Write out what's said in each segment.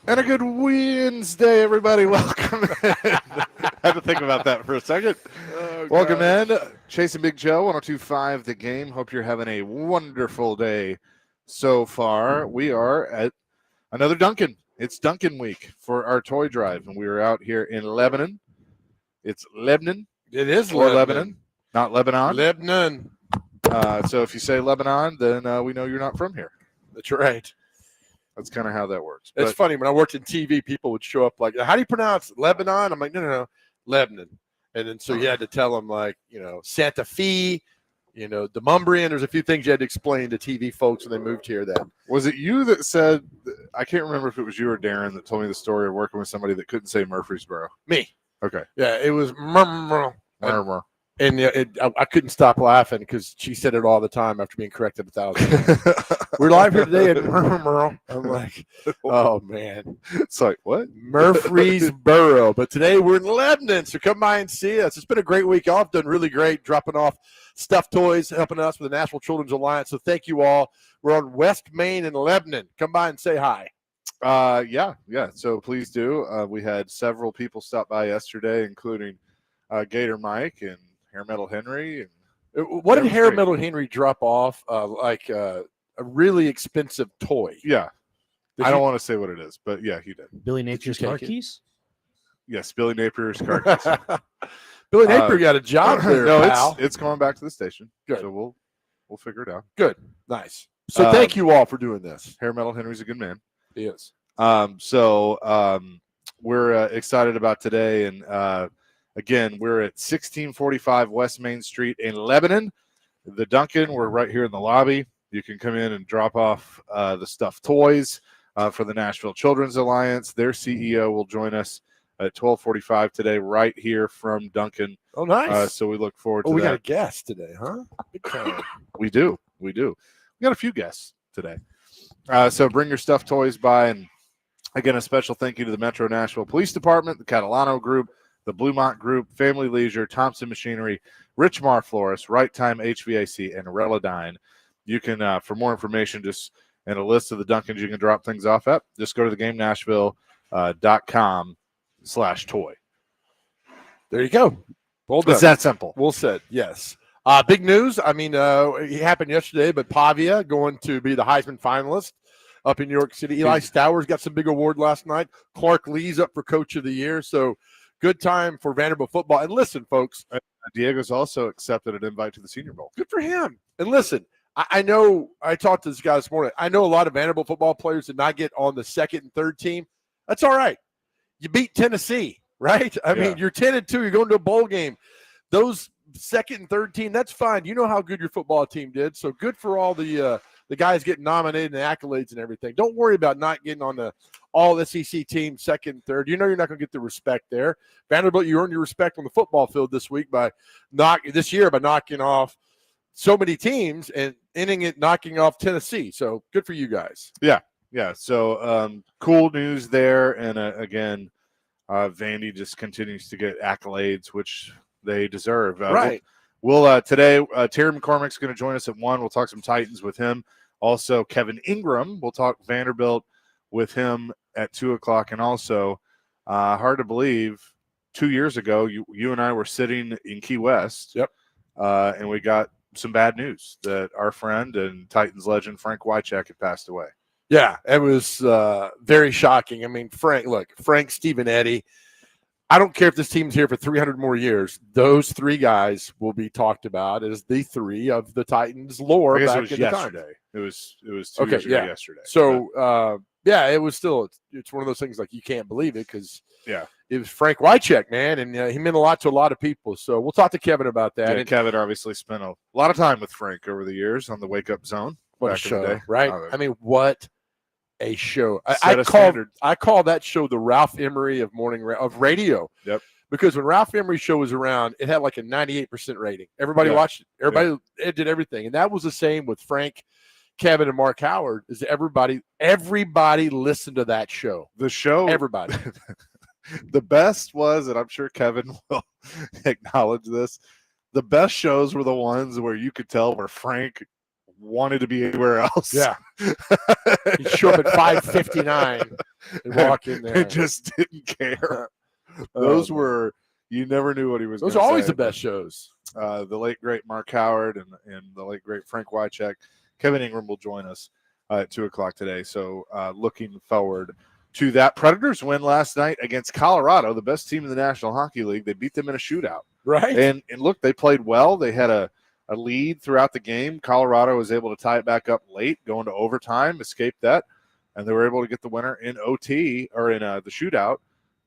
And a good Wednesday, everybody. Welcome in. I had to think about that for a second. Oh, Welcome gosh. in. Chasing Big Joe, 1025 The Game. Hope you're having a wonderful day so far. We are at another Duncan. It's Duncan week for our toy drive, and we are out here in Lebanon. It's Lebanon It is or Lebanon, Lebanon. not Lebanon. Lebanon. So if you say Lebanon, then we know you're not from here. That's right. That's kind of how that works. It's But funny. When I worked in TV, people would show up like, how do you pronounce Lebanon? I'm like, no, Lebanon. And then so you had to tell them, like, Santa Fe, the Mumbrian. There's a few things you had to explain to TV folks when they moved here then. was it you that said, I can't remember if it was you or Darren that told me the story of working with somebody that couldn't say Murfreesboro? Me. Okay. Yeah, it was murmur. Murmur. And I couldn't stop laughing because she said it all the time after being corrected 1,000 times. We're live here today at Murmur. I'm like, oh, man. It's like, what? Murfreesboro. But today we're in Lebanon, so come by and see us. It's been a great week off. Done really great, dropping off stuffed toys, helping us with the National Children's Alliance. So thank you all. We're on West Main in Lebanon. Come by and say hi. Yeah. So please do. We had several people stop by yesterday, including Gator Mike and Hair Metal Henry. And what did Hair Metal Henry drop off? A really expensive toy. Yeah. I don't want to say what it is, but yeah, he did. Billy Napier's car keys? Yes, Billy Napier's car keys. Billy Napier got a job there. No, pal. it's going back to the station. Good. So we'll figure it out. Good. Nice. So thank you all for doing this. Hair Metal Henry's a good man. He is. We're excited about today, and again, we're at 1645 West Main Street in Lebanon. The Duncan, we're right here in the lobby. You can come in and drop off the stuffed toys for the Nashville Children's Alliance. Their CEO will join us at 12:45 today, right here from Duncan. Oh, nice. So we look forward to that. We got a guest today, huh? Big time. We do. We got a few guests today. So bring your stuffed toys by, and again, a special thank you to the Metro Nashville Police Department, the Catalano Group, the Bluemont Group, Family Leisure, Thompson Machinery, Richmar Florist, Right Time HVAC, and Reladine. You can, for more information, and a list of the Duncans you can drop things off at, just go to thegamenashville.com/toy. There you go. Well done. It's that simple. Well said. Yes. Big news. I mean, it happened yesterday, but Pavia going to be the Heisman finalist up in New York City. Eli Stowers got some big award last night. Clark Lee's up for Coach of the Year. So good time for Vanderbilt football. And listen, folks. Diego's also accepted an invite to the Senior Bowl. Good for him. And listen, I know I talked to this guy this morning. I know a lot of Vanderbilt football players did not get on the second and third team. That's all right. You beat Tennessee, right? I mean, you're 10-2. You're going to a bowl game. Those second and third team, that's fine. You know how good your football team did. So good for all the guys getting nominated and accolades and everything. Don't worry about not getting on the all SEC team second and third. You know you're not going to get the respect there. Vanderbilt, you earned your respect on the football field this week by knocking off so many teams and ending it knocking off Tennessee. So good for you guys. Yeah. So cool news there. And again, Vandy just continues to get accolades, which they deserve. Right. We'll today, Terry McCormick's going to join us at 1. We'll talk some Titans with him. Also, Kevin Ingram, we'll talk Vanderbilt with him at 2 o'clock. And also, hard to believe, 2 years ago, you and I were sitting in Key West. Yep. And we got some bad news that our friend and Titans legend Frank Wycheck had passed away. Yeah, it was very shocking. I mean, Frank, Stephen, Eddie, I don't care if this team's here for 300 more years. Those three guys will be talked about as the three of the Titans lore back in yesterday. the time. It was 2 years ago yesterday. So, it was still – it's one of those things like you can't believe it because it was Frank Wycheck, man, and he meant a lot to a lot of people. So we'll talk to Kevin about that. Yeah, and Kevin obviously spent a lot of time with Frank over the years on the Wake Up Zone. What a show, right? I mean, what a show. I call that show the Ralph Emery of radio. Yep. Because when Ralph Emery's show was around, it had like a 98% rating. Everybody watched it. Everybody it did everything. And that was the same with Frank, Kevin, and Mark Howard. Is everybody listened to that show. The show. Everybody. The best was, and I'm sure Kevin will acknowledge this, the best shows were the ones where you could tell where Frank wanted to be anywhere else. Yeah. You show up at 5:59 and walk in there. And just didn't care. Those were, you never knew what he was going to say. Those are always the best shows. The late, great Mark Howard and the late, great Frank Wycheck. Kevin Ingram will join us at 2 o'clock today. So looking forward to that. Predators win last night against Colorado, the best team in the National Hockey League. They beat them in a shootout. Right. And look, they played well. They had a lead throughout the game. Colorado was able to tie it back up late, going to overtime, escaped that, and they were able to get the winner in OT or in the shootout.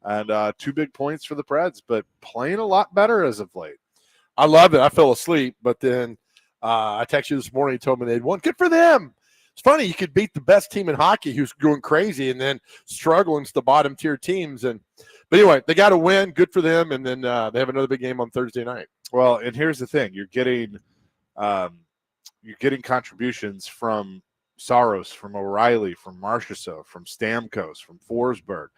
And 2 big points for the Preds, but playing a lot better as of late. I love it. I fell asleep, but then I texted you this morning. He told me they'd won. Good for them. It's funny. You could beat the best team in hockey who's going crazy and then struggle against the bottom tier teams. But anyway, they got to win. Good for them. And then they have another big game on Thursday night. Well, and here's the thing. You're getting contributions from Saros, from O'Reilly, from Marchessault, from Stamkos, from Forsberg,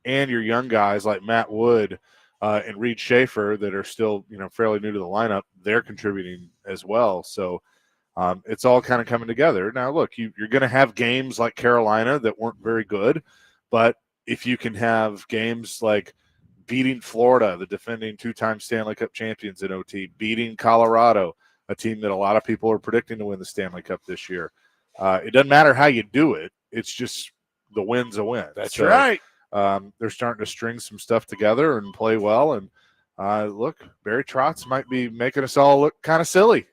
and your young guys like Matt Wood and Reed Schaefer that are still, fairly new to the lineup. They're contributing as well. So it's all kind of coming together. Now, look, you're going to have games like Carolina that weren't very good, but if you can have games like beating Florida, the defending 2-time Stanley Cup champions in OT, beating Colorado, a team that a lot of people are predicting to win the Stanley Cup this year. It doesn't matter how you do it. It's just the win's a win. That's right. They're starting to string some stuff together and play well. And look, Barry Trotz might be making us all look kind of silly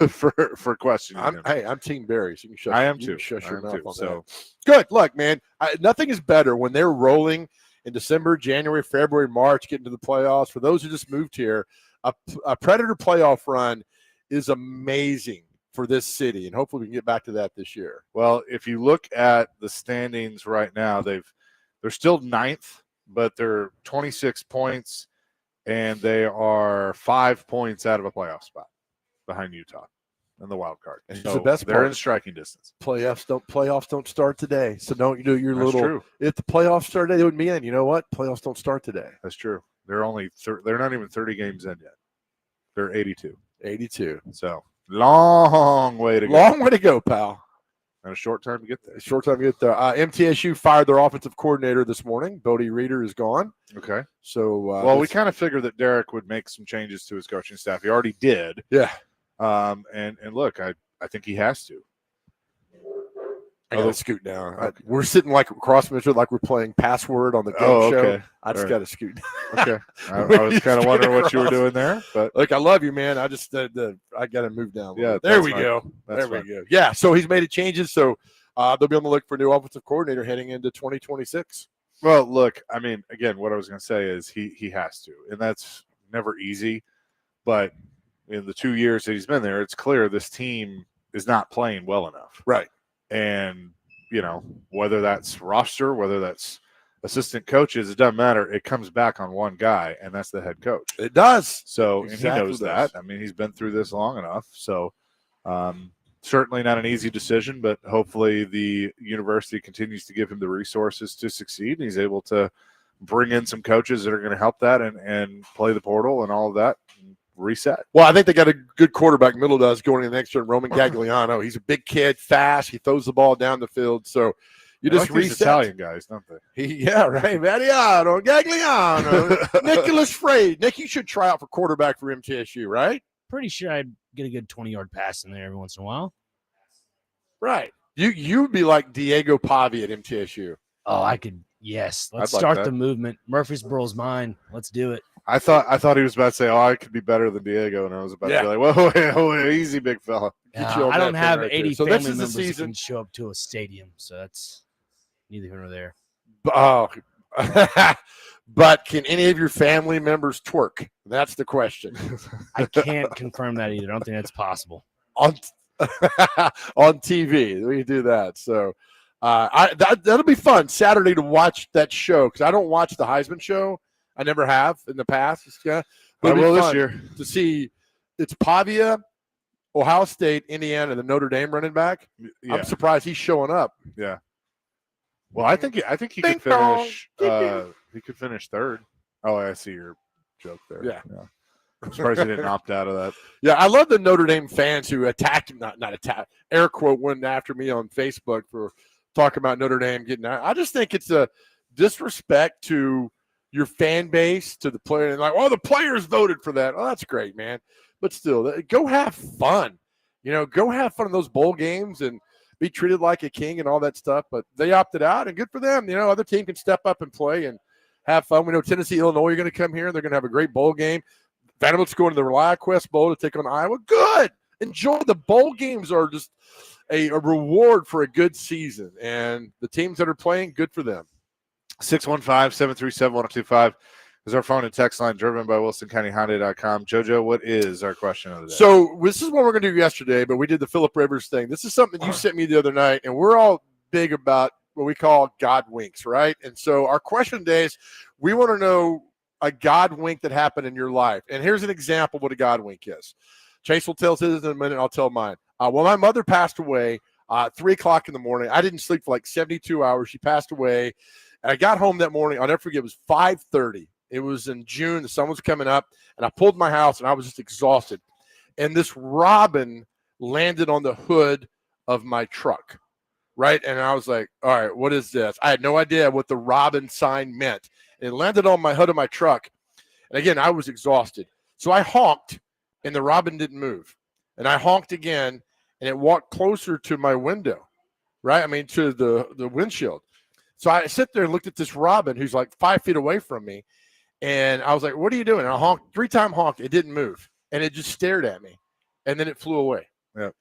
for questioning him. Hey, I'm Team Barry. So you can shut, I am too. Shut your mouth on so that. Good. Look, man, nothing is better when they're rolling in December, January, February, March, getting to the playoffs. For those who just moved here, a Predator playoff run is amazing for this city, and hopefully we can get back to that this year. Well, if you look at the standings right now, they're still 9th, but they're 26 points, and they are 5 points out of a playoff spot behind Utah in the wild card. And so the best they're part, in striking distance. Playoffs don't start today, so don't do your That's little. True. If the playoffs start today, they wouldn't be in. You know what? Playoffs don't start today. That's true. They're only they're not even 30 games in yet. They're 82. 82. So long way to go. Long way to go, pal. And a short time to get there. Short time to get there. MTSU fired their offensive coordinator this morning. Bodie Reeder is gone. Okay. So, we kind of figured that Derek would make some changes to his coaching staff. He already did. Yeah. And look, I think he has to. I got to scoot down. Okay. We're sitting like across from each other, like we're playing Password on the game show. Okay. I just got to scoot down. Okay. I was kind of wondering what you were doing there, but look, I love you, man. I just I got to move down. Yeah. There we go. There we go. Yeah. So he's made changes. So they'll be on the look for a new offensive coordinator heading into 2026. Well, look, I mean, again, what I was going to say is he has to, and that's never easy. But in the 2 years that he's been there, it's clear this team is not playing well enough. Right. And, whether that's roster, whether that's assistant coaches, it doesn't matter. It comes back on one guy, and that's the head coach. It does. So, exactly, and he knows that. I mean, he's been through this long enough. So, certainly not an easy decision, but hopefully the university continues to give him the resources to succeed, and he's able to bring in some coaches that are going to help that and play the portal and all of that. Reset. Well, I think they got a good quarterback. Middle does going in the next year. Roman Gagliano. He's a big kid, fast. He throws the ball down the field. So you just like reset. These Italian guys, don't they? Yeah, right. Mariano, Gagliano, Nicholas Frey. Nick, you should try out for quarterback for MTSU, right? Pretty sure I'd get a good 20-yard pass in there every once in a while. Right. You'd be like Diego Pavi at MTSU. Oh, I could. Yes. Let's I'd like start that. the movement. Murfreesboro's mine. Let's do it. I thought he was about to say, I could be better than Diego, and I was about to be like, whoa, easy, big fella. I don't have 80 so family this is members the that season. can show up to a stadium, so that's neither here nor there. Oh, but can any of your family members twerk? That's the question. I can't confirm that either. I don't think that's possible. On TV, we do that. So that'll be fun Saturday to watch that show because I don't watch the Heisman show. I never have in the past. But I will this year to see. It's Pavia, Ohio State, Indiana, and the Notre Dame running back. Yeah. I'm surprised he's showing up. Yeah. Well, I think he could finish. He could finish third. Oh, I see your joke there. Yeah. I'm surprised he didn't opt out of that. Yeah, I love the Notre Dame fans who attacked him, not attack, air quote, went after me on Facebook for talking about Notre Dame getting out. I just think it's a disrespect to your fan base, to the player. And like, well, the players voted for that. Oh, that's great, man. But still, go have fun. Go have fun in those bowl games and be treated like a king and all that stuff. But they opted out, and good for them. Other team can step up and play and have fun. We know Tennessee, Illinois are going to come here. They're going to have a great bowl game. Vanderbilt's going to the ReliaQuest Bowl to take on Iowa. Good. Enjoy. The bowl games are just a reward for a good season. And the teams that are playing, good for them. 615-737-1025 is our phone and text line, driven by WilsonCountyHyundai.com. JoJo, what is our question of the day? So this is what we're going to do yesterday, but we did the Phillip Rivers thing. This is something you sent me the other night, and we're all big about what we call God winks, right? And so our question today is, we want to know a God wink that happened in your life. And here's an example of what a God wink is. Chase will tell his in a minute. I'll tell mine. Well, my mother passed away 3 o'clock in the morning. I didn't sleep for like 72 hours. She passed away. And I got home that morning. I'll never forget. It was 5:30. It was in June. The sun was coming up. And I pulled my house, and I was just exhausted. And this robin landed on the hood of my truck, right? And I was like, all right, what is this? I had no idea what the robin sign meant. And it landed on my hood of my truck. And again, I was exhausted. So I honked, and the robin didn't move. And I honked again, and it walked closer to my window, right? I mean, to the windshield. So I sit there and looked at this robin who's like 5 feet away from me. And I was like, what are you doing? And I honked, 3-time honked. It didn't move. And it just stared at me. And then it flew away. Yeah.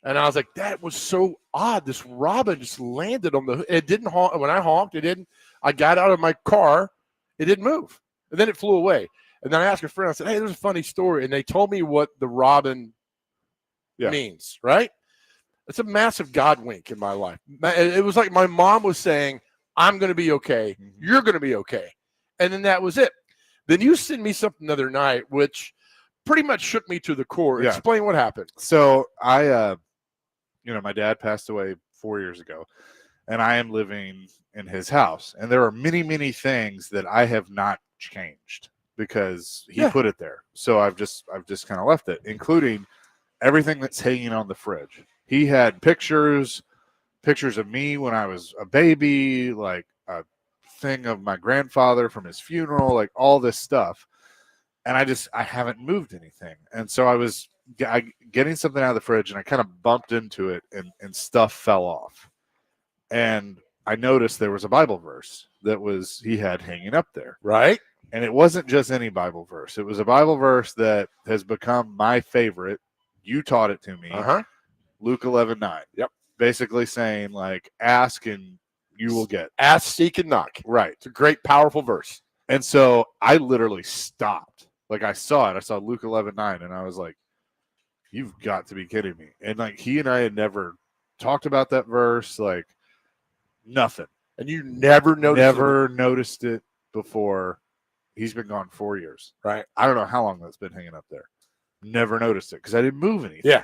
And I was like, that was so odd. This robin just landed on the – it didn't honk. When I honked, it didn't – I got out of my car. It didn't move. And then it flew away. And then I asked a friend, I said, hey, there's a funny story. And they told me what the robin means, right? It's a massive God wink in my life. It was like my mom was saying, I'm going to be okay. Mm-hmm. You're going to be okay. And then that was it. Then you sent me something the other night, which pretty much shook me to the core. Yeah. Explain what happened. So I, my dad passed away 4 years ago, and I am living in his house. And there are many, many things that I have not changed because he put it there. So I've just kind of left it, including everything that's hanging on the fridge. He had pictures of me when I was a baby, like a thing of my grandfather from his funeral, like all this stuff. And I haven't moved anything. And so I was getting something out of the fridge, and I kind of bumped into it, and stuff fell off. And I noticed there was a Bible verse that he had hanging up there. Right. And it wasn't just any Bible verse. It was a Bible verse that has become my favorite. You taught it to me. Uh-huh. Luke 11:9. Yep. Basically saying, like, ask and you will get. Ask, seek, and knock. Right. It's a great, powerful verse. And so I literally stopped. Like, I saw it. I saw Luke 11:9, and I was like, you've got to be kidding me. And, like, he and I had never talked about that verse, like, nothing. And you never noticed it before. He's been gone 4 years. Right. I don't know how long that's been hanging up there. Never noticed it because I didn't move anything. Yeah.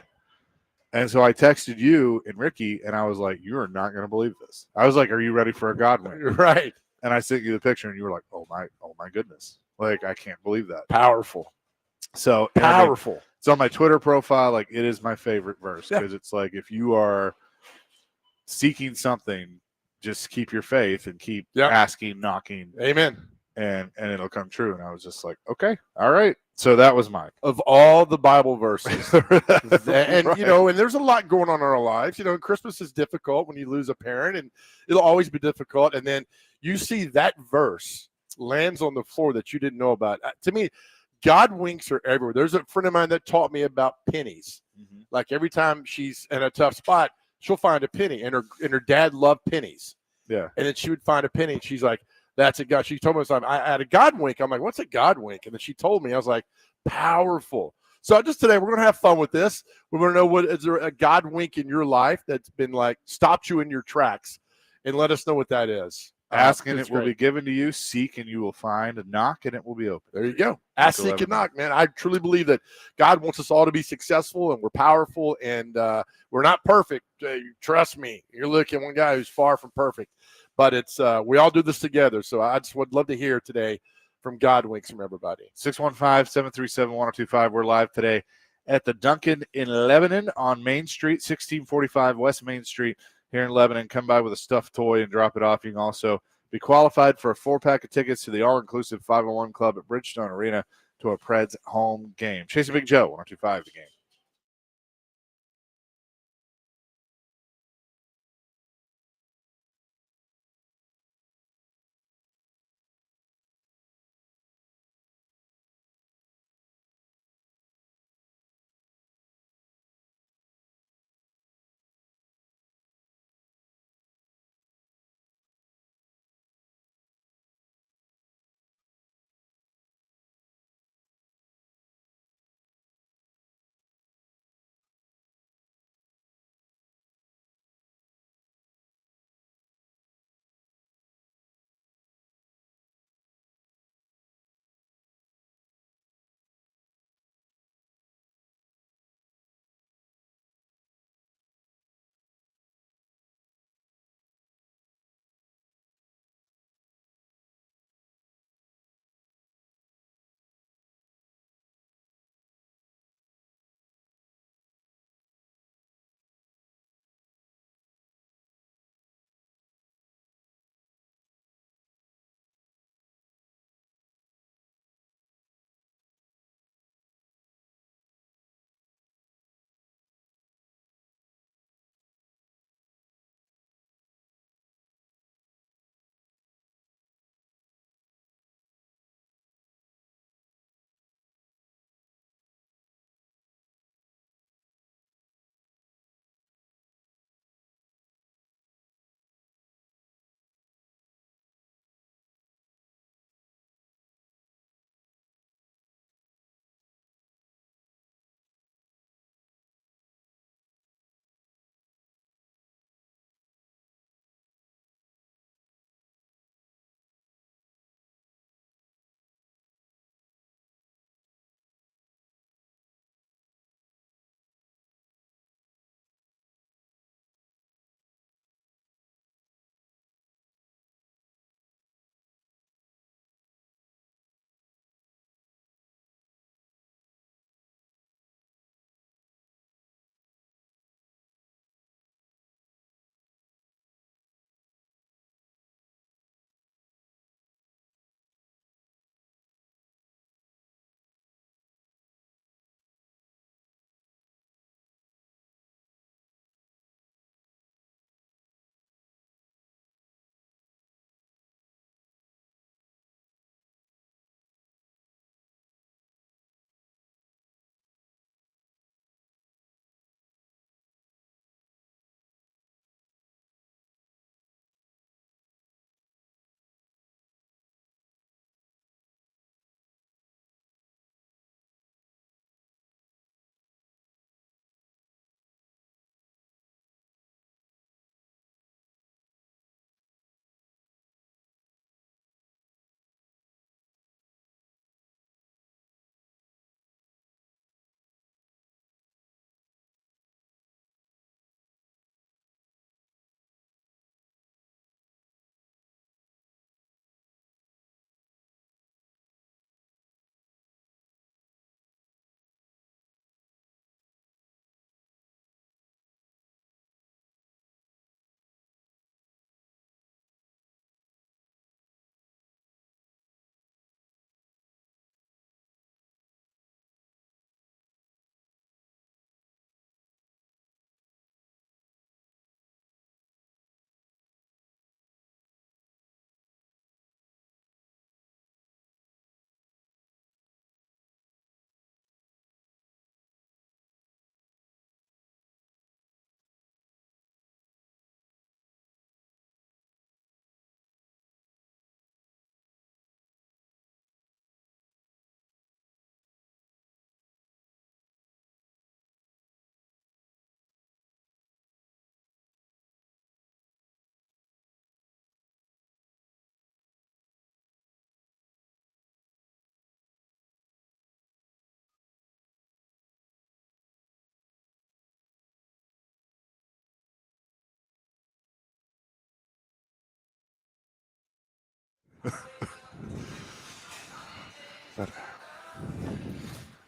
And so I texted you and Ricky, and I was like, you are not going to believe this. I was like, are you ready for a God wink? Right. And I sent you the picture, and you were like, oh my goodness. Like, I can't believe that. Powerful. So powerful. It's on my Twitter profile. Like, it is my favorite verse because it's like, if you are seeking something, just keep your faith and keep asking, knocking. Amen. And it'll come true. And I was just like, okay, all right. So that was mine. Of all the Bible verses. And, and there's a lot going on in our lives. Christmas is difficult when you lose a parent, and it'll always be difficult. And then you see that verse lands on the floor that you didn't know about. To me, God winks are everywhere. There's a friend of mine that taught me about pennies. Mm-hmm. Like, every time she's in a tough spot, she'll find a penny. And her dad loved pennies. Yeah. And then she would find a penny, and she's like, that's a God. She told me something. I had a God wink. I'm like, what's a God wink? And then she told me. I was like, powerful. So just today, we're going to have fun with this. We're going to know, is there a God wink in your life that's been like stopped you in your tracks, and let us know what that is. Ask and it will be given to you. Seek and you will find. And knock and it will be open. There you go. Ask, seek, and knock, man. I truly believe that God wants us all to be successful, and we're powerful, and we're not perfect. Trust me. You're looking at one guy who's far from perfect. But it's we all do this together. So I just would love to hear today from God winks from everybody. 615-737-1025. We're live today at the Dunkin' in Lebanon on Main Street, 1645 West Main Street here in Lebanon. Come by with a stuffed toy and drop it off. You can also be qualified for a 4-pack of tickets to the all-inclusive 501 Club at Bridgestone Arena to a Preds home game. Chasing Big Joe, 1025 the game.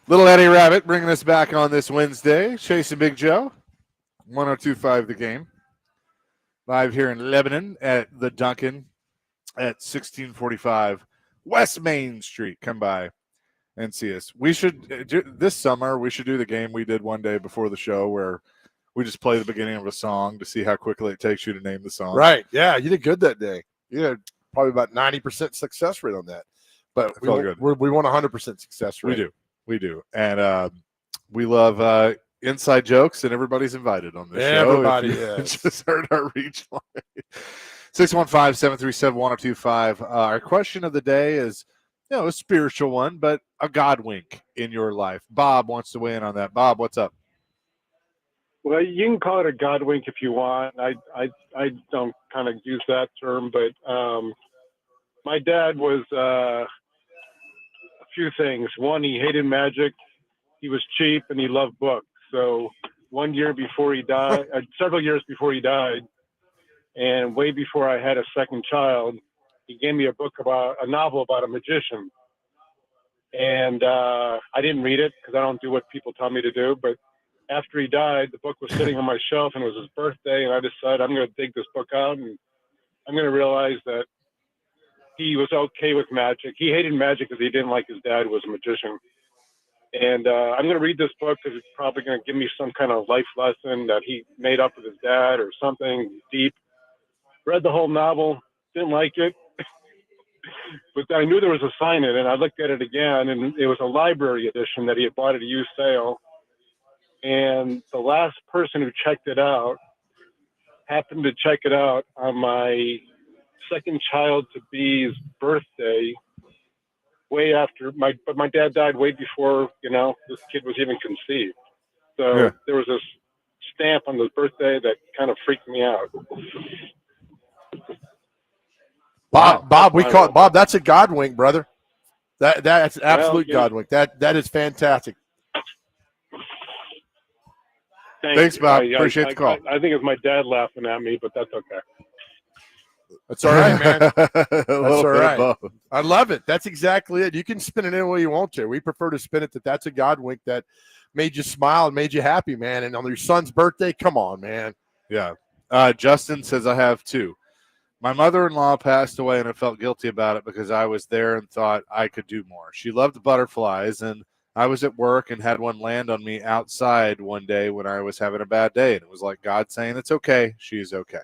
Little Eddie Rabbit bringing us back on this Wednesday. Chase and Big Joe, 102.5 The Game. Live here in Lebanon at the Duncan at 1645 West Main Street. Come by and see us. We should, this summer, we should do the game we did one day before the show where we just play the beginning of a song to see how quickly it takes you to name the song. Right. Yeah, you did good that day. You had probably about 90% success rate on that. But we want 100% success rate. We do. And we love inside jokes, and everybody's invited on this show. Everybody is. Just heard our reach line. 615-737-1025. Our question of the day is, a spiritual one, but a God wink in your life. Bob wants to weigh in on that. Bob, what's up? Well, you can call it a God wink if you want. I don't kind of use that term, but my dad was a few things. One, he hated magic. He was cheap, and he loved books. So one year before he died, several years before he died, and way before I had a second child, he gave me a novel about a magician. And I didn't read it because I don't do what people tell me to do. But after he died, the book was sitting on my shelf, and it was his birthday, and I decided I'm going to dig this book out, and I'm going to realize that he was okay with magic. He hated magic because he didn't like his dad was a magician. And I'm going to read this book because it's probably going to give me some kind of life lesson that he made up with his dad or something deep. Read the whole novel, didn't like it. But I knew there was a sign in it, and I looked at it again, and it was a library edition that he had bought at a used sale. And the last person who checked it out happened to check it out on my second child to be's birthday, way after but my dad died way before, this kid was even conceived. So There was this stamp on his birthday that kind of freaked me out. Bob, Bob, that's a God wink, brother. That's absolute God wink. That is fantastic. Thanks, Bob. Appreciate the call. I think it's my dad laughing at me, but that's okay. That's all right, man. That's all right. I love it. That's exactly it. You can spin it any way you want to. We prefer to spin it that's a God wink that made you smile and made you happy, man. And on your son's birthday, come on, man. Yeah. Justin says, I have two. My mother-in-law passed away, and I felt guilty about it because I was there and thought I could do more. She loved butterflies, and I was at work and had one land on me outside one day when I was having a bad day, and it was like God saying, it's okay. She's okay.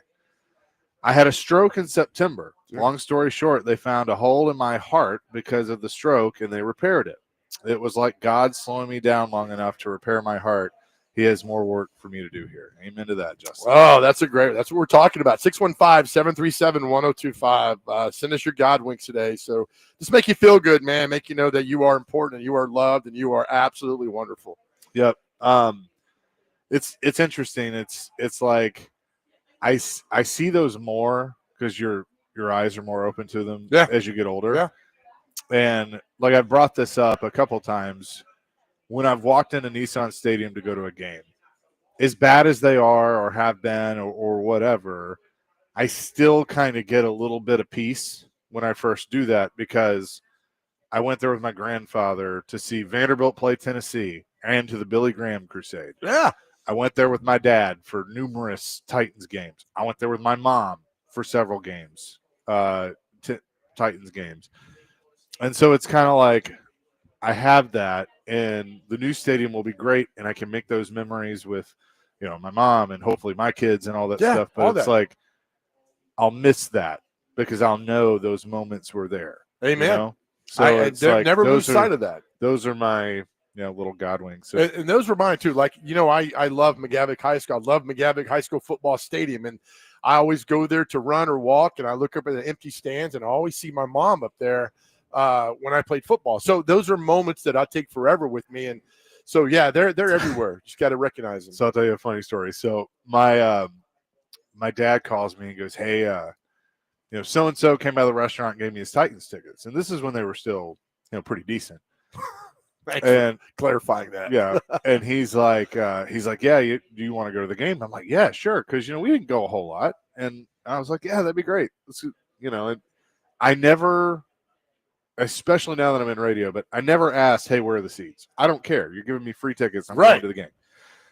I had a stroke in September. Long story short, they found a hole in my heart because of the stroke, and they repaired it. It was like God slowing me down long enough to repair my heart. He has more work for me to do here. Amen to that, Justin. Oh, that's what we're talking about. 615-737-1025. Send us your God winks today. So just make you feel good, man. Make you know that you are important and you are loved and you are absolutely wonderful. Yep. It's interesting. It's like I see those more because your eyes are more open to them as you get older. Yeah. And like I've brought this up a couple times. When I've walked into Nissan Stadium to go to a game, as bad as they are or have been or whatever, I still kind of get a little bit of peace when I first do that because I went there with my grandfather to see Vanderbilt play Tennessee and to the Billy Graham Crusade. Yeah. I went there with my dad for numerous Titans games. I went there with my mom for several games, Titans games. And so it's kind of like I have that. And the new stadium will be great, and I can make those memories with, my mom and hopefully my kids and all that stuff. But it's like I'll miss that because I'll know those moments were there. Amen. So I never lose sight of that. Those are my little God winks. And those were mine too. Like I love McGavick High School. I love McGavick High School football stadium, and I always go there to run or walk, and I look up at the empty stands, and I always see my mom up there. When I played football. So those are moments that I take forever with me. And so, they're everywhere. Just got to recognize them. So I'll tell you a funny story. So my dad calls me and goes, hey, so-and-so came by the restaurant and gave me his Titans tickets. And this is when they were still, pretty decent. Thanks for clarifying that. Yeah. And he's like, yeah, do you want to go to the game? I'm like, yeah, sure. Cause we didn't go a whole lot. And I was like, yeah, that'd be great. And I never especially now that I'm in radio, but I never asked, hey, where are the seats? I don't care. You're giving me free tickets. I'm Right. going to the game.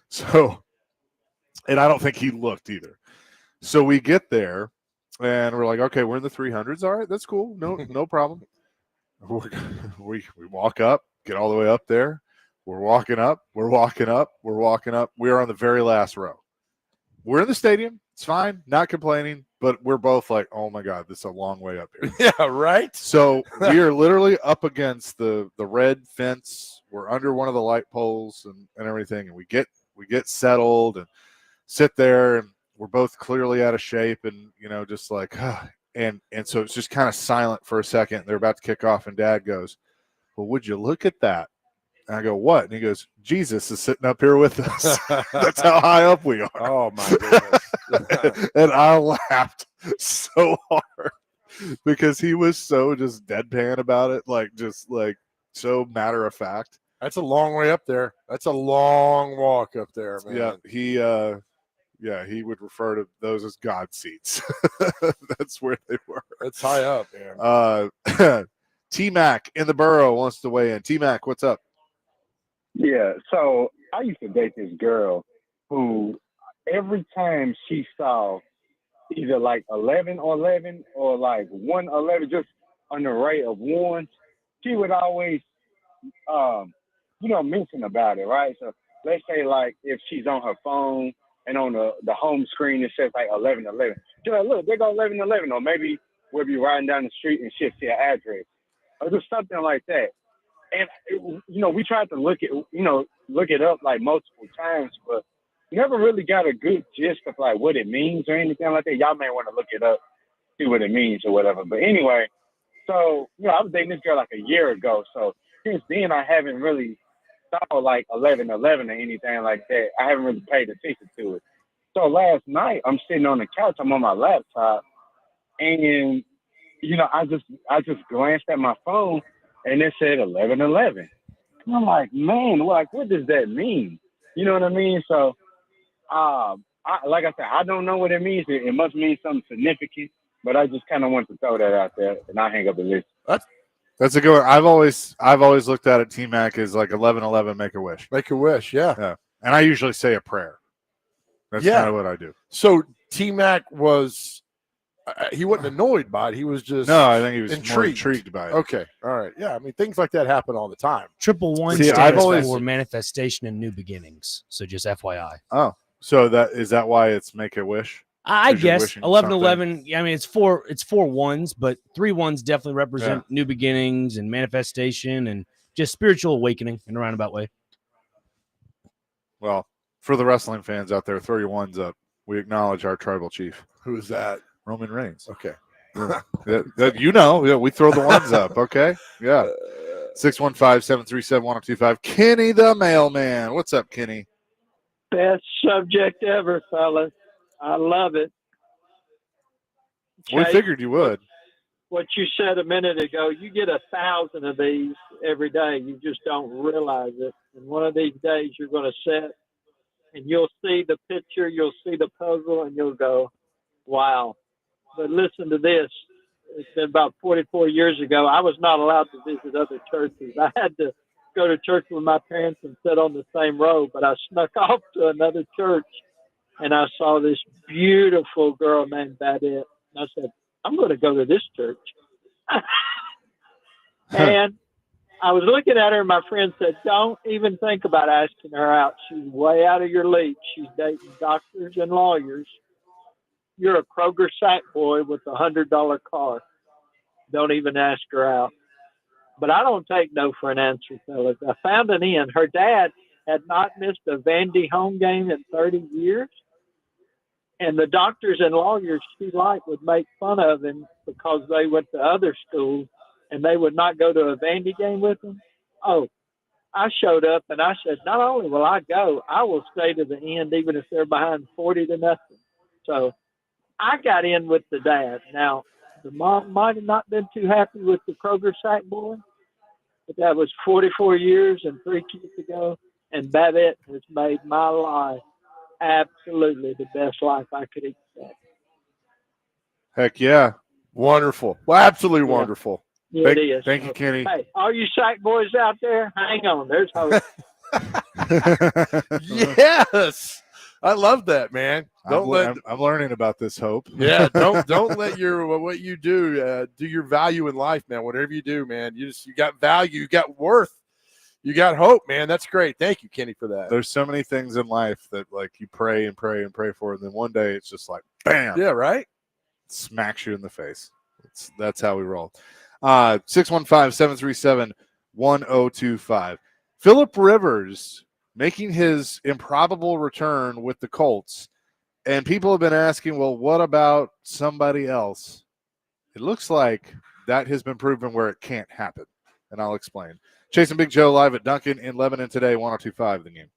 So, and I don't think he looked either. So we get there, and we're like, okay, we're in the 300s. All right, that's cool. No problem. We walk up, get all the way up there. We're walking up. We are on the very last row. We're in the stadium. It's fine. Not complaining. But we're both like, oh, my God, this is a long way up here. Yeah, right? So we are literally up against the red fence. We're under one of the light poles and everything. And we get settled and sit there. And we're both clearly out of shape and, just like, and so it's just kind of silent for a second. They're about to kick off. And Dad goes, well, would you look at that? And I go, what? And he goes, Jesus is sitting up here with us. That's how high up we are. Oh, my goodness. And I laughed so hard because he was so just deadpan about it, just so matter of fact. That's a long way up there. That's a long walk up there, man. Yeah, he would refer to those as God seats. That's where they were. That's high up, man. T-Mac in the borough wants to weigh in. T-Mac, what's up? Yeah, so I used to date this girl who every time she saw either like 11 or 11 or like 111, just an array of ones, she would always, mention about it, right? So let's say like if she's on her phone and on the home screen it says like 1111, she's like, look, there go 1111, or maybe we'll be riding down the street and she'll see an address or just something like that. And we tried to look it up like multiple times, but never really got a good gist of like what it means or anything like that. Y'all may want to look it up, see what it means or whatever. But anyway, so I was dating this girl like a year ago. So since then, I haven't really saw like 1111 or anything like that. I haven't really paid attention to it. So last night, I'm sitting on the couch. I'm on my laptop, and I just glanced at my phone. And it said 1111. And I'm like, man, what does that mean? You know what I mean? So, like I said, I don't know what it means. It must mean something significant, but I just kind of want to throw that out there, and I hang up the list. That's a good one. I've always looked at it, T-Mac, as like 1111, make a wish. Make a wish, yeah. And I usually say a prayer. That's kind of what I do. So T-Mac was he wasn't annoyed by it. He was just I think he was intrigued. more intrigued by it. Okay, all right, yeah. I mean, things like that happen all the time. 111 See, stands for manifestation and new beginnings. So just FYI. Oh, so is that why it's make a wish? I guess 1111. I mean, it's four ones, but 3 ones definitely represent new beginnings and manifestation and just spiritual awakening in a roundabout way. Well, for the wrestling fans out there, throw your ones up. We acknowledge our tribal chief. Who is that? Roman Reigns. Okay. We throw the ones up. Okay. Yeah. 615-737-1025. Kenny the mailman. What's up, Kenny? Best subject ever, fellas. I love it. We figured you would. What you said a minute ago, you get 1,000 of these every day. You just don't realize it. And one of these days you're going to sit and you'll see the picture, you'll see the puzzle, and you'll go, wow. But listen to this. It's been about 44 years ago. I was not allowed to visit other churches. I had to go to church with my parents and sit on the same row, but I snuck off to another church, and I saw this beautiful girl named Badette. And I said, I'm going to go to this church. And I was looking at her, and my friend said, don't even think about asking her out. She's way out of your league. She's dating doctors and lawyers. You're a Kroger sack boy with a $100 car. Don't even ask her out. But I don't take no for an answer, fellas. I found an in. Her dad had not missed a Vandy home game in 30 years. And the doctors and lawyers she liked would make fun of him because they went to other schools and they would not go to a Vandy game with him. Oh, I showed up and I said, not only will I go, I will stay to the end even if they're behind 40-0. So I got in with the dad. Now, the mom might have not been too happy with the Kroger sack boy, but that was 44 years and 3 kids ago. And Babette has made my life absolutely the best life I could expect. Heck yeah. Wonderful. Well, absolutely wonderful. Yeah, it is. Thank you, Kenny. Hey, all you Sack boys out there, hang on. There's hope. Yes, I love that, man. I'm learning about this hope. Yeah, don't let your what you do your value in life, man. Whatever you do, man, you got value, you got worth, you got hope, man. That's great. Thank you, Kenny, for that. There's so many things in life that like you pray and pray and pray for, and then one day it's just like bam, Yeah, right. Smacks you in the face. That's how we roll. 615-737-1025. Phillip Rivers making his improbable return with the Colts. And people have been asking, well, what about somebody else? It looks like that has been proven where it can't happen. And I'll explain. Chasing Big Joe live at Duncan in Lebanon today, 102.5 The Game.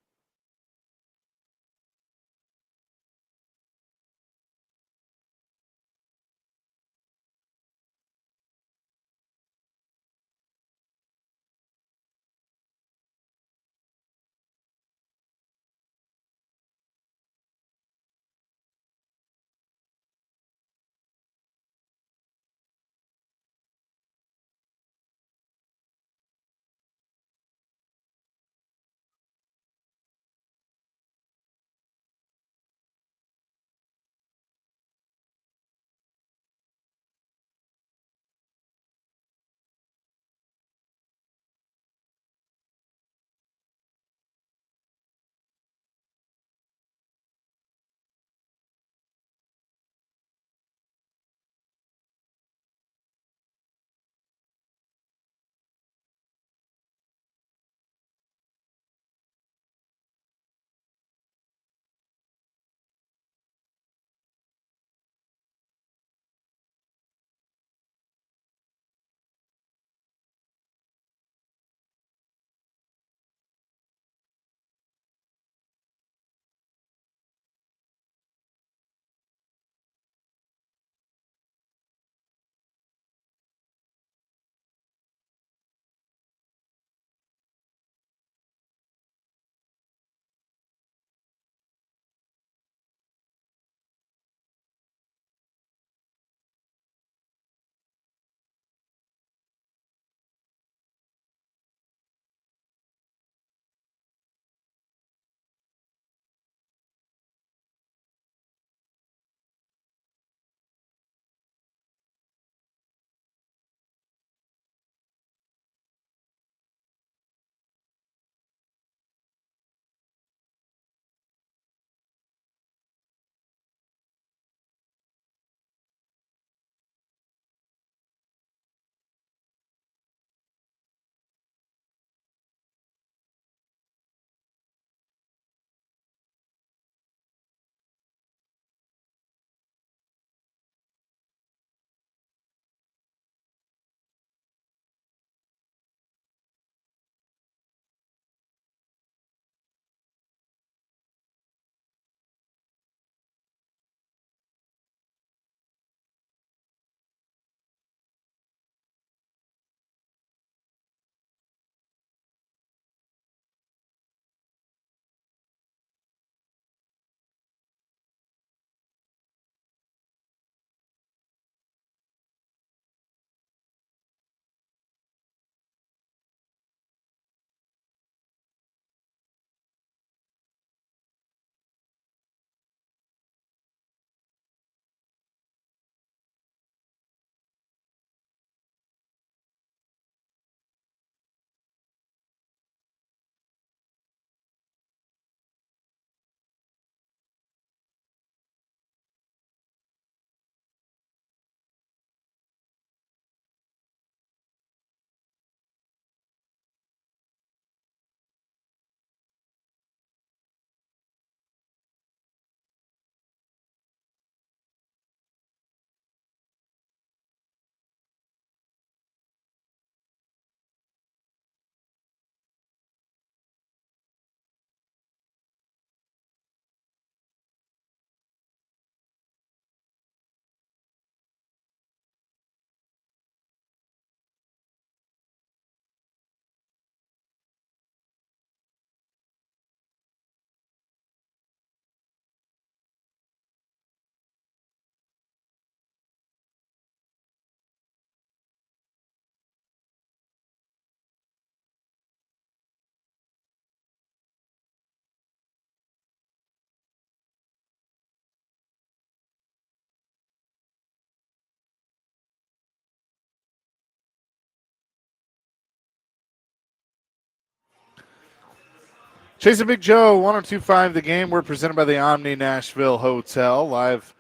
Chase and Big Joe, 102.5 The Game. We're presented by the Omni Nashville Hotel, live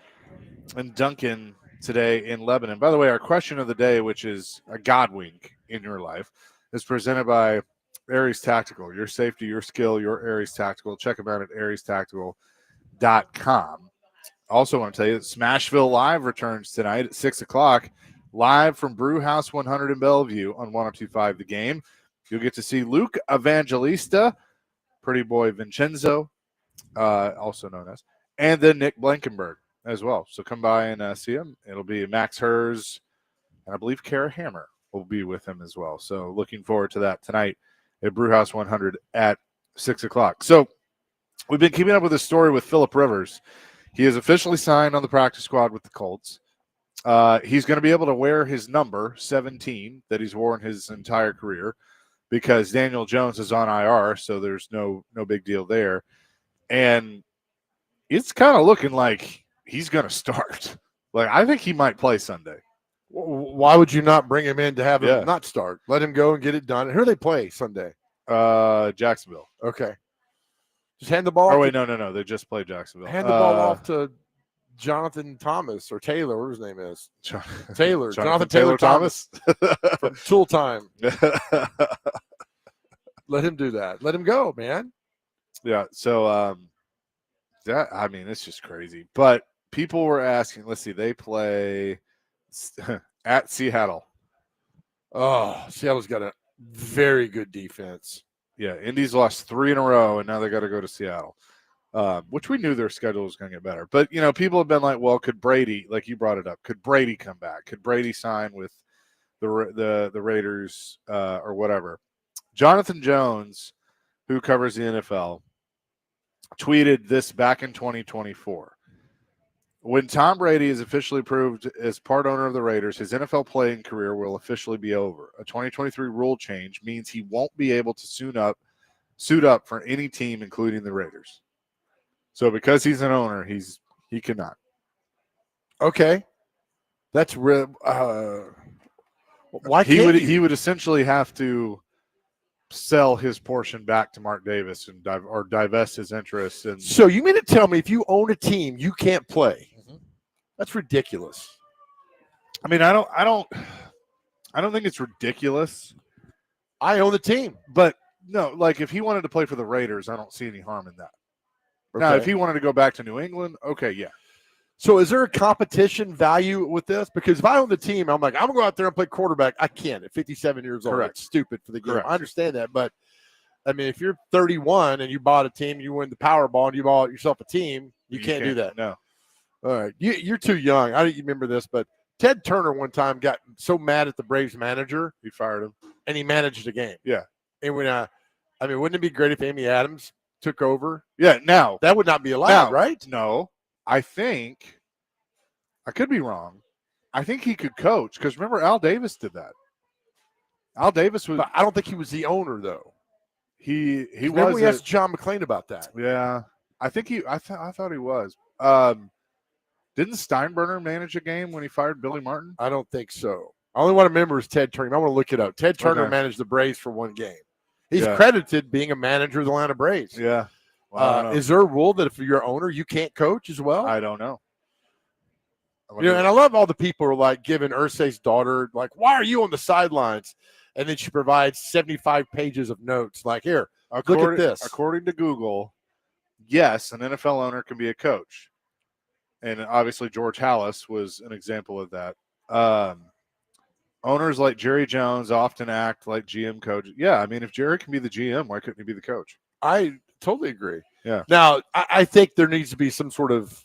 in Duncan today in Lebanon. By the way, our question of the day, which is a God wink in your life, is presented by Aries Tactical. Your safety, your skill, your Aries Tactical. Check them out at ariestactical.com. Also want to tell you that Smashville Live returns tonight at 6 o'clock, live from Brew House 100 in Bellevue on 102.5 The Game. You'll get to see Luke Evangelista, Pretty Boy Vincenzo, also known as, and then Nick Blankenberg as well. So come by and see him. It'll be Max Hers, and I believe Kara Hammer will be with him as well. So looking forward to that tonight at Brewhouse 100 at 6 o'clock. So we've been keeping up with this story with Phillip Rivers. He is officially signed on the practice squad with the Colts. He's going to be able to wear his number, 17, that he's worn his entire career, because Daniel Jones is on IR, so there's no big deal there. And it's kind of looking like he's going to start. Like, I think he might play Sunday. Why would you not bring him in to have him not start? Let him go and get it done. Who do they play Sunday? Jacksonville. Okay. Just hand the ball off. Oh, wait, no. They just played Jacksonville. Hand the ball off to Jonathan Thomas or Taylor, whatever his name is. Taylor. Jonathan Taylor Thomas. From Tool Time. Let him do that. Let him go, man. Yeah. So, it's just crazy. But people were asking, let's see, they play at Seattle. Oh, Seattle's got a very good defense. Yeah, Indy's lost 3 in a row, and now they got to go to Seattle, which we knew their schedule was going to get better. But, people have been like, well, could Brady, like you brought it up, could Brady come back? Could Brady sign with the Raiders or whatever? Jonathan Jones, who covers the NFL, tweeted this back in 2024. When Tom Brady is officially approved as part owner of the Raiders, his NFL playing career will officially be over. A 2023 rule change means he won't be able to suit up for any team, including the Raiders. So because he's an owner, he cannot. Okay, that's real. Why he can't would essentially have to sell his portion back to Mark Davis and divest his interests. And so you mean to tell me if you own a team, you can't play? That's ridiculous. I mean, I don't think it's ridiculous. I own the team, but no, like if he wanted to play for the Raiders, I don't see any harm in that. Okay. Now, if he wanted to go back to New England, okay, yeah. So is there a competition value with this? Because if I own the team, I'm like, I'm going to go out there and play quarterback. I can't at 57 years old. Correct. It's stupid for the game. Correct. I understand that. But, I mean, if you're 31 and you bought a team, you win the Powerball, and you bought yourself a team, you can't do that. No. All right. You're too young. I don't remember this, but Ted Turner one time got so mad at the Braves manager. He fired him. And he managed the game. Yeah. And when wouldn't it be great if Amy Adams took over? Yeah, now. That would not be allowed, right? No. I think – I could be wrong. I think he could coach because remember Al Davis did that. Al Davis was. But I don't think he was the owner though. He remember was. We asked John McClain about that. Yeah, I think he. I thought he was. Didn't Steinbrenner manage a game when he fired Billy Martin? I don't think so. I only want to remember is Ted Turner. I want to look it up. Ted Turner managed the Braves for one game. He's credited being a manager of the Atlanta Braves. Yeah. Well, is there a rule that if you're owner, you can't coach as well? I don't know. And I love all the people who are like giving Irsay's daughter, like, why are you on the sidelines? And then she provides 75 pages of notes. Like, here, look at this. According to Google, yes, an NFL owner can be a coach. And obviously George Halas was an example of that. Owners like Jerry Jones often act like GM coaches. Yeah, I mean, if Jerry can be the GM, why couldn't he be the coach? I totally agree. Yeah. Now, I think there needs to be some sort of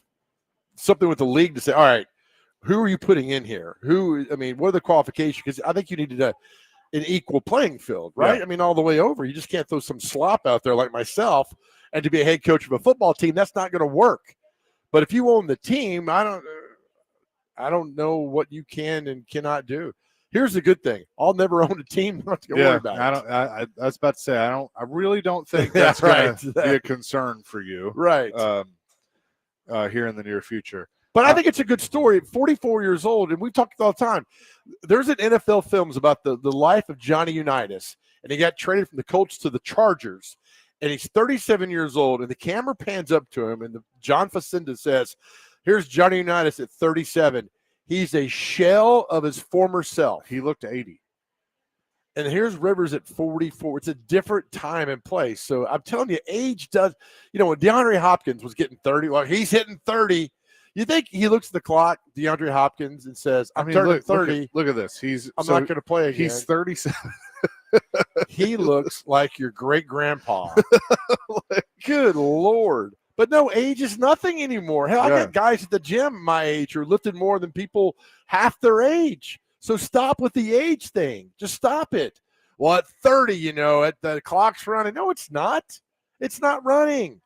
something with the league to say, all right, who are you putting in here? What are the qualifications? Because I think you needed an equal playing field, right? Yeah. I mean, all the way over. You just can't throw some slop out there like myself and to be a head coach of a football team, that's not going to work. But if you own the team, I don't know what you can and cannot do. Here's the good thing. I'll never own a team. I'm not going to worry about it. I was about to say, I really don't think that's going to be a concern for you. Right. Here in the near future. But I think it's a good story. 44 years old, and we've talked all the time. There's an NFL films about the life of Johnny Unitas, and he got traded from the Colts to the Chargers. and he's 37 years old, and the camera pans up to him, and John Facenda says, here's Johnny Unitas at 37. He's a shell of his former self. He looked 80. And here's Rivers at 44. It's a different time and place. So I'm telling you, age does, when DeAndre Hopkins was getting 30, well, he's hitting 30. You think he looks at the clock, DeAndre Hopkins, and says, I'm turning 30. Look at this. I'm not going to play again. He's 37. He looks like your great-grandpa. Good Lord. But no, age is nothing anymore. Hell, I got guys at the gym my age who are lifting more than people half their age. So stop with the age thing. Just stop it. Well, at 30, at the clock's running. No, it's not. It's not running.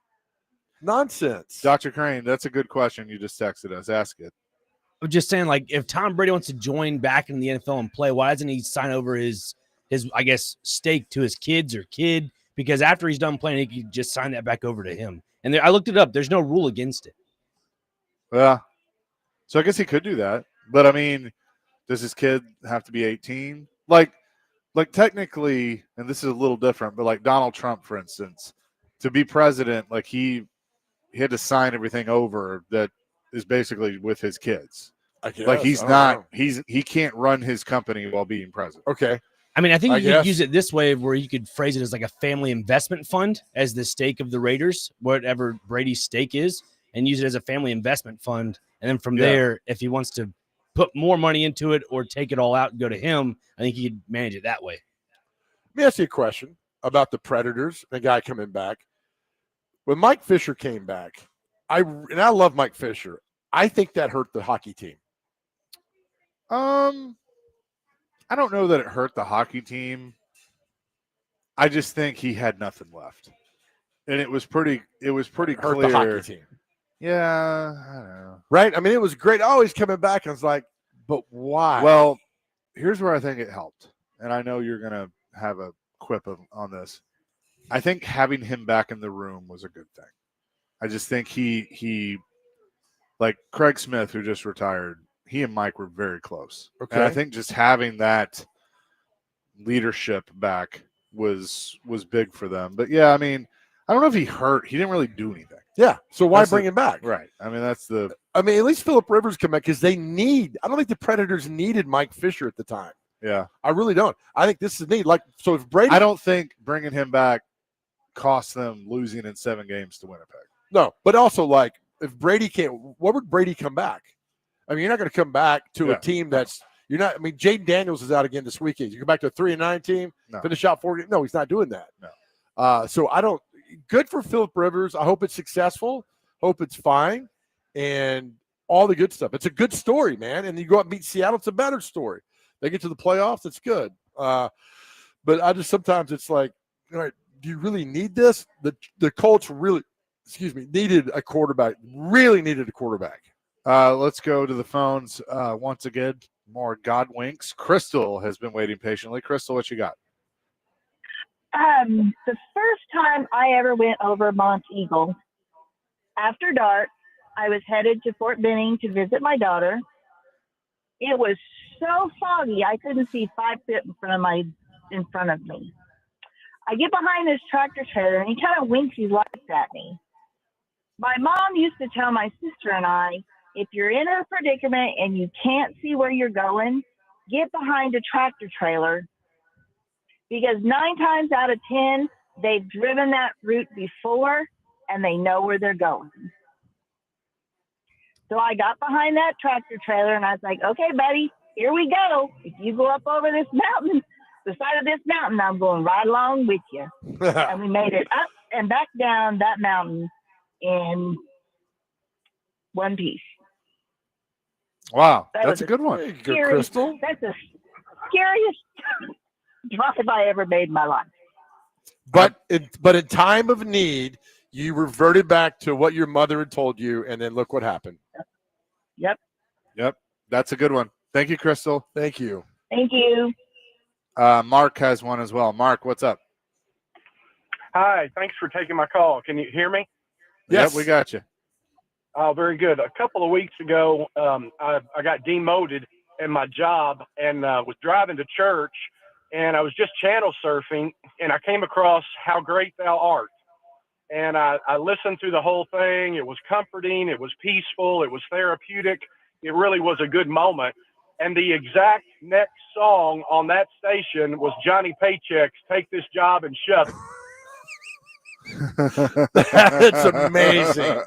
Nonsense. Dr. Crane, that's a good question. You just texted us. Ask it. I'm just saying, like, if Tom Brady wants to join back in the NFL and play, why doesn't he sign over his I guess, stake to his kids or kid? Because after he's done playing, he could just sign that back over to him. And I looked it up. There's no rule against it. Yeah. So I guess he could do that. But, I mean, does his kid have to be 18? Like technically, and this is a little different, but like Donald Trump, for instance, to be president, like he had to sign everything over that is basically with his kids. Like he can't run his company while being president. Okay. I mean, I think you could use it this way where you could phrase it as like a family investment fund as the stake of the Raiders, whatever Brady's stake is, and use it as a family investment fund. And then from there, if he wants to put more money into it or take it all out and go to him, I think he could manage it that way. Let me ask you a question about the Predators, the guy coming back. When Mike Fisher came back, I love Mike Fisher. I think that hurt the hockey team. I don't know that it hurt the hockey team. I just think he had nothing left. And it was pretty clear. Hurt the hockey team. Yeah, I don't know. Right? I mean, it was great. Oh, he's coming back. I was like, but why? Well, here's where I think it helped. And I know you're going to have a quip on this. I think having him back in the room was a good thing. I just think he like Craig Smith, who just retired, he and Mike were very close. Okay. And I think just having that leadership back was big for them. But, yeah, I mean, I don't know if he hurt. He didn't really do anything. Yeah, so why bring him back? Right. I mean, at least Phillip Rivers come back because I don't think the Predators needed Mike Fisher at the time. Yeah. I really don't. I think this is need. So if Brady. I don't think bringing him back cost them losing in 7 games to Winnipeg. No, but also, if Brady can't, what would Brady come back? I mean, you're not going to come back to a team that's – you're not – I mean, Jaden Daniels is out again this weekend. You come back to a 3-9 team, finish out 4 games. No, he's not doing that. No. So I don't – good for Phillip Rivers. I hope it's successful. Hope it's fine. And all the good stuff. It's a good story, man. And you go out and beat Seattle, it's a better story. They get to the playoffs, it's good. But I just sometimes it's like, all right, do you really need this? The Colts really – needed a quarterback. Really needed a quarterback. Let's go to the phones once again. More Godwinks. Crystal has been waiting patiently. Crystal, what you got? The first time I ever went over Mont Eagle, after dark, I was headed to Fort Benning to visit my daughter. It was so foggy I couldn't see 5 feet in front of me. I get behind this tractor trailer and he kind of winks his lights at me. My mom used to tell my sister and I, if you're in a predicament and you can't see where you're going, get behind a tractor trailer because 9 times out of 10, they've driven that route before and they know where they're going. So I got behind that tractor trailer and I was like, okay, buddy, here we go. If you go up over this mountain, the side of this mountain, I'm going right along with you. And we made it up and back down that mountain in one piece. Wow, that's a good one. Good, Crystal. That's the scariest drive I ever made in my life. But in time of need, you reverted back to what your mother had told you, and then look what happened. Yep. That's a good one. Thank you, Crystal. Thank you. Thank you. Mark has one as well. Mark, what's up? Hi, thanks for taking my call. Can you hear me? Yes, yep, we got you. Oh, very good. A couple of weeks ago, I got demoted in my job and was driving to church, and I was just channel surfing, and I came across How Great Thou Art. and I listened through the whole thing. It was comforting. It was peaceful. It was therapeutic. It really was a good moment. And the exact next song on that station was Johnny Paycheck's "Take This Job and Shove It." That's amazing.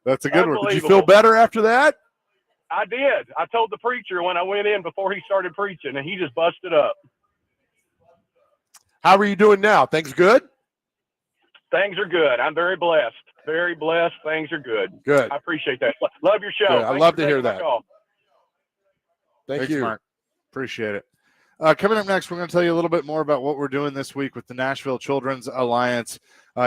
That's a good one. Did you feel better after that? I did. I told the preacher when I went in before he started preaching, and he just busted up. How are you doing now? Things good? Things are good. I'm very blessed. Very blessed. Things are good. Good. I appreciate that. Love your show. Good. I love to hear that. Thanks, Mark. Appreciate it. Coming up next, we're going to tell you a little bit more about what we're doing this week with the Nashville Children's Alliance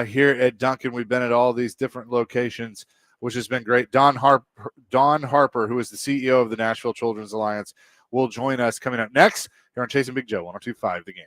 here at Duncan. We've been at all these different locations, which has been great. Don Harper, who is the CEO of the Nashville Children's Alliance, will join us coming up next here on Chasing Big Joe, 102.5 The Game.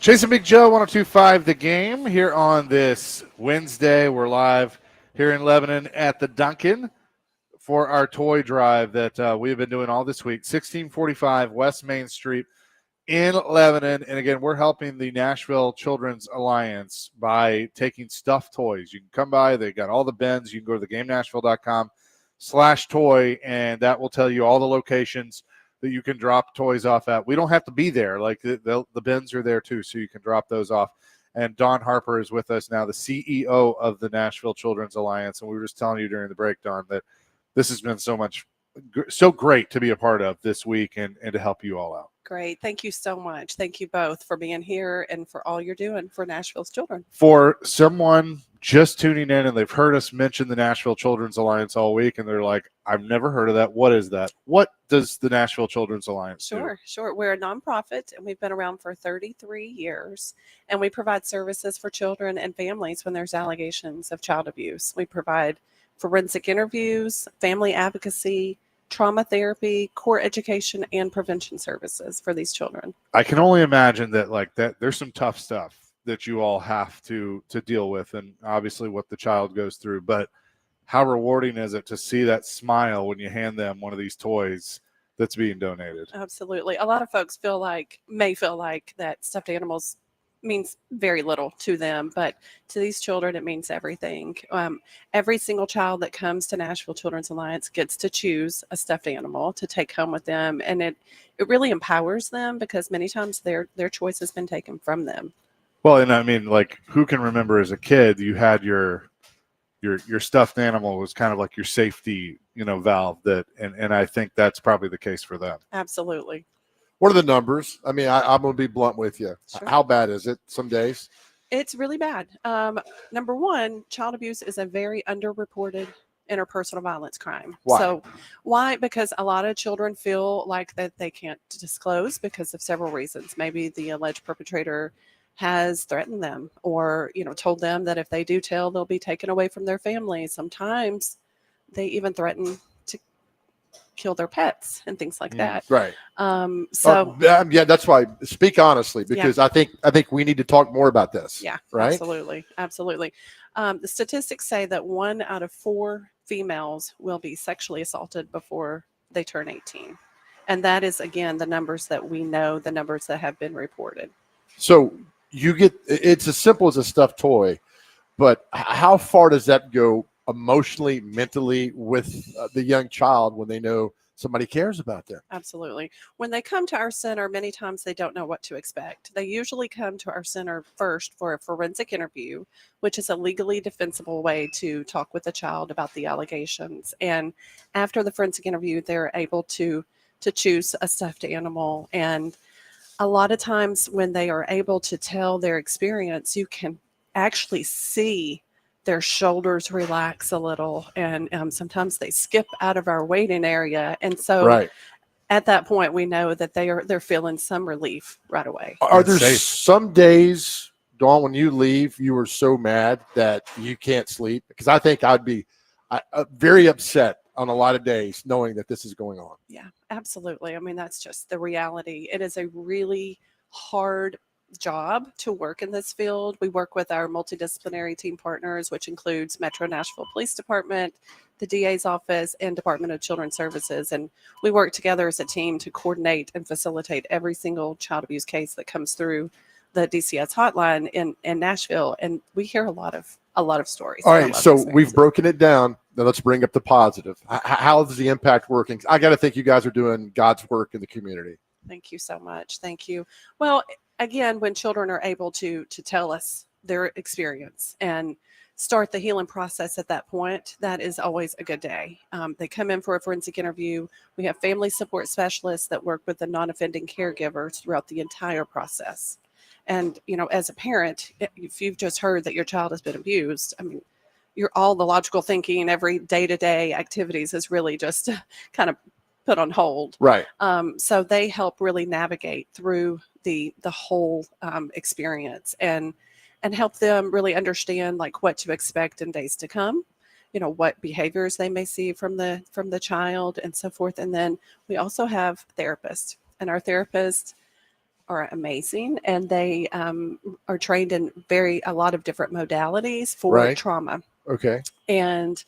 Chasing Big Joe, 102.5 The Game here on this Wednesday. We're live here in Lebanon at the Duncan for our toy drive that we've been doing all this week. 1645 West Main Street in Lebanon. And again, we're helping the Nashville Children's Alliance by taking stuffed toys. You can come by. They got all the bins. You can go to thegamenashville.com/toy, and that will tell you all the locations that you can drop toys off at. We don't have to be there. Like the bins are there too, so you can drop those off. And Dawn Harper is with us now, the CEO of the Nashville Children's Alliance. And we were just telling you during the break, Dawn, that this has been so great to be a part of this week and to help you all out. Great. Thank you so much. Thank you both for being here and for all you're doing for Nashville's children. For someone just tuning in and they've heard us mention the Nashville Children's Alliance all week and they're like, I've never heard of that. What is that? What does the Nashville Children's Alliance do? Sure. We're a nonprofit and we've been around for 33 years, and we provide services for children and families when there's allegations of child abuse. We provide forensic interviews, family advocacy, trauma therapy, core education, and prevention services for these children. I can only imagine that there's some tough stuff that you all have to deal with, and obviously what the child goes through, but how rewarding is it to see that smile when you hand them one of these toys that's being donated? Absolutely. A lot of folks may feel like that stuffed animals means very little to them, but to these children, it means everything. Every single child that comes to Nashville Children's Alliance gets to choose a stuffed animal to take home with them, and it really empowers them because many times their choice has been taken from them. Well, and I mean, like, who can remember as a kid you had your stuffed animal was kind of like your safety, valve and I think that's probably the case for them. Absolutely. What are the numbers? I mean, I'm going to be blunt with you. Sure. How bad is it some days? It's really bad. Number one, child abuse is a very underreported interpersonal violence crime. Why? So why? Because a lot of children feel like that they can't disclose because of several reasons. Maybe the alleged perpetrator has threatened them or, told them that if they do tell, they'll be taken away from their family. Sometimes they even threaten to kill their pets and things like that. Right. Yeah, that's why. Speak honestly, because I think we need to talk more about this. Yeah, right. Absolutely. The statistics say that 1 out of 4 females will be sexually assaulted before they turn 18. And that is, again, the numbers that we know, the numbers that have been reported. So it's as simple as a stuffed toy, but how far does that go emotionally, mentally with the young child when they know somebody cares about them? Absolutely. When they come to our center, many times they don't know what to expect. They usually come to our center first for a forensic interview, which is a legally defensible way to talk with the child about the allegations. And after the forensic interview, they're able to choose a stuffed animal. And a lot of times when they are able to tell their experience, you can actually see their shoulders relax a little, and sometimes they skip out of our waiting area. And so at that point, we know that they're feeling some relief right away. Are there some days, Dawn, when you leave, you are so mad that you can't sleep? Because I think I'd be very upset on a lot of days knowing that this is going on. Yeah, absolutely. I mean, that's just the reality. It is a really hard job to work in this field. We work with our multidisciplinary team partners, which includes Metro Nashville Police Department, the DA's office, and Department of Children's Services. And we work together as a team to coordinate and facilitate every single child abuse case that comes through the DCS hotline in Nashville. And we hear a lot of stories. All right, so we've broken it down. Now let's bring up the positive. How is the impact working? I got to think you guys are doing God's work in the community. Thank you so much. Thank you. Well, again, when children are able to tell us their experience and start the healing process at that point, that is always a good day. They come in for a forensic interview. We have family support specialists that work with the non-offending caregivers throughout the entire process. And, as a parent, if you've just heard that your child has been abused, I mean, all the logical thinking, every day-to-day activities is really just kind of put on hold. Right. So they help really navigate through the whole experience and help them really understand like what to expect in days to come, what behaviors they may see from the child and so forth. And then we also have therapists, and our therapists are amazing, and they are trained in a lot of different modalities for trauma. Okay. And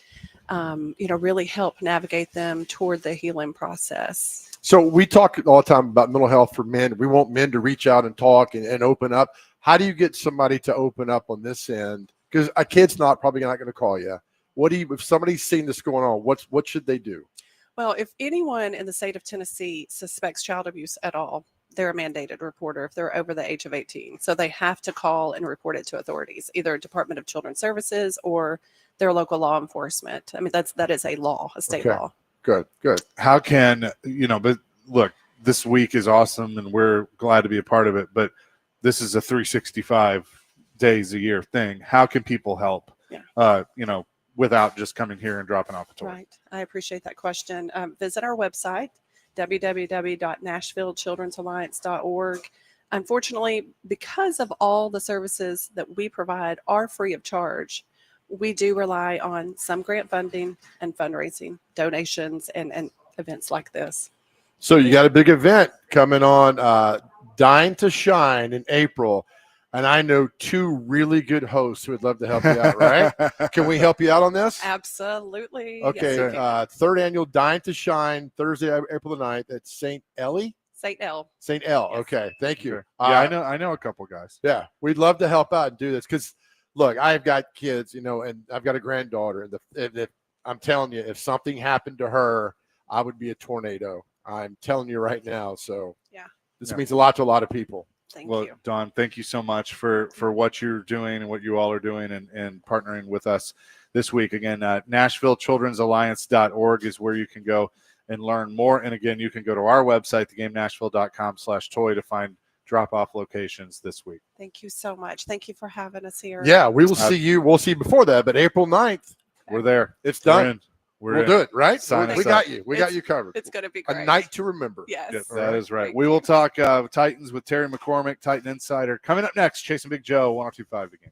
really help navigate them toward the healing process. So we talk all the time about mental health for men. We want men to reach out and talk and open up. How do you get somebody to open up on this end? Because a kid's probably not going to call you. If somebody's seen this going on, what should they do? Well, if anyone in the state of Tennessee suspects child abuse at all, they're a mandated reporter if they're over the age of 18. So they have to call and report it to authorities, either Department of Children's Services or their local law enforcement. I mean, that is a law, a state Okay. law. Good. How can, but look, this week is awesome and we're glad to be a part of it, but this is a 365 days a year thing. How can people help? Yeah. Without just coming here and dropping off a toy. Right. I appreciate that question. Visit our website, www.nashvillechildren'salliance.org. Unfortunately, because of all the services that we provide are free of charge, we do rely on some grant funding and fundraising, donations, and events like this. So you got a big event coming on, Dine to Shine in April. And I know two really good hosts who would love to help you out, right? Can we help you out on this? Absolutely. Okay. Yes, you can. Third annual Dine to Shine, Thursday, April the 9th at St. Ellie? St. L. St. L. Yes. Okay. Thank you. Yeah, I know a couple guys. Yeah. We'd love to help out and do this because, look, I've got kids, and I've got a granddaughter. And I'm telling you, if something happened to her, I would be a tornado. I'm telling you right now. So Yeah. this means a lot to a lot of people. Thank you. Dawn, thank you so much for what you're doing and what you all are doing and partnering with us this week. Again, NashvilleChildren'sAlliance.org is where you can go and learn more. And again, you can go to our website, thegamenashville.com/toy to find drop-off locations this week. Thank you so much. Thank you for having us here. Yeah, we will see you. We'll see you before that, but April 9th, we're there. It's done. We'll do it, right? Sign us we up. got you. We got you covered. It's going to be great. A night to remember. Yes. Yep, that is right. Thank We you. will talk Titans with Terry McCormick, Titan Insider. Coming up next, Chasing Big Joe, 102.5 The Game.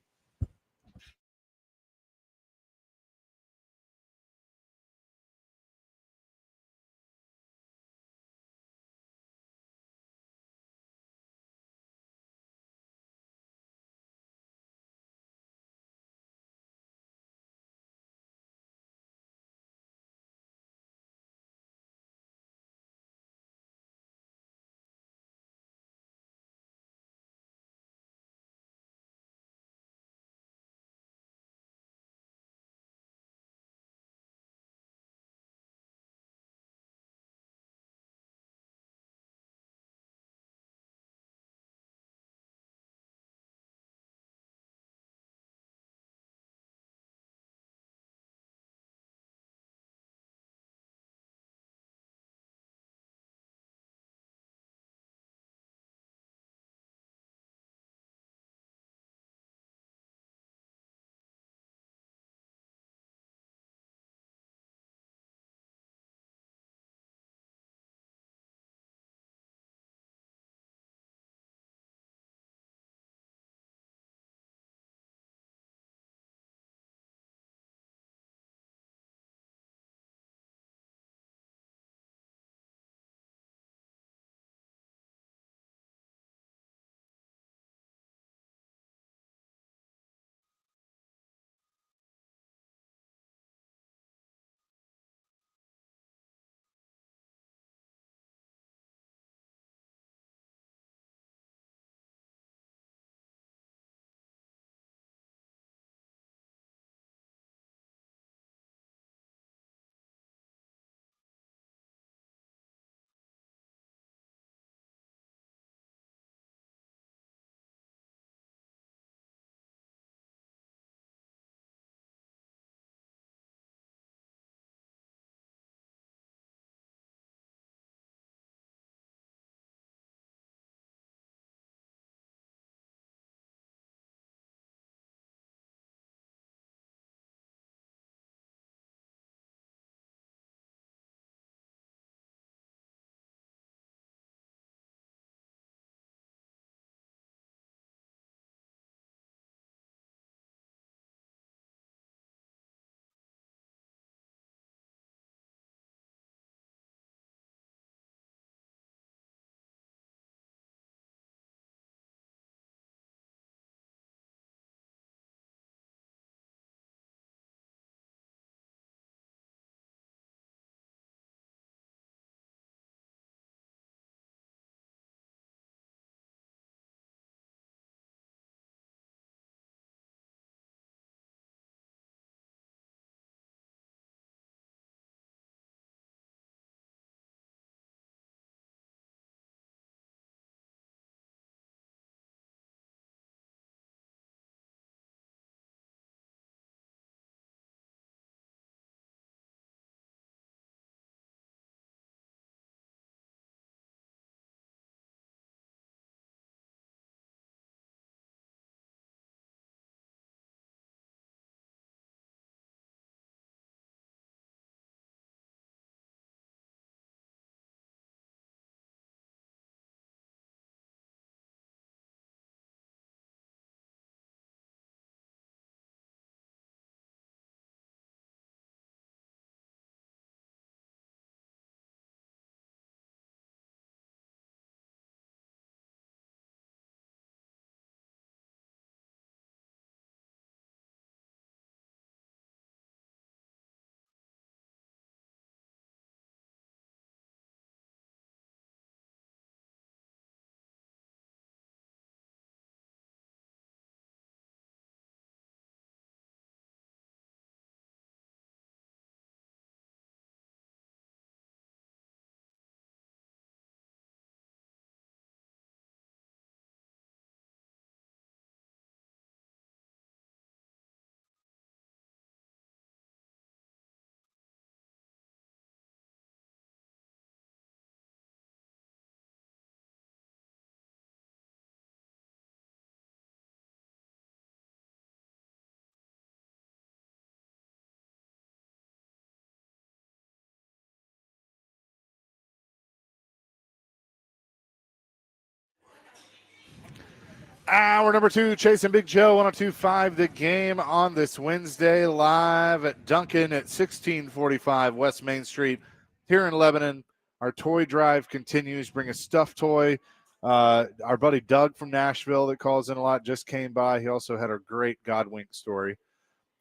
Hour number 2, Chasing Big Joe, 102.5 The Game on this Wednesday, live at Duncan at 1645 West Main Street here in Lebanon. Our toy drive continues. Bring a stuffed toy. Our buddy Doug from Nashville that calls in a lot just came by. He also had a great Godwink story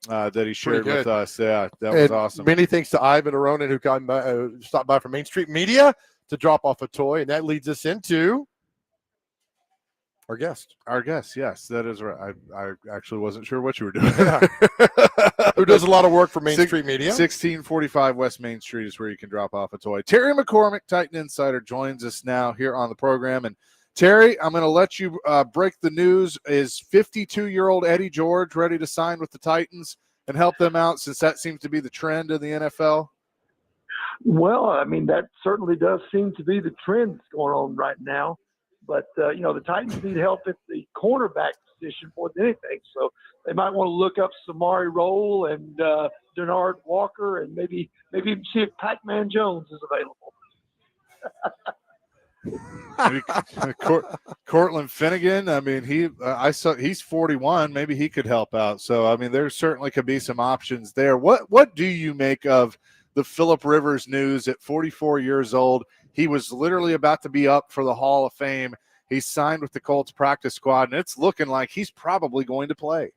that he shared with us. Yeah, that was awesome. Many thanks to Ivan Aronin, who stopped by from Main Street Media to drop off a toy. And that leads us into our guest. Our guest, yes, that is right. I actually wasn't sure what you were doing. Who does a lot of work for Main Street Media. 1645 West Main Street is where you can drop off a toy. Terry McCormick, Titan Insider, joins us now here on the program. And Terry, I'm going to let you break the news. Is 52-year-old Eddie George ready to sign with the Titans and help them out, since that seems to be the trend in the NFL? Well, I mean, that certainly does seem to be the trend that's going on right now. But, the Titans need help at the cornerback position more than anything. So they might want to look up Samari Rolle and Denard Walker and maybe even see if Pac-Man Jones is available. Cortland Finnegan, I mean, he's 41. Maybe he could help out. So, I mean, there certainly could be some options there. What do you make of the Phillip Rivers news at 44 years old? He was literally about to be up for the Hall of Fame. He signed with the Colts practice squad, and it's looking like he's probably going to play.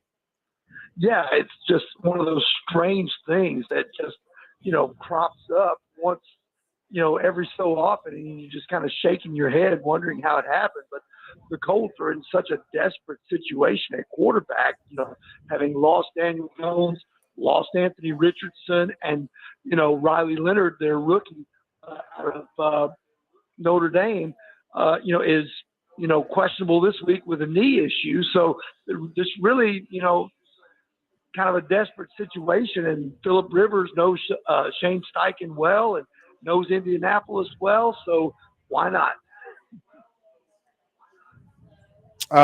Yeah, it's just one of those strange things that just, crops up once, every so often, and you're just kind of shaking your head wondering how it happened. But the Colts are in such a desperate situation at quarterback, having lost Daniel Jones, lost Anthony Richardson, and, Riley Leonard, their rookie, out of Notre Dame, is, questionable this week with a knee issue. So this really, kind of a desperate situation. And Phillip Rivers knows Shane Steichen well and knows Indianapolis well. So why not?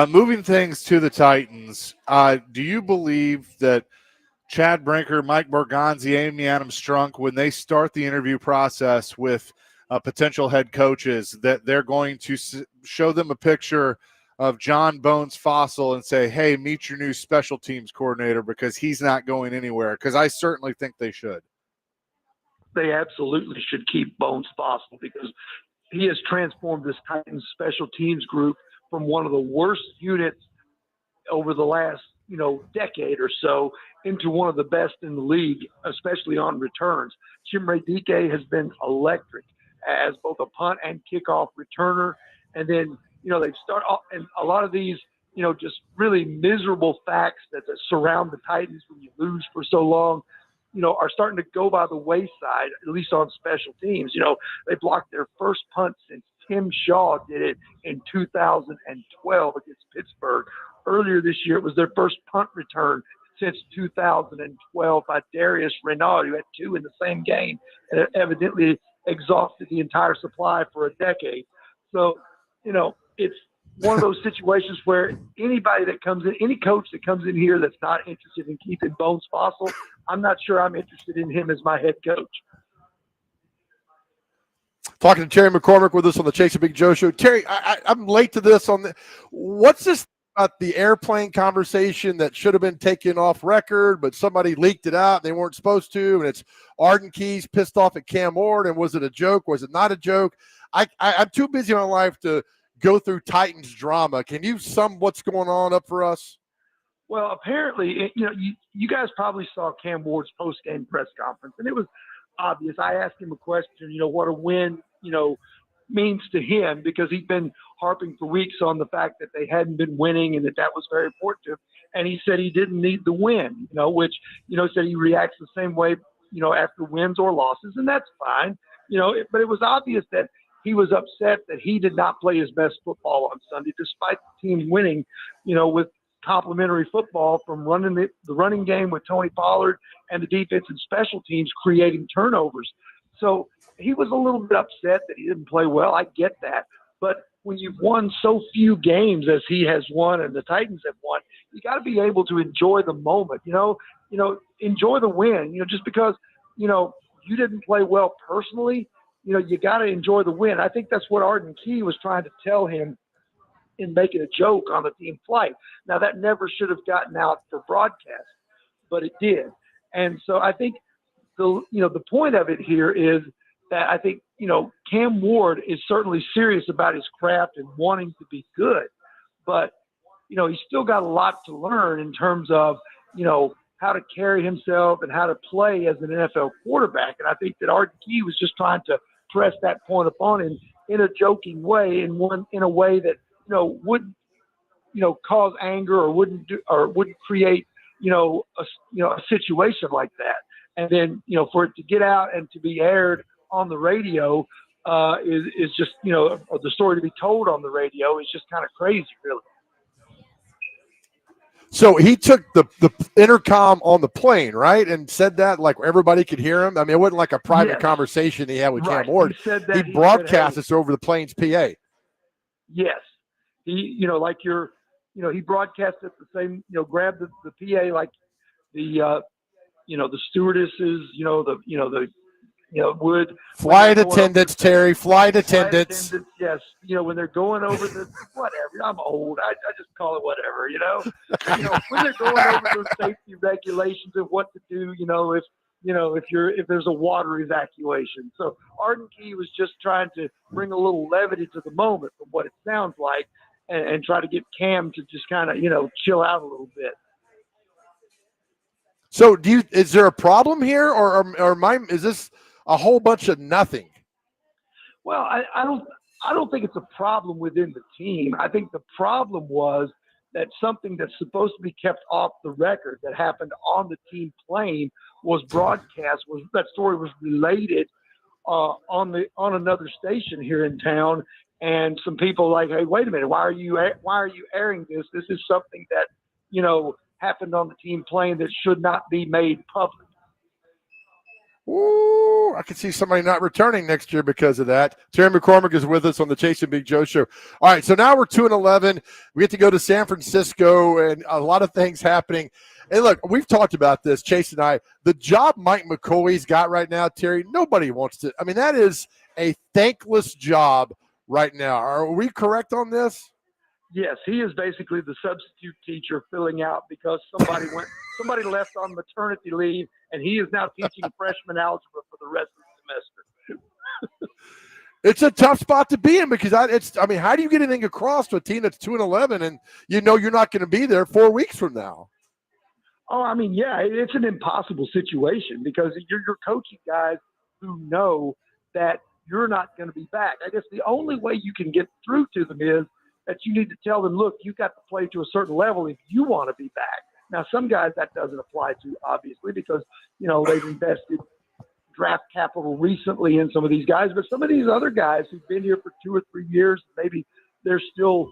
Moving things to the Titans, do you believe that Chad Brinker, Mike Borgonzi, Amy Adams Strunk, when they start the interview process with potential head coaches, that they're going to show them a picture of John Bones Fossil and say, hey, meet your new special teams coordinator because he's not going anywhere? Because I certainly think they should. They absolutely should keep Bones Fossil because he has transformed this Titans special teams group from one of the worst units over the last, decade or so into one of the best in the league, especially on returns. Chimere Dike has been electric as both a punt and kickoff returner. And then, they've started off, and a lot of these, just really miserable facts that surround the Titans when you lose for so long, are starting to go by the wayside, at least on special teams. They blocked their first punt since Tim Shaw did it in 2012 against Pittsburgh. Earlier this year, it was their first punt return since 2012 by Darius Renaud, who had 2 in the same game, and it evidently exhausted the entire supply for a decade. So, it's one of those situations where anybody that comes in, any coach that comes in here that's not interested in keeping Bones Fossil, I'm not sure I'm interested in him as my head coach. Talking to Terry McCormick with us on the Chasing Big Joe show. Terry, I'm late to this. What's this about the airplane conversation that should have been taken off record, but somebody leaked it out? They weren't supposed to, and it's Arden Keys pissed off at Cam Ward. And was it a joke? Was it not a joke? I'm too busy in my life to go through Titans drama. Can you sum what's going on up for us? Well, apparently, you guys probably saw Cam Ward's post-game press conference, and it was obvious. I asked him a question, what a win, means to him, because he'd been harping for weeks on the fact that they hadn't been winning and that was very important to him. And he said he didn't need the win, which, said he reacts the same way, after wins or losses, and that's fine, but it was obvious that he was upset that he did not play his best football on Sunday, despite the team winning, with complimentary football from running the running game with Tony Pollard and the defense and special teams creating turnovers. So he was a little bit upset that he didn't play well. I get that. But when you've won so few games as he has won and the Titans have won, you got to be able to enjoy the moment, enjoy the win, just because, you didn't play well personally, you got to enjoy the win. I think that's what Arden Key was trying to tell him in making a joke on the team flight. Now, that never should have gotten out for broadcast, but it did. And so I think the point of it here is that I think, Cam Ward is certainly serious about his craft and wanting to be good, but, he's still got a lot to learn in terms of, how to carry himself and how to play as an NFL quarterback. And I think that Arden Key was just trying to press that point upon him in a joking way, in a way that, wouldn't, cause anger or wouldn't create, a situation like that. And then, for it to get out and to be aired on the radio is just, or the story to be told on the radio is just kind of crazy, really. So he took the intercom on the plane, right, and said that like everybody could hear him. I mean, it wasn't like a private conversation he had with Cam Ward. He broadcast this over the plane's PA. Yes, he, he broadcast at the same, grabbed the PA like the stewardesses, would flight attendants, Terry, flight attendants. Yes, when they're going over the whatever. I'm old. I just call it whatever. When they're going over those safety regulations of what to do. If there's a water evacuation. So Arden Key was just trying to bring a little levity to the moment from what it sounds like, and try to get Cam to just kind of chill out a little bit. So is there a problem here, or is this a whole bunch of nothing? Well, I don't think it's a problem within the team. I think the problem was that something that's supposed to be kept off the record that happened on the team plane was broadcast. That story was related on another station here in town, and some people like, hey, wait a minute, why are you airing this? This is something that happened on the team plane that should not be made public. Ooh, I can see somebody not returning next year because of that. Terry McCormick is with us on the Chase and Big Joe show. All right, so now we're 2-11. We get to go to San Francisco, and a lot of things happening. And look, we've talked about this, Chase and I. The job Mike McCoy's got right now, Terry, nobody wants to. I mean, that is a thankless job right now. Are we correct on this? Yes, he is basically the substitute teacher filling out because somebody left on maternity leave, and he is now teaching freshman algebra for the rest of the semester. It's a tough spot to be in because how do you get anything across to a team that's 2-11 and you're not going to be there 4 weeks from now? Oh, I mean, yeah, it's an impossible situation because you're coaching guys who know that you're not going to be back. I guess the only way you can get through to them is that you need to tell them, look, you got to play to a certain level if you want to be back. Now, some guys that doesn't apply to, obviously, because, they've invested draft capital recently in some of these guys. But some of these other guys who've been here for 2 or 3 years, maybe they're still,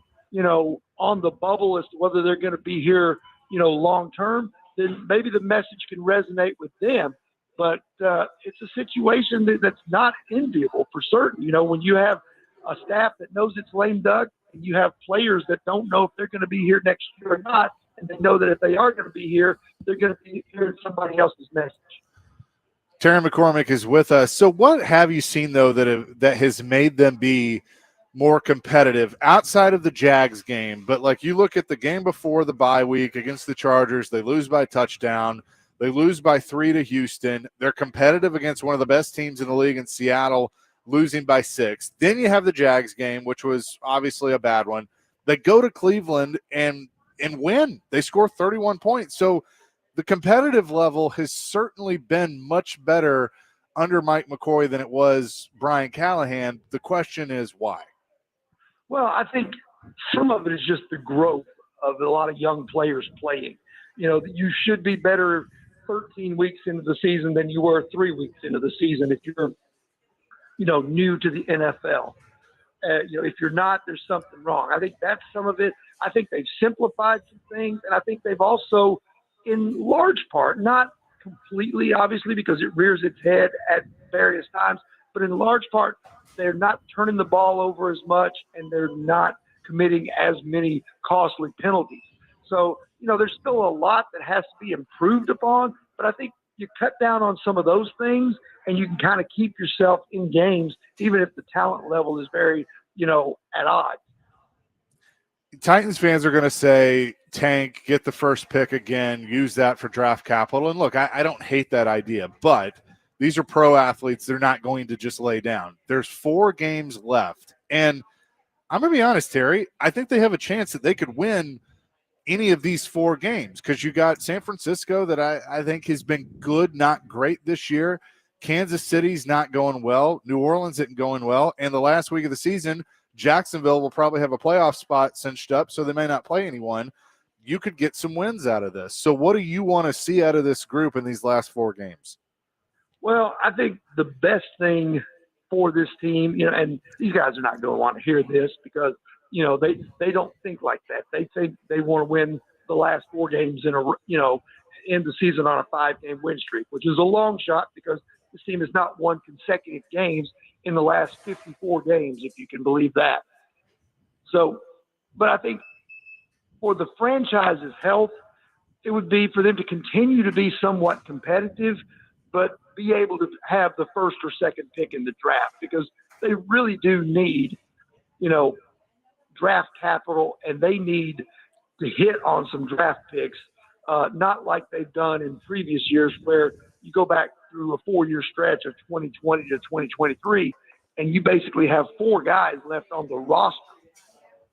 on the bubble as to whether they're going to be here, long term, then maybe the message can resonate with them. But it's a situation that's not enviable for certain. When you have a staff that knows it's lame duck, and you have players that don't know if they're going to be here next year or not, and they know that if they are going to be here, they're going to be hearing somebody else's message. Terry McCormick is with us. So what have you seen, though, that has made them be more competitive outside of the Jags game? But, like, you look at the game before the bye week against the Chargers, they lose by touchdown. They lose by 3 to Houston. They're competitive against one of the best teams in the league in Seattle, losing by 6. Then you have the Jags game, which was obviously a bad one. They go to Cleveland and win. They score 31 points. So the competitive level has certainly been much better under Mike McCoy than it was Brian Callahan. The question is why? Well, I think some of it is just the growth of a lot of young players playing. You should be better 13 weeks into the season than you were 3 weeks into the season if you're new to the NFL. If you're not, there's something wrong. I think that's some of it. I think they've simplified some things, and I think they've also, in large part, not completely, obviously, because it rears its head at various times, but in large part, they're not turning the ball over as much, and they're not committing as many costly penalties. So, there's still a lot that has to be improved upon, but I think you cut down on some of those things and you can kind of keep yourself in games, even if the talent level is very, at odds. Titans fans are going to say, tank, get the first pick again, use that for draft capital. And look, I don't hate that idea, but these are pro athletes. They're not going to just lay down. There's 4 games left. And I'm going to be honest, Terry, I think they have a chance that they could win any of these 4 games because you got San Francisco that I think has been good, not great this year. Kansas City's not going well. New Orleans isn't going well. And the last week of the season, Jacksonville will probably have a playoff spot cinched up, so they may not play anyone. You could get some wins out of this. So what do you want to see out of this group in these last 4 games? Well, I think the best thing for this team, and these guys are not going to want to hear this because, they don't think like that. They think they want to win the last 4 games end the season on a 5-game win streak, which is a long shot because this team has not won consecutive games in the last 54 games, if you can believe that. So, but I think for the franchise's health, it would be for them to continue to be somewhat competitive, but be able to have the first or second pick in the draft because they really do need, draft capital, and they need to hit on some draft picks, not like they've done in previous years where you go back through a 4-year stretch of 2020 to 2023, and you basically have 4 guys left on the roster,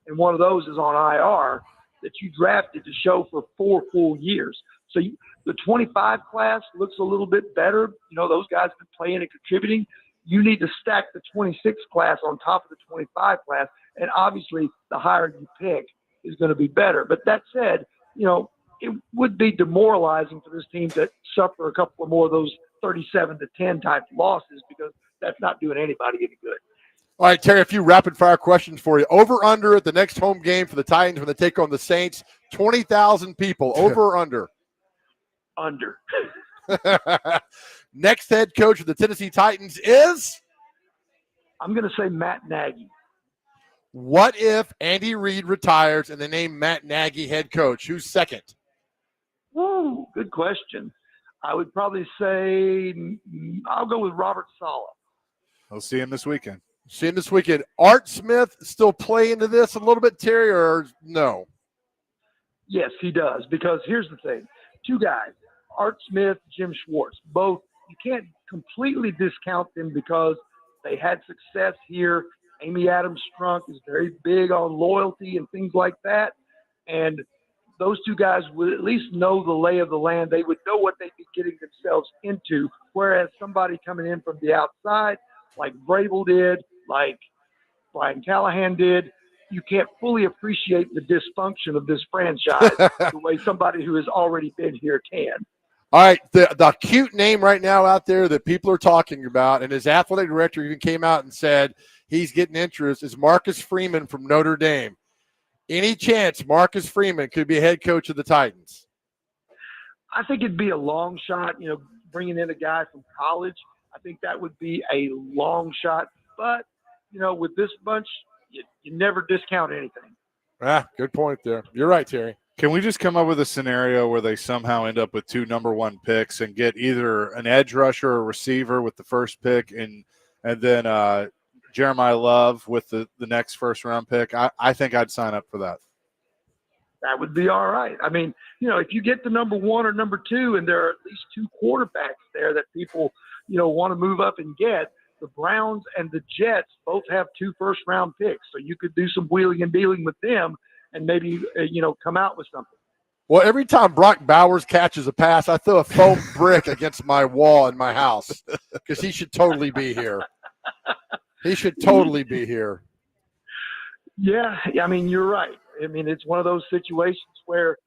and one of those is on IR that you drafted to show for 4 full years. So the 25 class looks a little bit better. Those guys have been playing and contributing. You need to stack the 26 class on top of the 25 class, and obviously the higher you pick is going to be better. But that said, it would be demoralizing for this team to suffer a couple of more of those 37-10 type losses because that's not doing anybody any good. All right, Terry, a few rapid-fire questions for you. Over, under at the next home game for the Titans when they take on the Saints, 20,000 people. Over or under? Under. Next head coach of the Tennessee Titans is? I'm going to say Matt Nagy. What if Andy Reid retires and they name Matt Nagy head coach? Who's second? Ooh, good question. I would probably say I'll go with Robert Saleh. We'll see him this weekend. Art Smith still play into this a little bit, Terry, or no? Yes, he does, because here's the thing. 2 guys, Art Smith, Jim Schwartz, both, you can't completely discount them because they had success here. Amy Adams Strunk is very big on loyalty and things like that. And those 2 guys would at least know the lay of the land. They would know what they'd be getting themselves into, whereas somebody coming in from the outside, like Vrabel did, like Brian Callahan did, you can't fully appreciate the dysfunction of this franchise the way somebody who has already been here can. All right, the cute name right now out there that people are talking about, and his athletic director even came out and said he's getting interest, is Marcus Freeman from Notre Dame. Any chance Marcus Freeman could be a head coach of the Titans? I think it'd be a long shot, bringing in a guy from college. I think that would be a long shot. But, with this bunch, you never discount anything. Good point there. You're right, Terry. Can we just come up with a scenario where they somehow end up with 2 number 1 picks and get either an edge rusher or receiver with the first pick and then Jeremiah Love with the next first-round pick? I think I'd sign up for that. That would be all right. I mean, if you get the number 1 or number 2 and there are at least 2 quarterbacks there that people, want to move up and get, the Browns and the Jets both have 2 first-round picks. So you could do some wheeling and dealing with them and maybe, come out with something. Well, every time Brock Bowers catches a pass, I throw a foam brick against my wall in my house because he should totally be here. He should totally be here. Yeah, I mean, you're right. I mean, it's one of those situations where,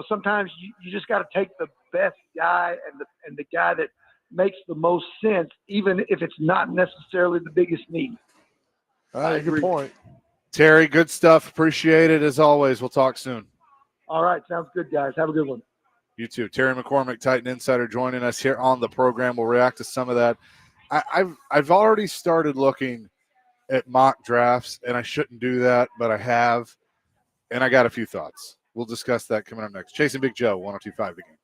sometimes you just got to take the best guy and the guy that makes the most sense, even if it's not necessarily the biggest need. I agree. Good point. Terry, good stuff. Appreciate it as always. We'll talk soon. All right. Sounds good, guys. Have a good one. You too. Terry McCormick, Titan Insider, joining us here on the program. We'll react to some of that. I've already started looking at mock drafts, and I shouldn't do that, but I have, and I got a few thoughts. We'll discuss that coming up next. Chasing Big Joe, 102.5 The Game.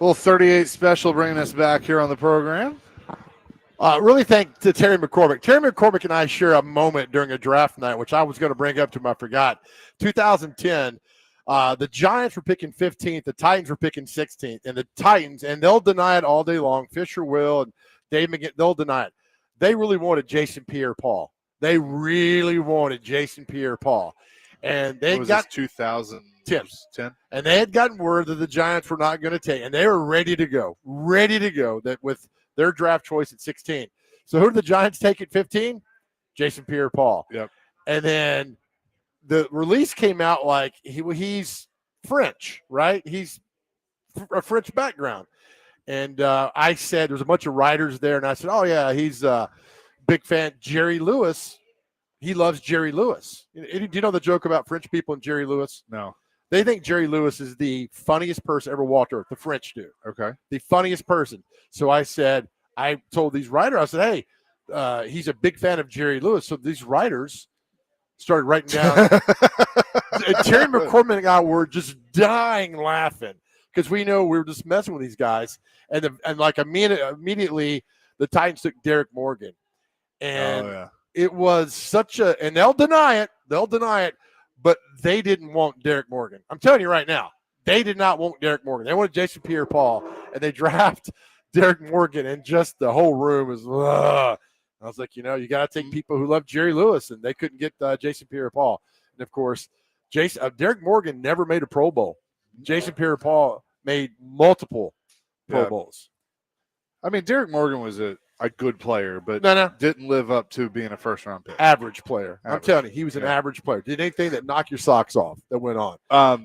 Little 38 special bringing us back here on the program. Really thank to Terry McCormick. Terry McCormick and I share a moment during a draft night, which I was going to bring up to him. I forgot. 2010, the Giants were picking 15th. The Titans were picking 16th. And the Titans, and they'll deny it all day long. Fisher will, and Dave McGinn, they'll deny it. They really wanted Jason Pierre-Paul. They really wanted Jason Pierre-Paul. And they got 2010. And they had gotten word that the Giants were not going to take, and they were ready to go that with their draft choice at 16. So who did the Giants take at 15? Jason Pierre-Paul. Yep. And then the release came out like he's French, right? He's a French background. And I said, there's a bunch of writers there, and I said, oh, yeah, he's a big fan. Jerry Lewis, he loves Jerry Lewis. Do you know the joke about French people and Jerry Lewis? No. They think Jerry Lewis is the funniest person ever walked earth. The French do. Okay. The funniest person. So I told these writers, I said, hey, he's a big fan of Jerry Lewis. So these writers started writing down. Terry McCormick and I were just dying laughing because we know we were just messing with these guys. And like immediately the Titans took Derek Morgan. And it was such and they'll deny it. But they didn't want Derek Morgan. I'm telling you right now, they did not want Derek Morgan. They wanted Jason Pierre-Paul, and they draft Derek Morgan, and just the whole room was, ugh. I was like, you got to take people who love Jerry Lewis, and they couldn't get Jason Pierre-Paul. And, of course, Derek Morgan never made a Pro Bowl. Jason Pierre-Paul made multiple Pro Bowls. I mean, Derek Morgan was a good player, but didn't live up to being a first-round pick. Average player. I'm telling you, he was an average player. Did anything that knocked your socks off that went on.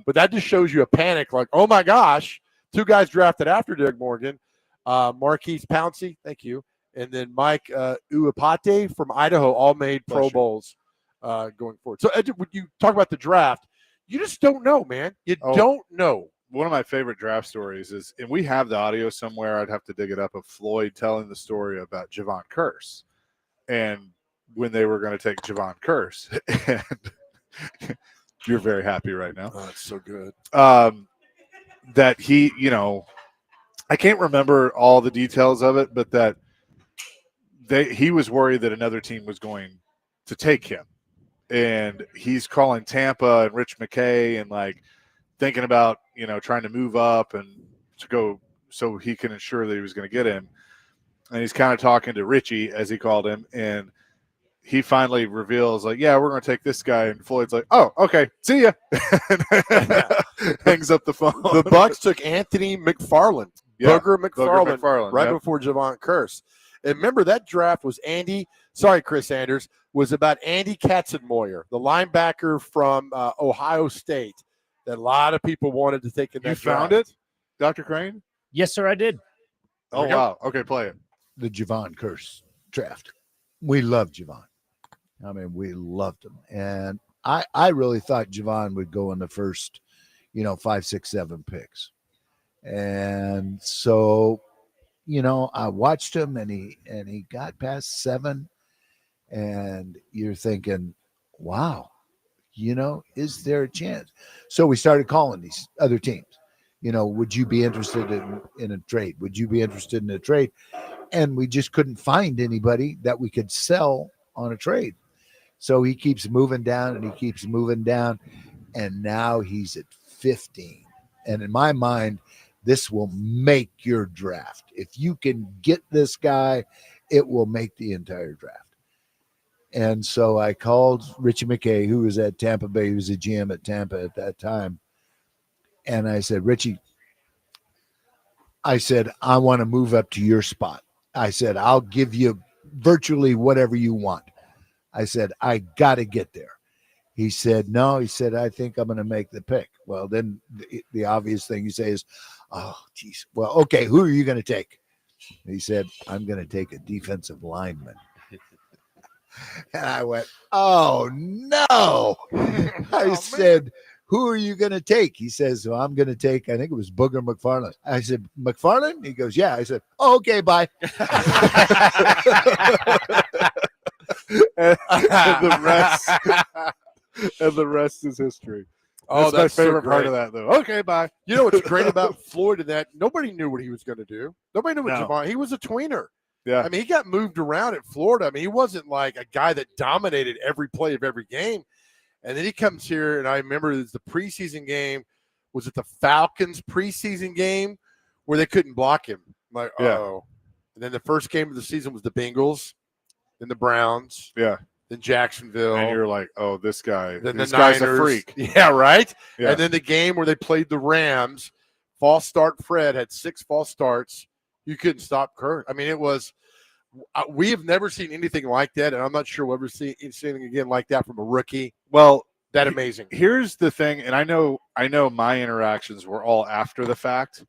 But that just shows you a panic like, oh, my gosh, two guys drafted after Derek Morgan, Marquise Pouncey, thank you, and then Mike Uapate from Idaho all made Pro Bowls going forward. So when you talk about the draft, you just don't know, man. You don't know. One of my favorite draft stories is, and we have the audio somewhere, I'd have to dig it up, of Floyd telling the story about Javon Curse and when they were going to take Javon Curse. And you're very happy right now. Oh, it's so good. That he, I can't remember all the details of it, but that he was worried that another team was going to take him. And he's calling Tampa and Rich McKay and thinking about, trying to move up and to go so he can ensure that he was going to get him. And he's kind of talking to Richie, as he called him, and he finally reveals, yeah, we're going to take this guy. And Floyd's like, oh, okay, see ya. Hangs up the phone. The Bucs took Anthony McFarland, Booger McFarland, right before Javon Curse. And remember, that draft was Chris Sanders, was about Andy Katzenmoyer, the linebacker from Ohio State, that a lot of people wanted to take in that draft. You found it, Dr. Crane? Yes, sir, I did. Oh, wow. Okay, play it. The Javon Curse draft. We loved Javon. I mean, we loved him. And I really thought Javon would go in the first, 5, 6, 7 picks. And so, I watched him and he got past 7. And you're thinking, wow, is there a chance? So we started calling these other teams. Would you be interested in a trade? Would you be interested in a trade? And we just couldn't find anybody that we could sell on a trade. So he keeps moving down and he keeps moving down. And now he's at 15. And in my mind, this will make your draft. If you can get this guy, it will make the entire draft. And so I called Richie McKay, who was at Tampa Bay. He was a GM at Tampa at that time. And I said, Richie, I want to move up to your spot. I said, I'll give you virtually whatever you want. I said, I got to get there. He said, no. He said, I think I'm going to make the pick. Well, then the obvious thing you say is, oh, geez. Well, okay, who are you going to take? He said, I'm going to take a defensive lineman. And I went, oh, no. I said, who are you going to take? He says, well, I'm going to take, I think it was Booger McFarland. I said, McFarland? He goes, yeah. I said, oh, okay, bye. and the rest is history. Oh, That's my so favorite part great. of that, though. Okay, bye. You know what's great about Floyd in that? Nobody knew what he was going to do. Nobody knew what No. Javon. He was a tweener. Yeah. I mean, he got moved around at Florida. I mean, he wasn't like a guy that dominated every play of every game. And then he comes here, and I remember it was the preseason game. Was it the Falcons preseason game where they couldn't block him? I'm like, Yeah. oh. And then the first game of the season was the Bengals, then the Browns, Yeah. then Jacksonville. And you're like, oh, this then guy's the a Niners. freak. Yeah, right? Yeah. And then the game where they played the Rams, false start Fred had 6 false starts. You couldn't stop Kurt. I mean, it was we have never seen anything like that, and I'm not sure we'll ever see anything again like that from a rookie. Well, that amazing. Here's the thing, and I know my interactions were all after the fact,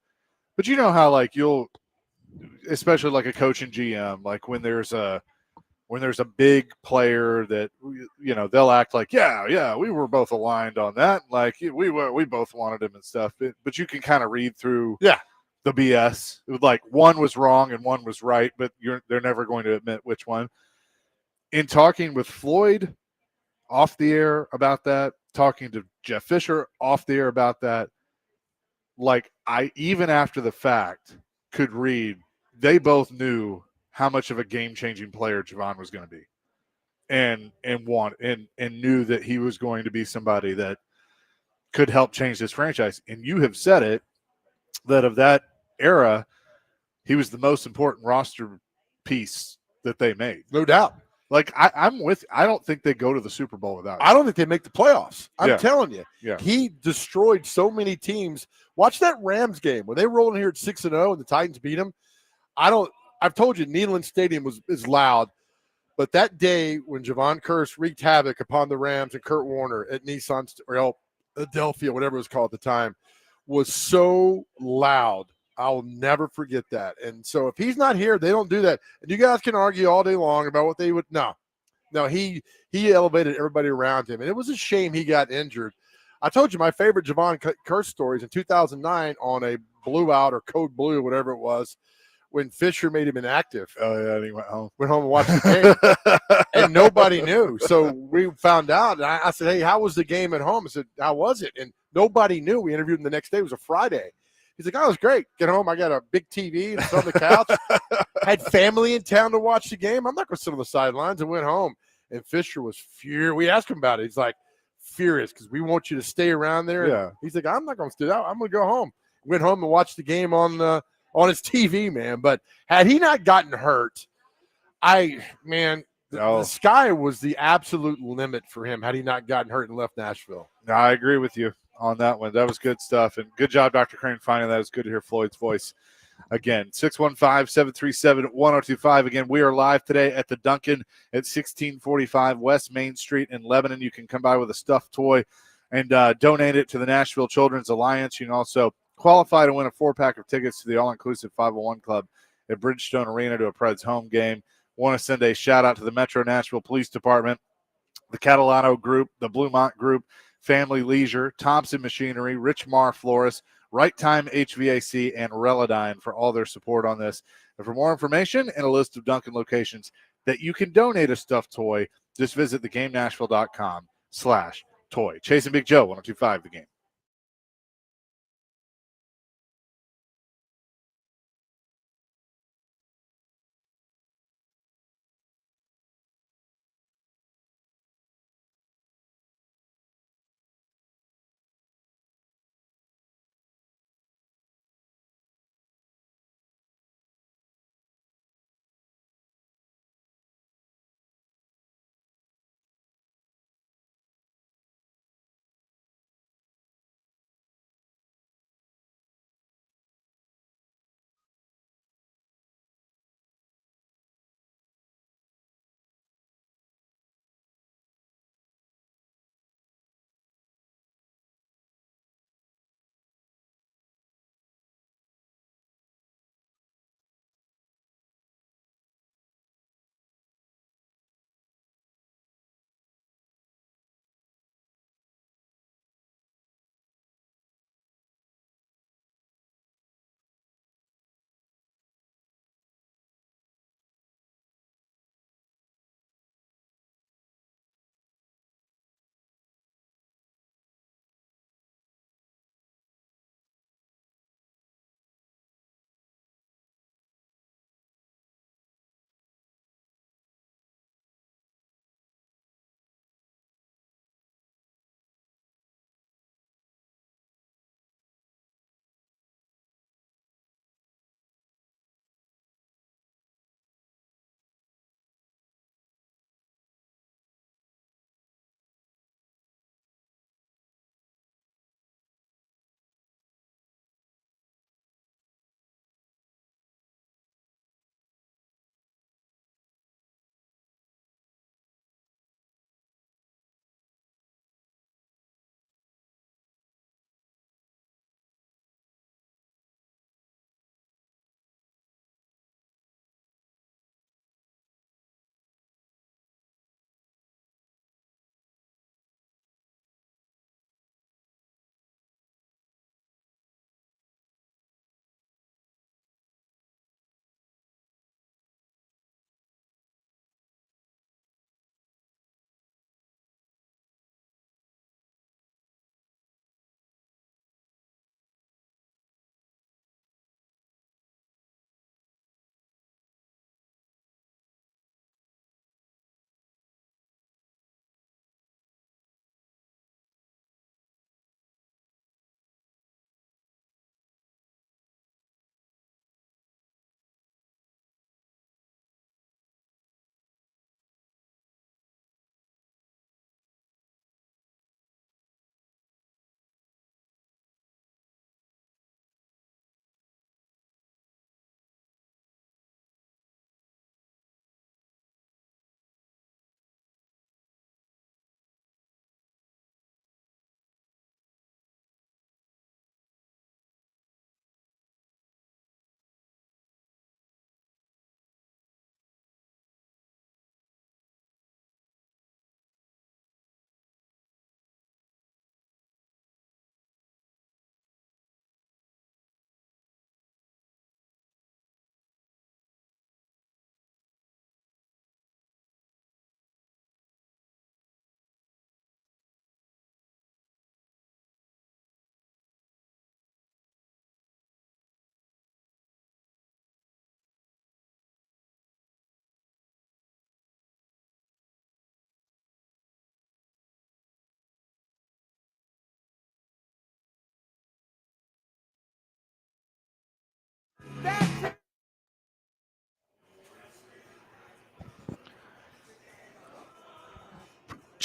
but you know how like you'll, especially like a coach and GM, like when there's a big player that they'll act like yeah we were both aligned on that, like we both wanted him and stuff, but you can kind of read through the BS. It was like one was wrong and one was right, but they're never going to admit which one. In talking with Floyd off the air about that, talking to Jeff Fisher off the air about that, like I even after the fact could read they both knew how much of a game-changing player Javon was going to be, and knew that he was going to be somebody that could help change this franchise. And you have said it, that of that era, he was the most important roster piece that they made. No doubt. Like I'm with. I don't think they go to the Super Bowl without him. I don't think they make the playoffs. I'm telling you. Yeah. He destroyed so many teams. Watch that Rams game when they rolled in here at 6-0 and the Titans beat them. I've told you, Neyland Stadium is loud, but that day when Javon Curse wreaked havoc upon the Rams and Kurt Warner at Nissan or Adelphia, whatever it was called at the time, was so loud. I'll never forget that. And so if he's not here, they don't do that. And you guys can argue all day long about what they would. No, he elevated everybody around him. And it was a shame he got injured. I told you my favorite Javon Curse stories in 2009 on a blue out or code blue, whatever it was, when Fisher made him inactive. Oh, yeah, and he went home. Went home and watched the game. And nobody knew. So we found out. And I said, hey, how was the game at home? I said, how was it? And nobody knew. We interviewed him the next day. It was a Friday. He's like, oh, it was great. Get home. I got a big TV and sit on the couch. Had family in town to watch the game. I'm not going to sit on the sidelines, and went home. And Fisher was furious. We asked him about it. He's like, furious because we want you to stay around there. Yeah. He's like, I'm not going to do that. I'm going to go home. Went home and watched the game on his TV, man. But had he not gotten hurt, the sky was the absolute limit for him had he not gotten hurt and left Nashville. No, I agree with you on that one. That was good stuff. And good job, Dr. Crane, finding that. It was good to hear Floyd's voice again. 615-737-1025. Again, we are live today at the Dunkin' at 1645 West Main Street in Lebanon. You can come by with a stuffed toy and donate it to the Nashville Children's Alliance. You can also qualify to win a 4-pack of tickets to the all-inclusive 501 Club at Bridgestone Arena to a Preds home game. Want to send a shout-out to the Metro Nashville Police Department, the Catalano Group, the Bluemont Group, Family Leisure, Thompson Machinery, Rich Marr Florist, Right Time HVAC, and Relodyne for all their support on this. And for more information and a list of Dunkin' locations that you can donate a stuffed toy, just visit thegamenashville.com/toy. Chase and Big Joe, 1025 The Game.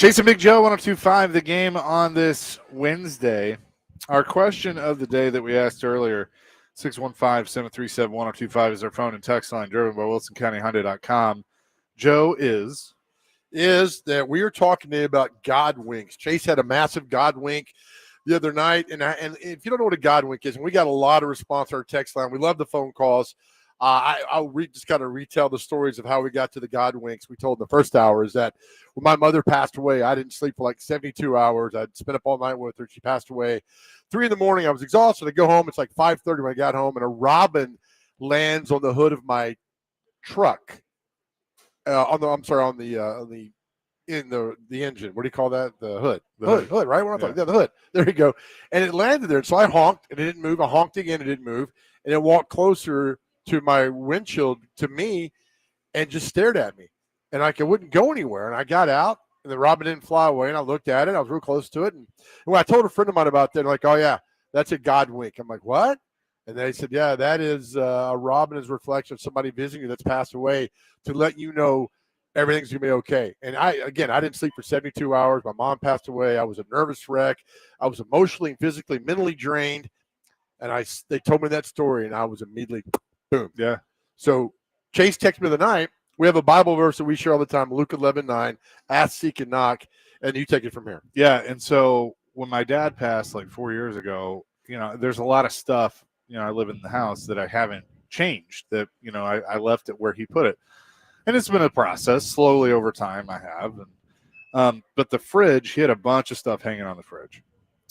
Chase and Big Joe, 102.5, the game on this Wednesday. Our question of the day that we asked earlier, 615-737-1025 is our phone and text line, driven by WilsonCountyHyundai.com. Joe is that we are talking today about God winks. Chase had a massive God wink the other night, and if you don't know what a God wink is, and we got a lot of response to our text line. We love the phone calls. I'll just kind of retell the stories of how we got to the God winks we told in the first hour. Is that when my mother passed away, I didn't sleep for like 72 hours. I'd spent up all night with her. She passed away 3 in the morning. I was exhausted. I go home. It's like 5:30 when I got home, and a robin lands on the hood of my truck. On the engine. What do you call that? The hood. Hood, right? What am I talking? Yeah, the hood. There you go. And it landed there. So I honked, and it didn't move. I honked again, it didn't move. And it walked closer to my windshield to me and just stared at me. And I wouldn't go anywhere. And I got out, and the robin didn't fly away. And I looked at it. I was real close to it. And when I told a friend of mine about that, they're like, oh, yeah, that's a God wink. I'm like, what? And they said, yeah, that is a robin is a reflection of somebody visiting you that's passed away to let you know everything's going to be okay. And I didn't sleep for 72 hours. My mom passed away. I was a nervous wreck. I was emotionally and physically, mentally drained. And they told me that story, and I was immediately, boom. Yeah. So Chase texted me the night. We have a Bible verse that we share all the time, Luke 11:9, ask, seek, and knock. And you take it from here. Yeah, and so when my dad passed like 4 years ago, there's a lot of stuff. I live in the house that I haven't changed, that, I left it where he put it. And it's been a process. Slowly over time I have. And, but the fridge, he had a bunch of stuff hanging on the fridge.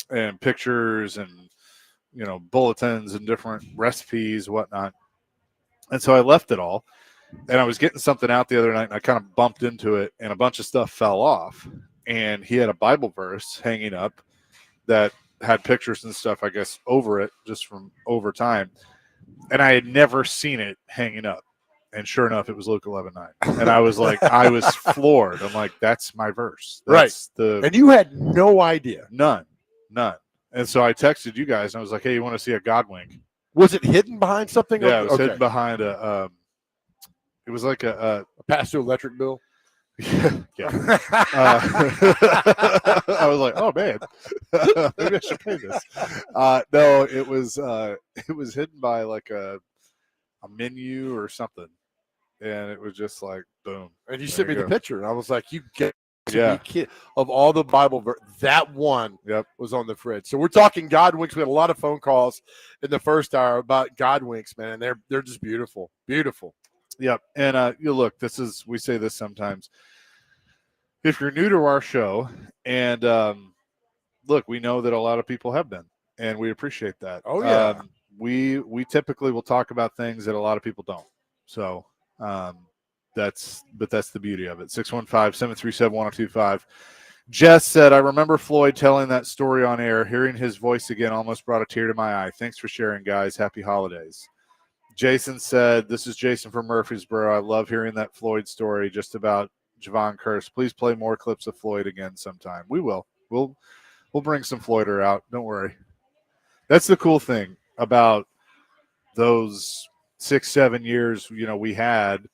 And pictures and, bulletins and different recipes, whatnot. And so I left it all. And I was getting something out the other night, and I kind of bumped into it, and a bunch of stuff fell off. And he had a Bible verse hanging up that had pictures and stuff, I guess, over it just from over time. And I had never seen it hanging up. And sure enough, it was Luke 11:9. And I was like, I was floored. I'm like, that's my verse. That's right. And you had no idea. None. And so I texted you guys, and I was like, hey, you want to see a God wink? Was it hidden behind something? Yeah, it was hidden behind it was like a pass through electric bill. Yeah. I was like, oh man, maybe I should pay this. No, it was hidden by like a menu or something, and it was just like boom. And you sent me the picture, and I was like, you get of all the Bible that one was on the fridge. So we're talking God winks. We had a lot of phone calls in the first hour about God winks, man, and they're just beautiful. Yep. And look, we say this sometimes. If you're new to our show, and look, we know that a lot of people have been, and we appreciate that. Oh yeah. We typically will talk about things that a lot of people don't. So that's the beauty of it. 615-737-1025. Jess said, I remember Floyd telling that story on air. Hearing his voice again almost brought a tear to my eye. Thanks for sharing, guys. Happy holidays. Jason said, this is Jason from Murfreesboro. I love hearing that Floyd story just about Javon Curse. Please play more clips of Floyd again sometime. We will. We'll bring some Floyder out. Don't worry. That's the cool thing about those 6-7 years, we had,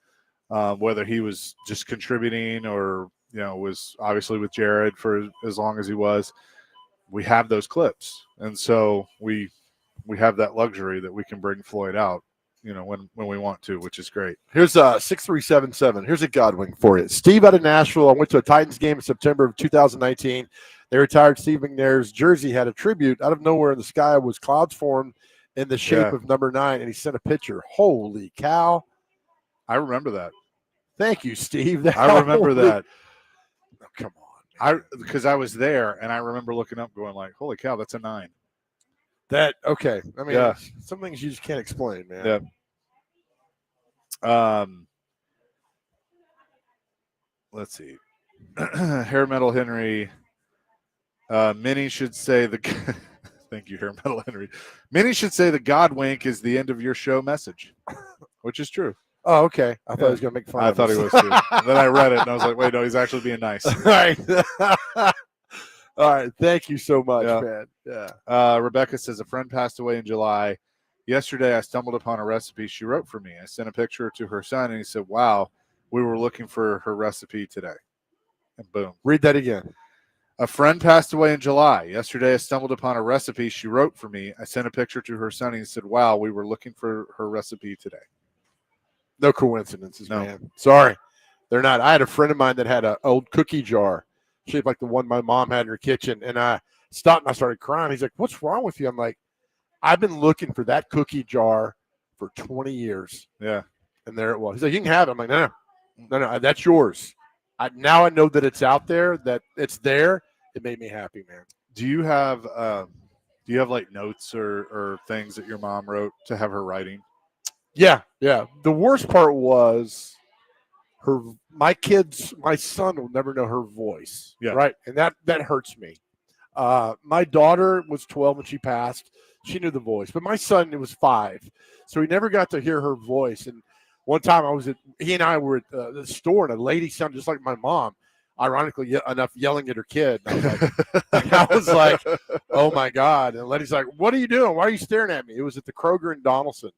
whether he was just contributing or, was obviously with Jared for as long as he was. We have those clips. And so we have that luxury that we can bring Floyd out, when we want to, which is great. Here's 6377. Here's a God wink for you. Steve out of Nashville. I went to a Titans game in September of 2019. They retired Steve McNair's jersey, had a tribute. Out of nowhere in the sky was clouds formed in the shape of number 9, and he sent a picture. Holy cow. I remember that. Thank you, Steve. I remember that. Oh, come on. Because I was there, and I remember looking up going like, holy cow, that's a 9. Okay. I mean, some things you just can't explain, man. Yeah. Let's see. Hair Metal Henry. Minnie should say thank you, Hair Metal Henry. Minnie should say the God wink is the end of your show message, which is true. Oh, okay. I thought he was going to make fun of us. I thought he was too. And then I read it, and I was like, wait, no, he's actually being nice. All right. All right. Thank you so much, man. Yeah. Rebecca says, a friend passed away in July. Yesterday, I stumbled upon a recipe she wrote for me. I sent a picture to her son, and he said, wow, we were looking for her recipe today. and boom. Read that again. A friend passed away in July. Yesterday, I stumbled upon a recipe she wrote for me. I sent a picture to her son and said, wow, we were looking for her recipe today. No coincidences, No. man. Sorry. They're not. I had a friend of mine that had an old cookie jar shaped like the one my mom had in her kitchen. And I stopped and I started crying. He's like, what's wrong with you? I'm like, I've been looking for that cookie jar for 20 years. Yeah. And there it was. He's like, you can have it. I'm like, no, that's yours. Now I know that it's out there, that it's there. It made me happy, man. Do you have like notes or things that your mom wrote to have her writing? Yeah. The worst part was my son will never know her voice. Yeah. Right. And that hurts me. My daughter was 12 when she passed. She knew the voice, but my son, it was 5. So he never got to hear her voice. And one time he and I were at the store and a lady sounded just like my mom, ironically enough, yelling at her kid. And I was like, oh my God. And the lady's like, what are you doing? Why are you staring at me? It was at the Kroger in Donaldson.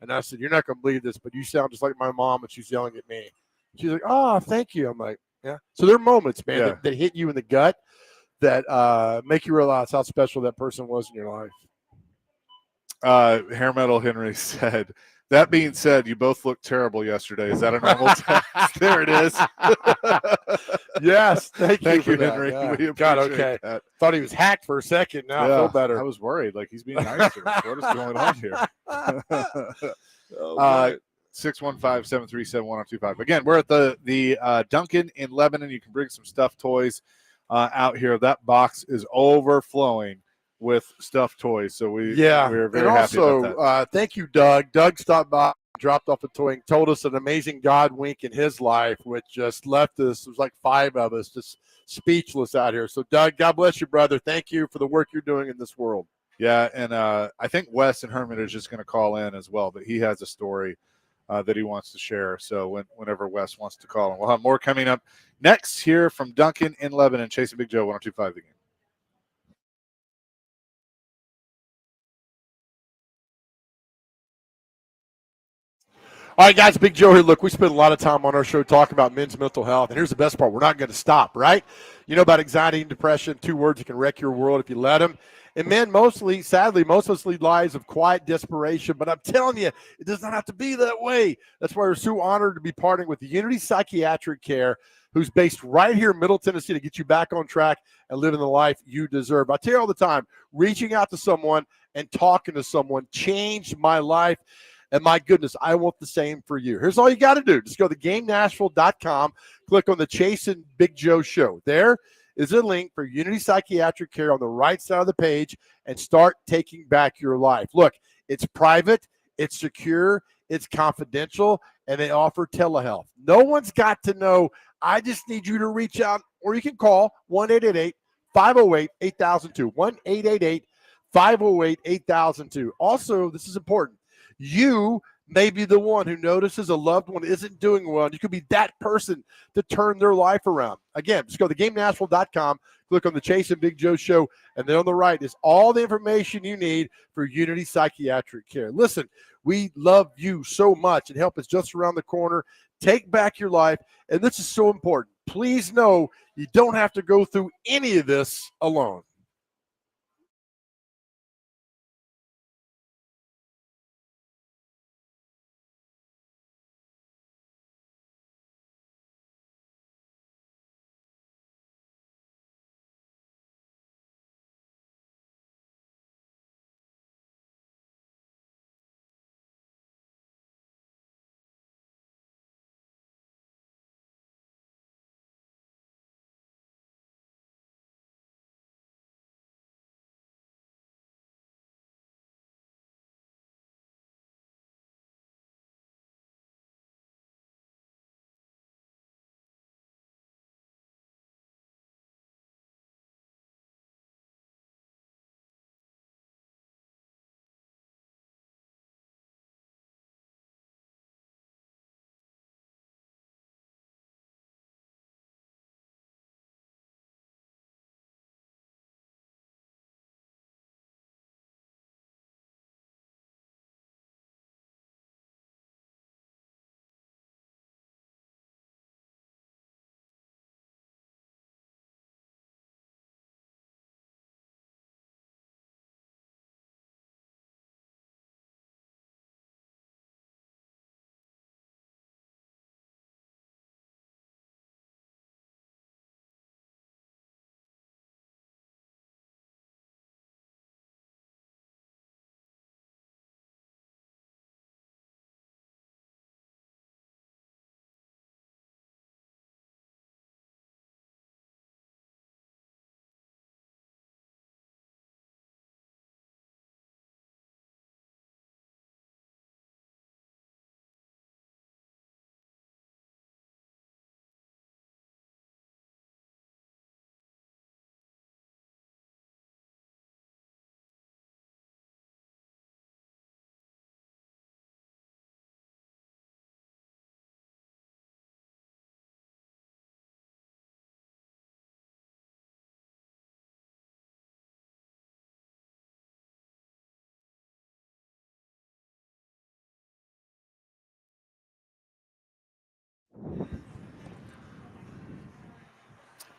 And I said, you're not going to believe this, but you sound just like my mom and she's yelling at me. She's like, oh, thank you. I'm like, yeah. So there are moments, man, that hit you in the gut that make you realize how special that person was in your life. Hair Metal Henry said, that being said, you both looked terrible yesterday. Is that a normal text? There it is. Yes. Thank you, Henry. Yeah. We God, appreciate okay. that. Thought he was hacked for a second. Now I feel better. I was worried. Like, he's being nicer. What is going on here? 615-737-1025. Again, we're at the Duncan in Lebanon. You can bring some stuffed toys out here. That box is overflowing with stuffed toys. So we're very happy about that. Thank you, Doug. Doug stopped by, dropped off a toy, and told us an amazing God wink in his life, which just left us. It was like 5 of us just speechless out here. So, Doug, God bless you, brother. Thank you for the work you're doing in this world. Yeah, and I think Wes and Herman is just going to call in as well, but he has a story that he wants to share. So whenever Wes wants to call in, we'll have more coming up next here from Duncan in Lebanon. Chasing Big Joe, 102.5 The Game. All right, guys, Big Joe here. Look, we spend a lot of time on our show talking about men's mental health, and here's the best part. We're not going to stop, right? You know about anxiety and depression, 2 words that can wreck your world if you let them. And men, sadly, most of us lead lives of quiet desperation, but I'm telling you, it does not have to be that way. That's why we're so honored to be partnering with Unity Psychiatric Care, who's based right here in Middle Tennessee to get you back on track and living the life you deserve. I tell you all the time, reaching out to someone and talking to someone changed my life. And my goodness, I want the same for you. Here's all you got to do. Just go to GameNashville.com, click on the Chasing Big Joe show. There is a link for Unity Psychiatric Care on the right side of the page, and start taking back your life. Look, it's private, it's secure, it's confidential, and they offer telehealth. No one's got to know. I just need you to reach out, or you can call 1-888-508-8002, 1-888-508-8002. Also, this is important. You may be the one who notices a loved one isn't doing well, and you could be that person to turn their life around. Again, just go to GameNashville.com, click on the Chasing Big Joe show, and then on the right is all the information you need for Unity Psychiatric Care. Listen, we love you so much, and help is just around the corner. Take back your life, and this is so important. Please know you don't have to go through any of this alone.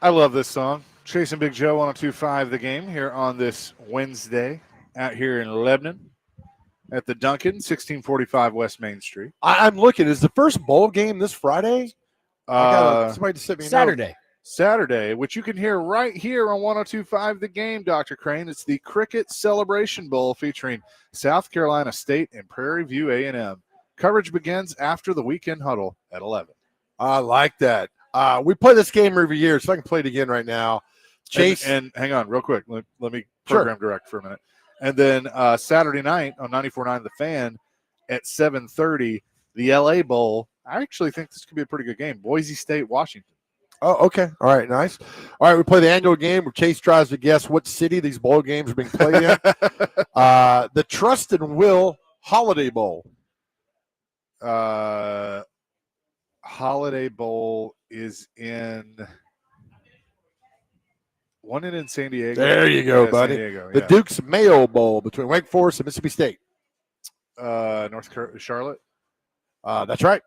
I love this song. Chasing Big Joe 102.5 The Game here on this Wednesday out here in Lebanon at the Duncan, 1645 West Main Street. I'm looking. Is the first bowl game this Friday? I got somebody to send me a note. Saturday, which you can hear right here on 102.5 The Game, Dr. Crane. It's the Cricket Celebration Bowl featuring South Carolina State and Prairie View A&M. Coverage begins after the weekend huddle at 11. I like that. We play this game every year, so I can play it again right now. Chase. And hang on real quick. Let me program direct for a minute. And then Saturday night on 94.9 The Fan at 7:30, the LA Bowl. I actually think this could be a pretty good game. Boise State, Washington. Oh, okay. All right, nice. All right, we play the annual game where Chase tries to guess what city these bowl games are being played in. The Trust and Will Holiday Bowl. Holiday Bowl is in San Diego. There you go, buddy. San Diego, the Duke's Mayo Bowl between Wake Forest and Mississippi State. Charlotte. That's right.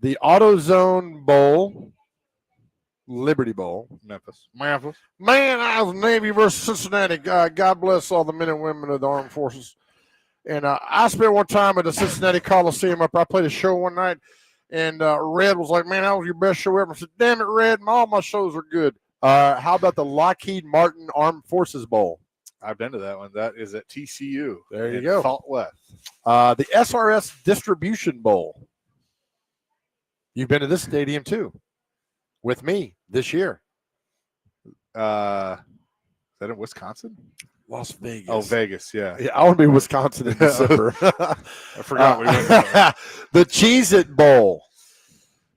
The AutoZone Bowl. Liberty Bowl. Memphis. Man, I was Navy versus Cincinnati. God bless all the men and women of the armed forces. And I spent one time at the Cincinnati Coliseum I played a show one night, and Red was like, man, that was your best show ever. I said, damn it, Red, all my shows are good. How about the Lockheed Martin Armed Forces Bowl? I've been to that one. That is at TCU. There you go. Salt West. The SRS Distribution Bowl. You've been to this stadium, too, with me this year. Is that in Wisconsin? Las Vegas. Oh, Vegas, yeah. I want to be in Wisconsin in December. I forgot we went there. The Cheez-It Bowl.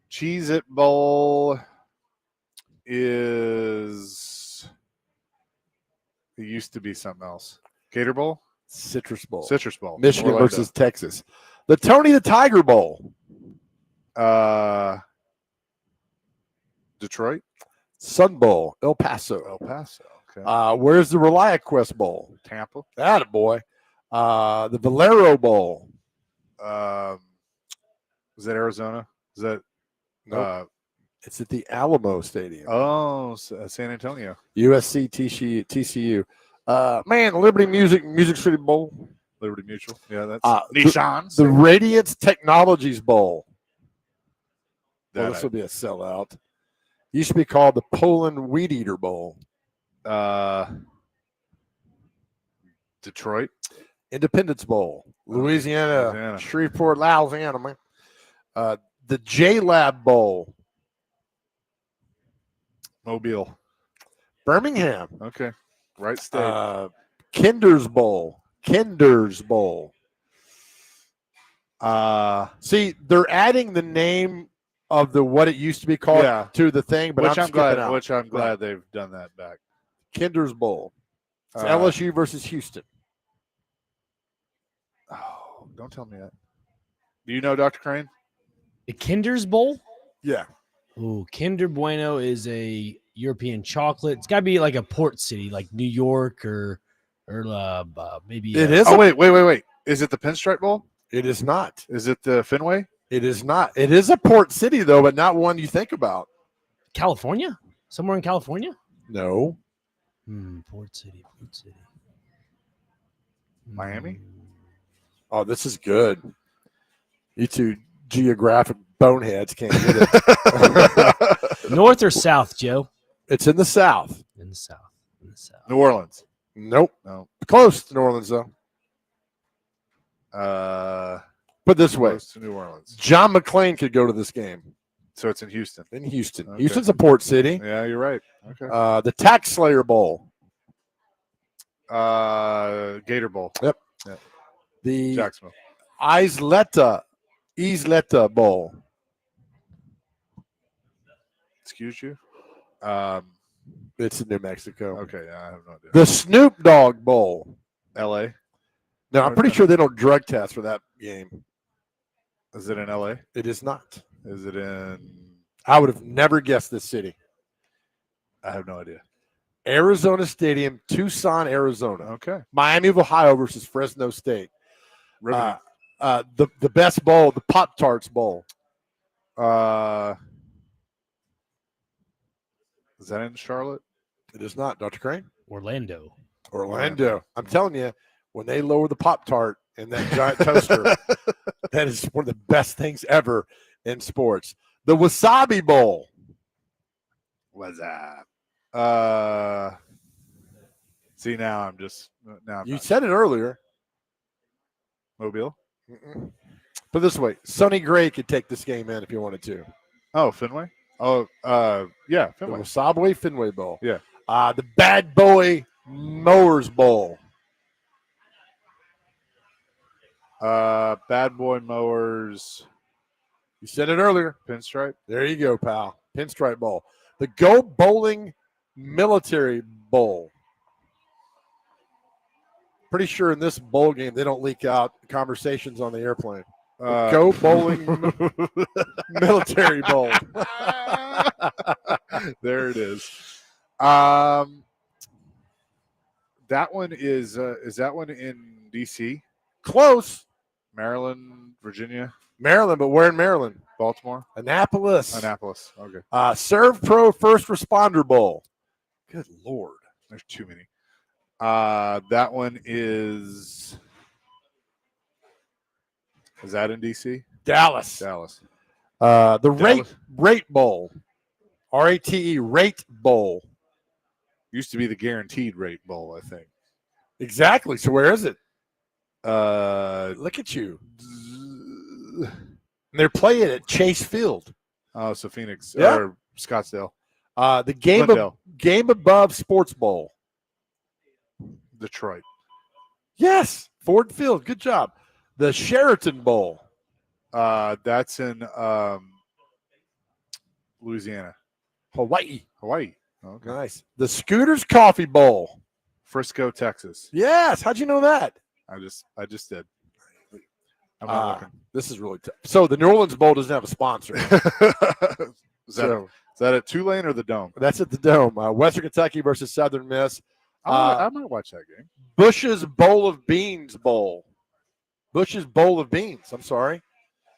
Cheez-It Bowl is – it used to be something else. Gator Bowl? Citrus Bowl. Citrus Bowl. Michigan versus Texas. The Tony the Tiger Bowl. Detroit? Sun Bowl. El Paso. Okay. Where's the ReliaQuest Bowl? Tampa. Attaboy. The Valero Bowl. Is that Arizona? Is that nope. It's at the Alamo Stadium. Oh, San Antonio. USC TCU. Man, Liberty Music City Bowl. Liberty Mutual. Yeah, that's Nissan. The Radiance Technologies Bowl. Well, this will be a sellout. Used to be called the Poland Weed Eater Bowl. Detroit. Independence Bowl. Louisiana. Shreveport, Louisiana, man. The J-Lab Bowl. Mobile. Birmingham. Okay. Right state. Kinder's Bowl. See, they're adding the name of the what it used to be called to the thing, but I'm glad they've done that back. Kinder's Bowl. It's LSU versus Houston. Oh, don't tell me that. Do you know Dr. Crane? The Kinder's Bowl? Yeah. Ooh, Kinder Bueno is a European chocolate. It's got to be like a port city, like New York or maybe. It is. Oh, wait. Is it the Pinstripe Bowl? It is not. Is it the Fenway? It is not. It is a port city, though, but not one you think about. California? Somewhere in California? No. Port city. Miami? Oh, this is good. You two geographic boneheads can't get it. North or south, Joe? It's in the south. In the south. New Orleans. Nope. No. Close to New Orleans, though. Put it this way. Close to New Orleans. John McClain could go to this game. So it's in Houston. In Houston. Okay. Houston's a port city. Yeah, you're right. Okay. The Tax Slayer Bowl. Gator Bowl. Yep. Yeah. The Jacksonville. Isleta Bowl. Excuse you? It's in New Mexico. Okay, I have no idea. The Snoop Dogg Bowl. L.A.? No, I'm pretty sure they don't drug test for that game. Is it in L.A.? It is not. Is it in? I would have never guessed this city. I have no idea. Arizona Stadium, Tucson, Arizona. Okay. Miami of Ohio versus Fresno State. The best bowl, the Pop-Tarts Bowl. Is that in Charlotte? It is not, Dr. Crane. Orlando. I'm telling you, when they lower the Pop-Tart in that giant toaster, that is one of the best things ever in sports. The Wasabi Bowl. What's that? See, now I'm You said it earlier. Mobile. Mm-mm. Put it this way, Sonny Gray could take this game in if you wanted to. Oh, Fenway. Oh, yeah, The Fenway. Wasabi Fenway Bowl. Yeah. The Bad Boy Mowers Bowl. Bad Boy Mowers. You said it earlier. Pinstripe. There you go, pal. Pinstripe Bowl. The Go Bowling Military Bowl. Pretty sure in this bowl game they don't leak out conversations on the airplane. Go Bowling Military Bowl. There it is. That one is that one in D.C.? Close. Maryland, Virginia, Maryland, but where in Maryland? Baltimore, Annapolis. Okay. Serve Pro First Responder Bowl. Good Lord. There's too many. That one is that in D.C.? Dallas. Dallas. The Dallas. Rate Bowl. RATE Rate Bowl. Used to be the Guaranteed Rate Bowl, I think. Exactly. So where is it? Look at you. They're playing at Chase Field. Oh, so Phoenix Yeah. or Scottsdale. The Game Above Sports Bowl. Detroit. Yes. Ford Field. Good job. The Sheraton Bowl. That's in Louisiana. Hawaii. Okay. Nice. The Scooters Coffee Bowl. Frisco, Texas. Yes. How'd you know that? I just did. I'm not looking. This is really tough. So the New Orleans Bowl doesn't have a sponsor. Is that at Tulane or the Dome? That's at the Dome. Western Kentucky versus Southern Miss. I might watch that game. Bush's Bowl of Beans Bowl. Bush's Bowl of Beans. I'm sorry.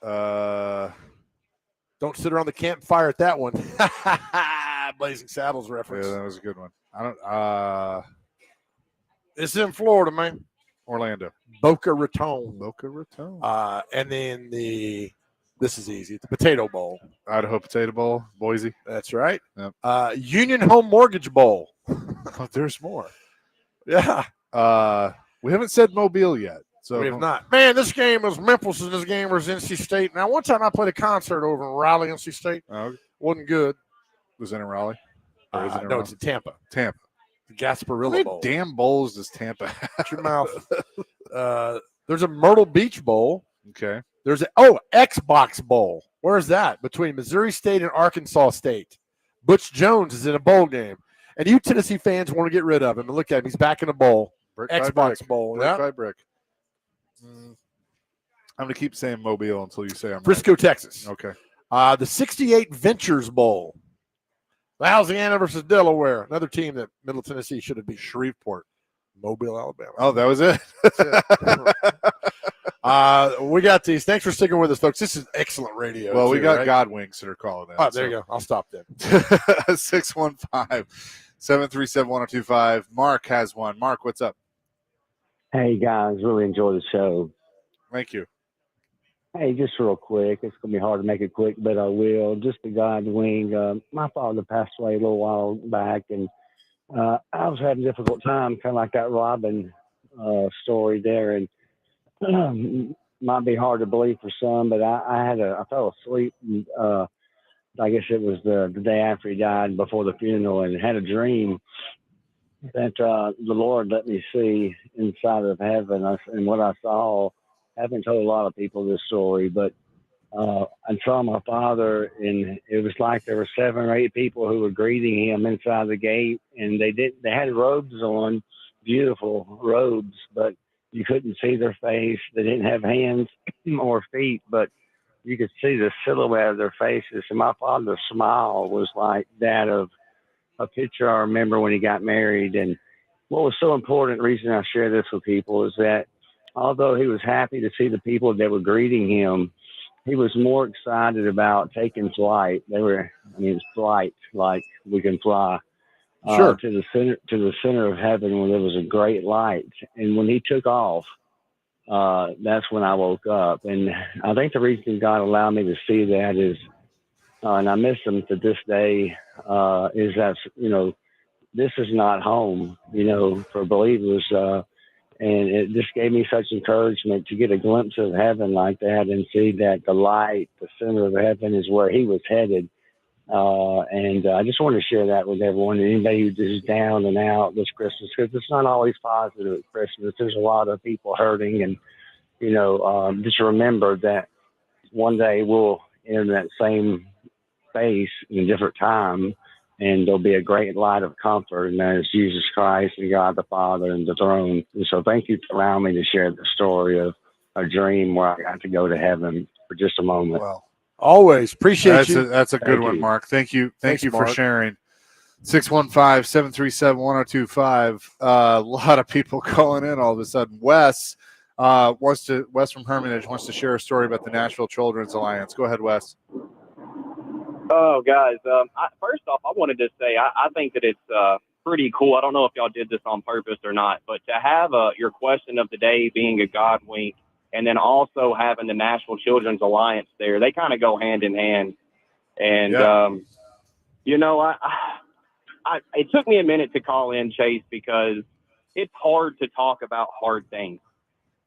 Don't sit around the campfire at that one. Blazing Saddles reference. Yeah, that was a good one. I don't. It's in Florida, man. Orlando. Boca Raton. And then this is easy. The Potato Bowl. Idaho Potato Bowl. Boise. That's right. Yep. Union Home Mortgage Bowl. Oh, there's more. Yeah. We haven't said Mobile yet. So We have not. Man, this game was Memphis and this game was NC State. Now, one time I played a concert over in Raleigh, NC State. Wasn't good. Was it in Raleigh? Or is it in No, Raleigh? it's in Tampa. Tampa. The Gasparilla How many Bowl. damn bowls does Tampa have? Shut your mouth. There's a Myrtle Beach Bowl. Okay. There's Xbox Bowl. Where is that? Between Missouri State and Arkansas State. Butch Jones is in a bowl game. And you Tennessee fans want to get rid of him. And look at him. He's back in a bowl. Brick by Xbox brick. Bowl. Brick Yeah. by brick. I'm going to keep saying Mobile until you say I'm Frisco, Texas. right. Okay. The 68 Ventures Bowl. Louisiana versus Delaware. Another team that Middle Tennessee should have beat. Shreveport. Mobile, Alabama. Oh, that was it? We got these. Thanks for sticking with us, folks. This is excellent radio. Well, we too, got right? Godwinks that are calling in. Oh, there you go. I'll stop then. 615-737-1025. Mark has one. Mark, what's up? Hey, guys. Really enjoy the show. Thank you. Hey, just real quick. It's going to be hard to make it quick, but I will. Just a guide wing. My father passed away a little while back, and I was having a difficult time, kind of like that Robin story there. And might be hard to believe for some, but I fell asleep. And, I guess it was the day after he died, before the funeral, and had a dream that the Lord let me see inside of heaven. And what I saw, I haven't told a lot of people this story, but I saw my father, and it was like there were 7 or 8 people who were greeting him inside the gate, and they had robes on, beautiful robes, but you couldn't see their face. They didn't have hands or feet, but you could see the silhouette of their faces. And my father's smile was like that of a picture I remember when he got married. And what was so important, the reason I share this with people, is that although he was happy to see the people that were greeting him, he was more excited about taking flight. It's flight, like we can fly. Sure. To the center of heaven where there was a great light. And when he took off, that's when I woke up. And I think the reason God allowed me to see that is, and I miss him to this day, is that, this is not home, for believers. And it just gave me such encouragement to get a glimpse of heaven like that and see that the light, the center of heaven is where he was headed. And I just want to share that with everyone. Anybody who's down and out this Christmas, because it's not always positive at Christmas. There's a lot of people hurting, and just remember that one day we'll enter that same space in a different time, and there'll be a great light of comfort, and that is Jesus Christ and God the Father and the throne. And so, thank you for allowing me to share the story of a dream where I got to go to heaven for just a moment. Well. Always appreciate you. That's a good one, Mark. Thank you. Thanks, you for Mark. sharing. 615-737-1025. A lot of people calling in all of a sudden. Wes from Hermitage wants to share a story about the Nashville Children's Alliance. Go ahead, Wes. Oh, guys. First off, I wanted to say I think that it's pretty cool. I don't know if y'all did this on purpose or not, but to have your question of the day being a God wink, and then also having the Nashville Children's Alliance there, they kind of go hand in hand. And, it took me a minute to call in, Chase, because it's hard to talk about hard things.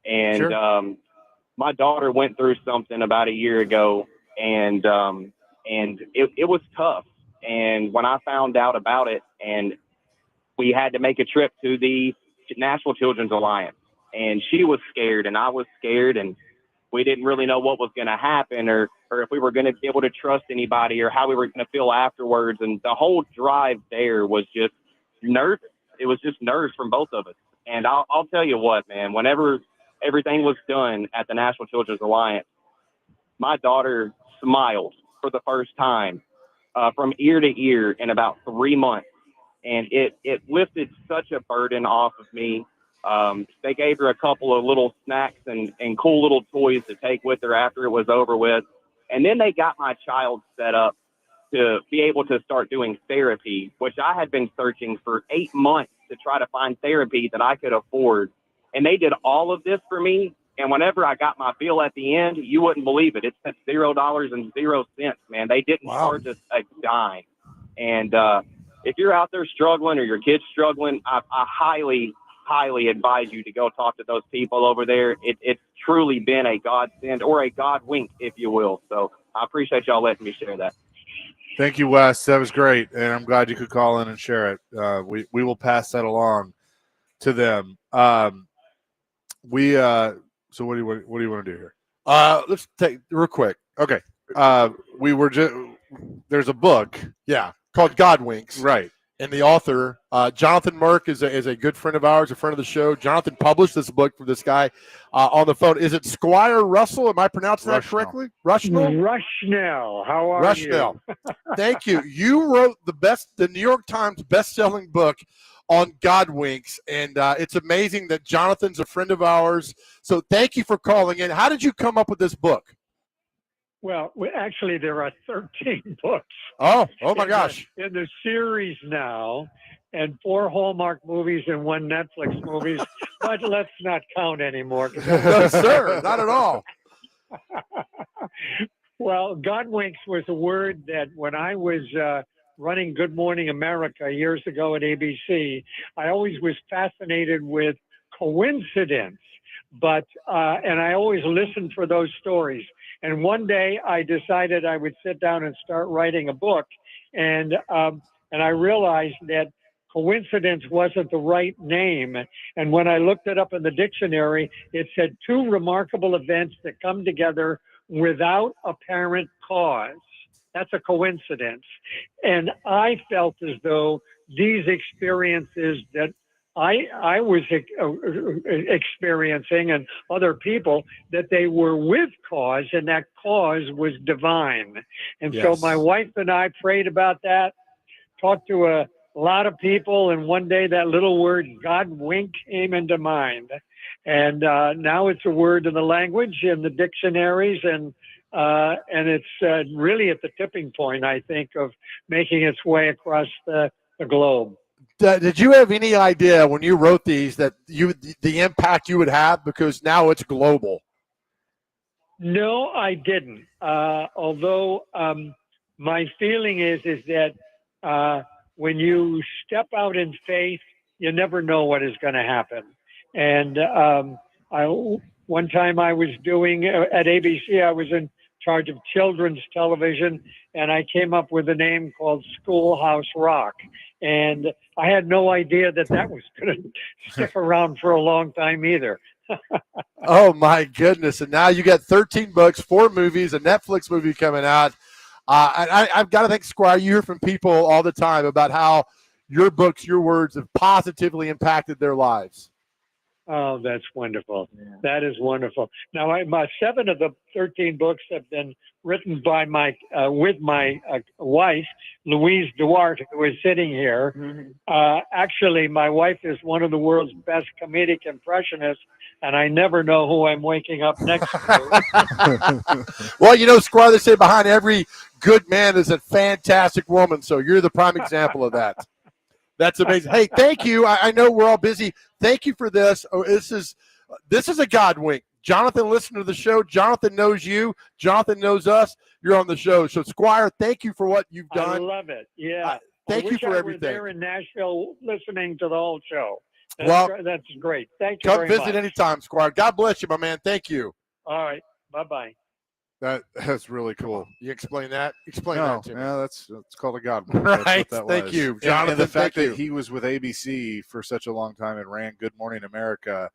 And Sure. My daughter went through something about a year ago, and it was tough. And when I found out about it, and we had to make a trip to the Nashville Children's Alliance, and she was scared and I was scared, and we didn't really know what was going to happen or if we were going to be able to trust anybody or how we were going to feel afterwards. And the whole drive there was just nervous. It was just nerves from both of us. And I'll tell you what, man, whenever everything was done at the Nashville Children's Alliance, my daughter smiled for the first time from ear to ear in about 3 months. And it lifted such a burden off of me. They gave her a couple of little snacks and cool little toys to take with her after it was over with. And then they got my child set up to be able to start doing therapy, which I had been searching for 8 months to try to find therapy that I could afford. And they did all of this for me. And whenever I got my bill at the end, you wouldn't believe it. It said $0.00, man. They didn't charge us a dime. And if you're out there struggling or your kid's struggling, I highly advise you to go talk to those people over there. It's truly been a godsend, or a God wink, if you will. So I appreciate y'all letting me share that. Thank you, Wes. That was great, and I'm glad you could call in and share it. We will pass that along to them. So what do you want to do here? Let's take real quick. Okay. There's a book, called God Winks, right? And the author, Jonathan Merck, is a good friend of ours, a friend of the show. Jonathan published this book for this guy on the phone. Is it Squire Russell? Am I pronouncing that correctly? Rushnell? Rushnell. How are Rushnell. you? Thank you. You wrote the New York Times best-selling book on God Winks, and it's amazing that Jonathan's a friend of ours. So thank you for calling in. How did you come up with this book? Well, actually, there are 13 books. Oh my gosh. In the series now, and 4 Hallmark movies and 1 Netflix movies, but let's not count anymore. No, sir, not at all. Well, God winks was a word that when I was running Good Morning America years ago at ABC, I always was fascinated with coincidence, but and I always listened for those stories. And one day I decided I would sit down and start writing a book. And I realized that coincidence wasn't the right name. And when I looked it up in the dictionary, it said 2 remarkable events that come together without apparent cause. That's a coincidence. And I felt as though these experiences that I was experiencing and other people, that they were with cause, and that cause was divine. And so my wife and I prayed about that, talked to a lot of people, and one day that little word God wink came into mind. And now it's a word in the language, in the dictionaries, and it's really at the tipping point, I think, of making its way across the globe. Did you have any idea when you wrote these that the impact you would have, because now it's global? No, I didn't. Although my feeling is that when you step out in faith, you never know what is going to happen. And one time I was doing at ABC, I was in charge of children's television, and I came up with a name called Schoolhouse Rock. And I had no idea that was going to stick around for a long time either. Oh my goodness! And now you got 13 books, 4 movies, a Netflix movie coming out. I've got to think, Squire, you hear from people all the time about how your books, your words have positively impacted their lives. Oh, that's wonderful. Yeah. That is wonderful. Now, my 7 of the 13 books have been written by with my wife, Louise Duarte, who is sitting here. Mm-hmm. Actually, my wife is one of the world's best comedic impressionists, and I never know who I'm waking up next to. Well, Squire, they say behind every good man is a fantastic woman, so you're the prime example of that. That's amazing. Hey, thank you. I know we're all busy. Thank you for this. Oh, this is a God wink. Jonathan listened to the show. Jonathan knows you. Jonathan knows us. You're on the show. So, Squire, thank you for what you've done. I love it. Yeah. Thank you for everything. I were there in Nashville listening to the whole show. That's great. Thank you very much. Come visit anytime, Squire. God bless you, my man. Thank you. All right. Bye-bye. That's really cool. You explain that? Explain that to me. Yeah, that's called a God wink. Right. That Thank was. you, Jonathan. And the fact that he was with ABC for such a long time and ran Good Morning America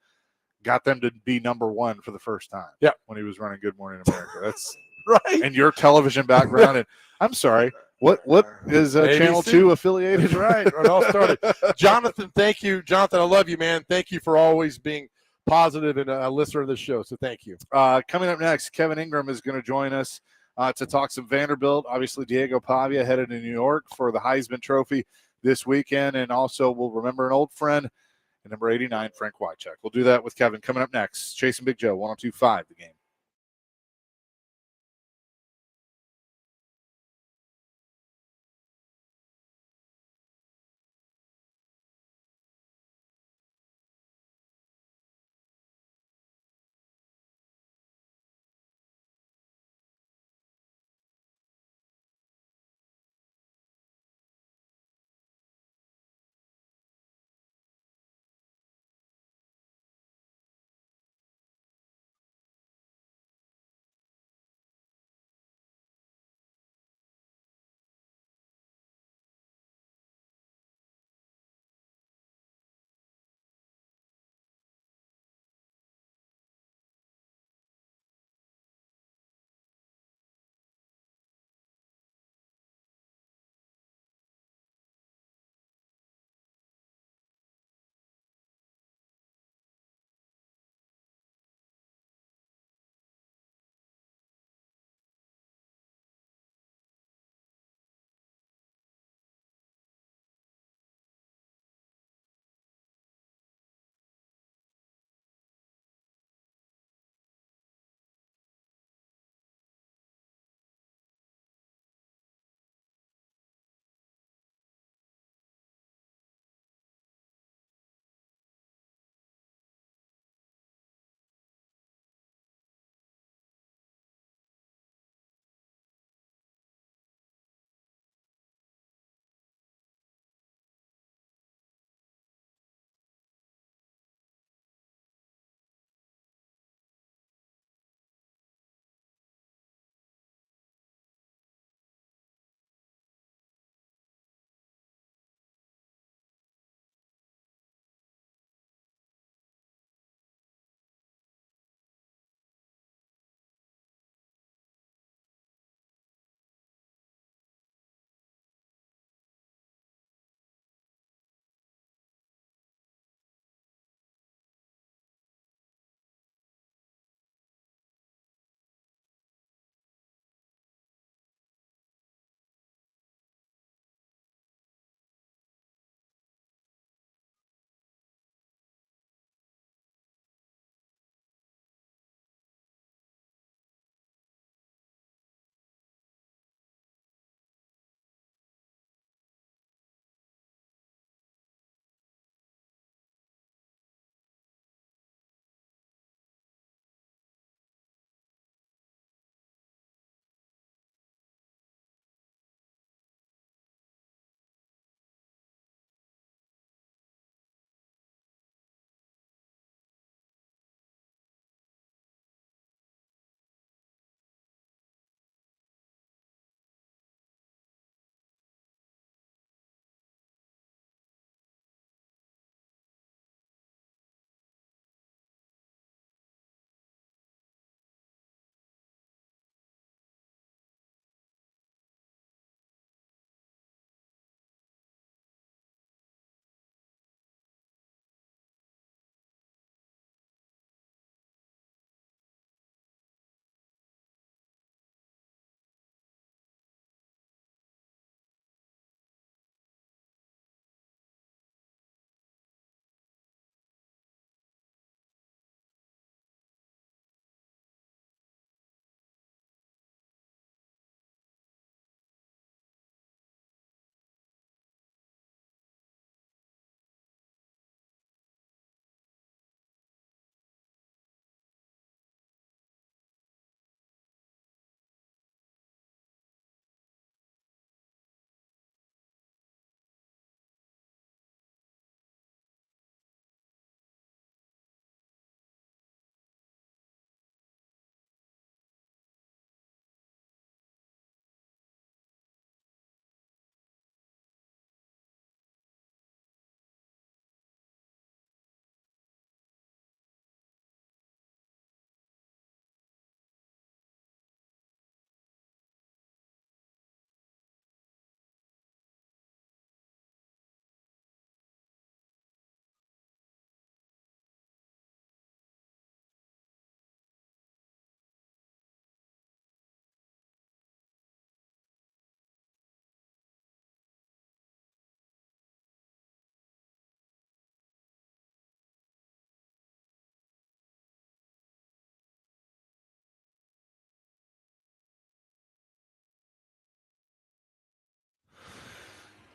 got them to be #1 for the first time. Yeah. When he was running Good Morning America. That's right. And your television background. And I'm sorry. What is Channel 2 affiliated? That's right. It all started. Jonathan, thank you. Jonathan, I love you, man. Thank you for always being positive and a listener of the show. So thank you. Coming up next, Kevin Ingram is going to join us to talk some Vanderbilt. Obviously, Diego Pavia headed to New York for the Heisman Trophy this weekend. And also we'll remember an old friend, number 89, Frank Wycheck. We'll do that with Kevin coming up next. Chasing Big Joe, 102.5 The Game.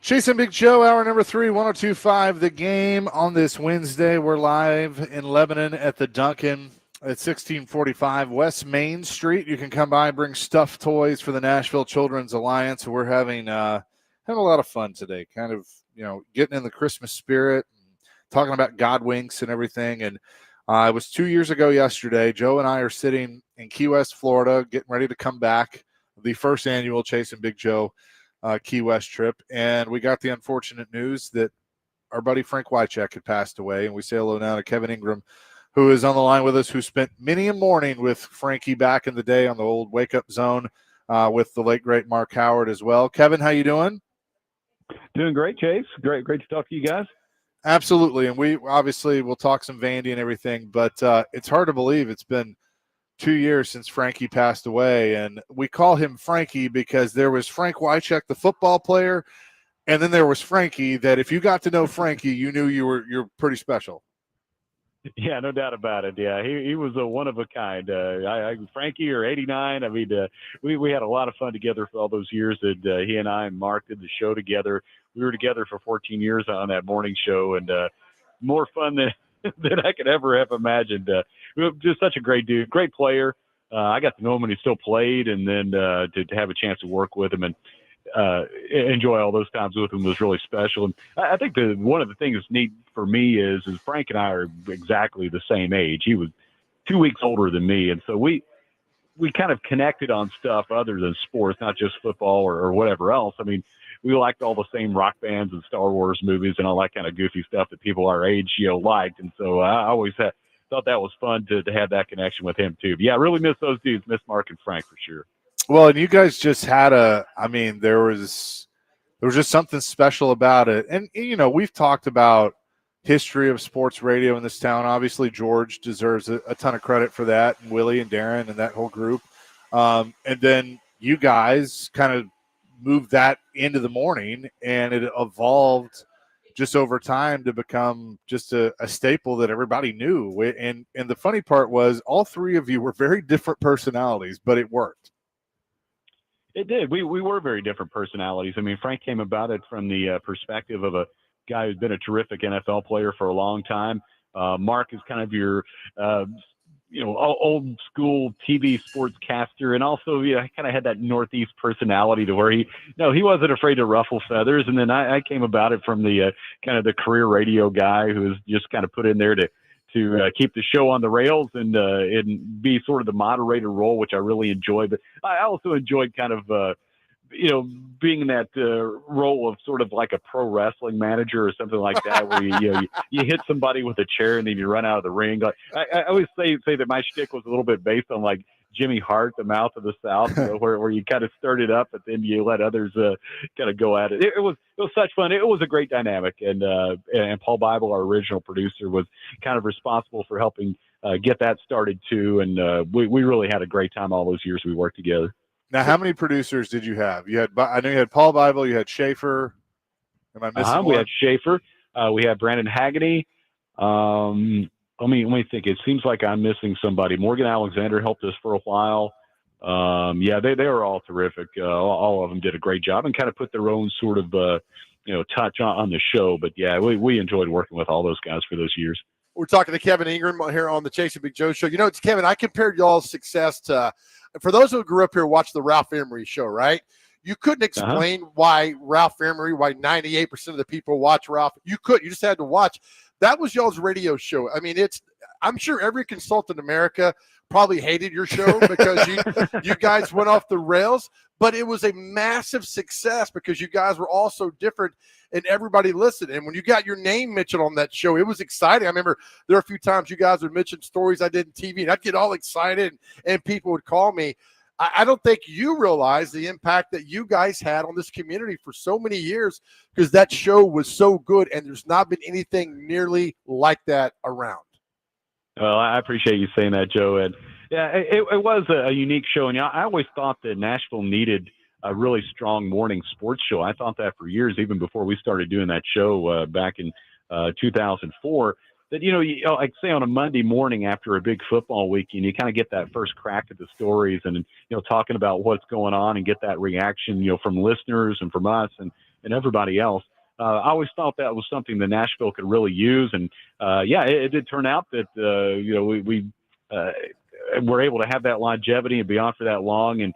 Chase and Big Joe, hour number 3, 102.5 The Game on this Wednesday. We're live in Lebanon at the Duncan at 1645 West Main Street. You can come by and bring stuffed toys for the Nashville Children's Alliance. We're having a lot of fun today, kind of, getting in the Christmas spirit, talking about God winks and everything. And it was 2 years ago yesterday. Joe and I are sitting in Key West, Florida, getting ready to come back, the first annual Chase and Big Joe Key West trip, and we got the unfortunate news that our buddy Frank Wycheck had passed away. And we say hello now to Kevin Ingram, who is on the line with us, who spent many a morning with Frankie back in the day on the old Wake Up Zone with the late great Mark Howard as well. Kevin, how you doing? Doing great, Chase. Great to talk to you guys. Absolutely, and we obviously will talk some Vandy and everything, but it's hard to believe it's been 2 years since Frankie passed away, and we call him Frankie because there was Frank Wycheck, the football player, and then there was Frankie. That if you got to know Frankie, you knew you're pretty special. Yeah, no doubt about it. Yeah, he was a one of a kind. Frankie or '89. I mean, we had a lot of fun together for all those years that he and I and Mark did the show together. We were together for 14 years on that morning show, and more fun than I could ever have imagined. Just such a great dude, great player. I got to know him when he still played, and then to have a chance to work with him and enjoy all those times with him was really special. And I think one of the things that's neat for me is Frank and I are exactly the same age. He was 2 weeks older than me, and so we kind of connected on stuff other than sports, not just football or whatever else. I mean, we liked all the same rock bands and Star Wars movies and all that kind of goofy stuff that people our age, liked. And so I always thought that was fun to have that connection with him too. But yeah, I really miss those dudes, miss Mark and Frank for sure. Well, and you guys just had there was just something special about it. And, we've talked about history of sports radio in this town. Obviously, George deserves a ton of credit for that, and Willie and Darren and that whole group. And then you guys kind of moved that into the morning, and it evolved just over time to become just a staple that everybody knew. And the funny part was all three of you were very different personalities, but it worked. It did. We were very different personalities. I mean, Frank came about it from the perspective of a guy who's been a terrific NFL player for a long time. Mark is kind of your old school TV sportscaster, and also kind of had that Northeast personality to where he wasn't afraid to ruffle feathers. And then I came about it from the kind of the career radio guy who was just kind of put in there to keep the show on the rails and be sort of the moderator role, which I really enjoyed. But I also enjoyed kind of being in that role of sort of like a pro wrestling manager or something like that, where you hit somebody with a chair and then you run out of the ring. Like I always say that my shtick was a little bit based on like Jimmy Hart, the Mouth of the South, where you kind of stirred it up, but then you let others kind of go at it. It was such fun. It was a great dynamic, and Paul Bible, our original producer, was kind of responsible for helping get that started too. And we really had a great time all those years we worked together. Now, how many producers did you have? I know you had Paul Bible, you had Schaefer. Am I missing one? We had Schaefer. We had Brandon Haggerty. Let me think. It seems like I'm missing somebody. Morgan Alexander helped us for a while. They were all terrific. All of them did a great job and kind of put their own sort of touch on the show. But yeah, we enjoyed working with all those guys for those years. We're talking to Kevin Ingram here on the Chase and Big Joe show. It's Kevin. I compared y'all's success to, for those who grew up here, watch the Ralph Emery show, right? You couldn't explain why Ralph Emery, why 98% of the people watch Ralph. You just had to watch. That was y'all's radio show. I mean, I'm sure every consultant in America probably hated your show because you guys went off the rails, but it was a massive success because you guys were all so different and everybody listened. And when you got your name mentioned on that show, it was exciting. I remember there were a few times you guys would mention stories I did in TV, and I'd get all excited and people would call me. I don't think you realize the impact that you guys had on this community for so many years because that show was so good, and there's not been anything nearly like that around. Well, I appreciate you saying that, Joe. And yeah, it was a unique show. And I always thought that Nashville needed a really strong morning sports show. I thought that for years, even before we started doing that show back in 2004. That, like say on a Monday morning after a big football weekend, you kind of get that first crack at the stories and, talking about what's going on and get that reaction, from listeners and from us. And and everybody else. I always thought that was something that Nashville could really use. And, it did turn out that, we were able to have that longevity and be on for that long and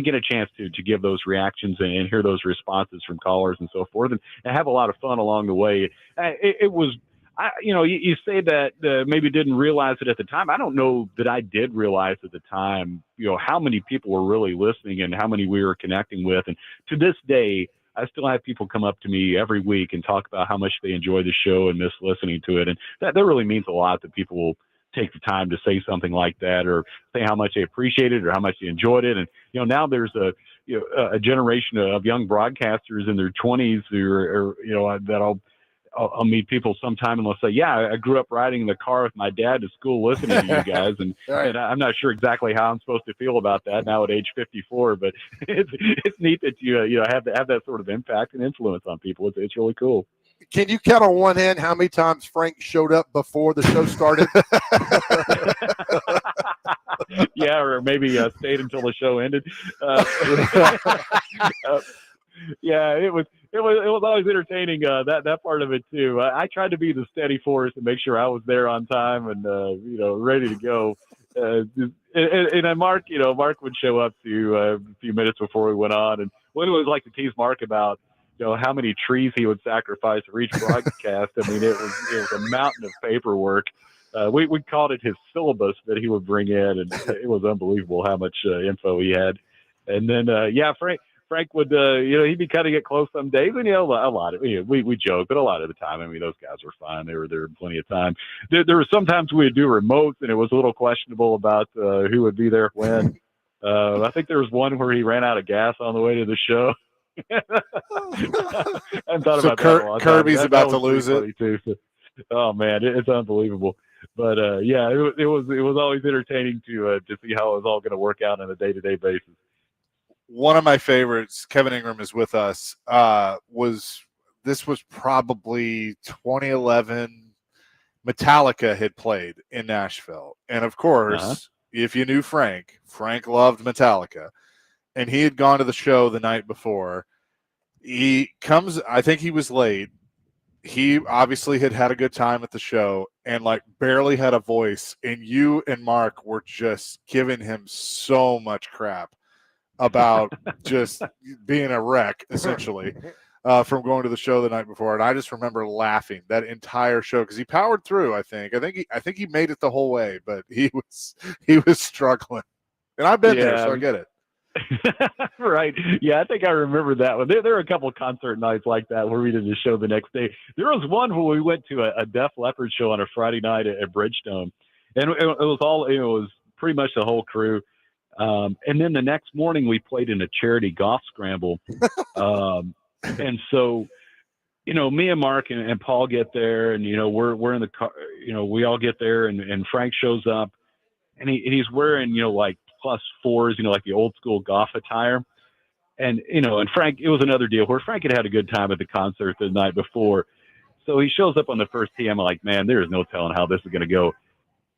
get a chance to give those reactions and hear those responses from callers and so forth and have a lot of fun along the way. It was, you say that maybe didn't realize it at the time. I don't know that I did realize at the time, how many people were really listening and how many we were connecting with. And to this day, I still have people come up to me every week and talk about how much they enjoy the show and miss listening to it. And that really means a lot that people will take the time to say something like that or say how much they appreciate it or how much they enjoyed it. And, now there's a generation of young broadcasters in their 20s who are that I'll meet people sometime and they'll say, yeah, I grew up riding in the car with my dad to school listening to you guys. And, Right. and I'm not sure exactly how I'm supposed to feel about that now at age 54, but it's neat that you have that sort of impact and influence on people. It's really cool. Can you count on one hand how many times Frank showed up before the show started? Yeah, or maybe stayed until the show ended. Yeah, it was always entertaining, that part of it too. I tried to be the steady force and make sure I was there on time and ready to go. And Mark would show up to a few minutes before we went on, and we always like to tease Mark about how many trees he would sacrifice for each broadcast. I mean, it was a mountain of paperwork. We called it his syllabus that he would bring in, and it was unbelievable how much info he had. And then Frank would, he'd be cutting it close some days, and a lot of we joke, but a lot of the time, I mean, those guys were fine. They were there plenty of time. There were sometimes we would do remotes, and it was a little questionable about who would be there when. I think there was one where he ran out of gas on the way to the show. I thought So about that a long time. Kirby's That about was to lose pretty it. funny, too. So, oh man, it's unbelievable. But it was always entertaining to see how it was all going to work out on a day-to-day basis. One of my favorites, Kevin Ingram is with us, was probably 2011. Metallica had played in Nashville. And of course, if you knew Frank loved Metallica. And he had gone to the show the night before. He comes, I think he was late. He obviously had a good time at the show and barely had a voice. And you and Mark were just giving him so much crap about just being a wreck, essentially, from going to the show the night before. And I just remember laughing that entire show because he powered through. I think he made it the whole way, but he was struggling. And I've been there, so I get it. Right. Yeah, I think I remember that one. There were a couple of concert nights like that where we did the show the next day. There was one where we went to a Def Leppard show on a Friday night at Bridgestone. And it was pretty much the whole crew. And then the next morning we played in a charity golf scramble. And so, me and Mark and Paul get there and, we're in the car, we all get there and Frank shows up and he's wearing, +4s, like the old school golf attire. And Frank, it was another deal where Frank had a good time at the concert the night before. So he shows up on the first tee. I'm like, man, there is no telling how this is going to go.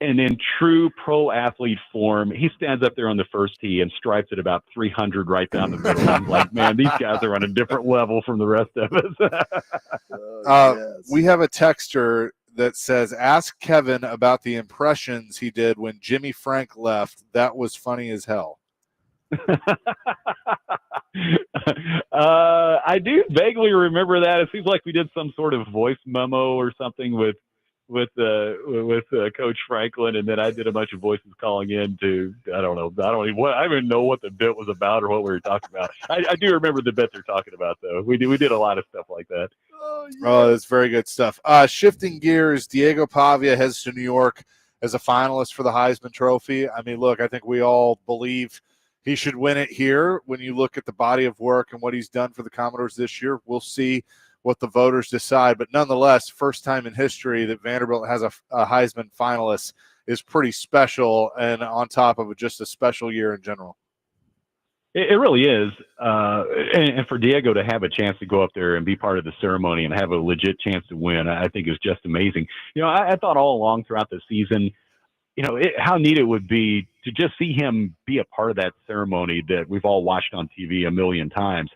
And in true pro athlete form, he stands up there on the first tee and stripes it about 300 right down the middle. I'm like, man, these guys are on a different level from the rest of us. We have a texter that says, ask Kevin about the impressions he did when Jimmy Frank left. That was funny as hell. I do vaguely remember that. It seems like we did some sort of voice memo or something with Coach Franklin, and then I did a bunch of voices calling in to I don't even know what the bit was about or what we were talking about. I do remember the bit they're talking about though. We did a lot of stuff like that. Oh, that's very good stuff. Shifting gears, Diego Pavia heads to New York as a finalist for the Heisman Trophy. I mean, look, I think we all believe he should win it here. When you look at the body of work and what he's done for the Commodores this year, we'll see what the voters decide. But nonetheless, first time in history that Vanderbilt has a Heisman finalist is pretty special, and on top of just a special year in general. It really is. And for Diego to have a chance to go up there and be part of the ceremony and have a legit chance to win, I think is just amazing. I thought all along throughout the season, how neat it would be to just see him be a part of that ceremony that we've all watched on TV a million times.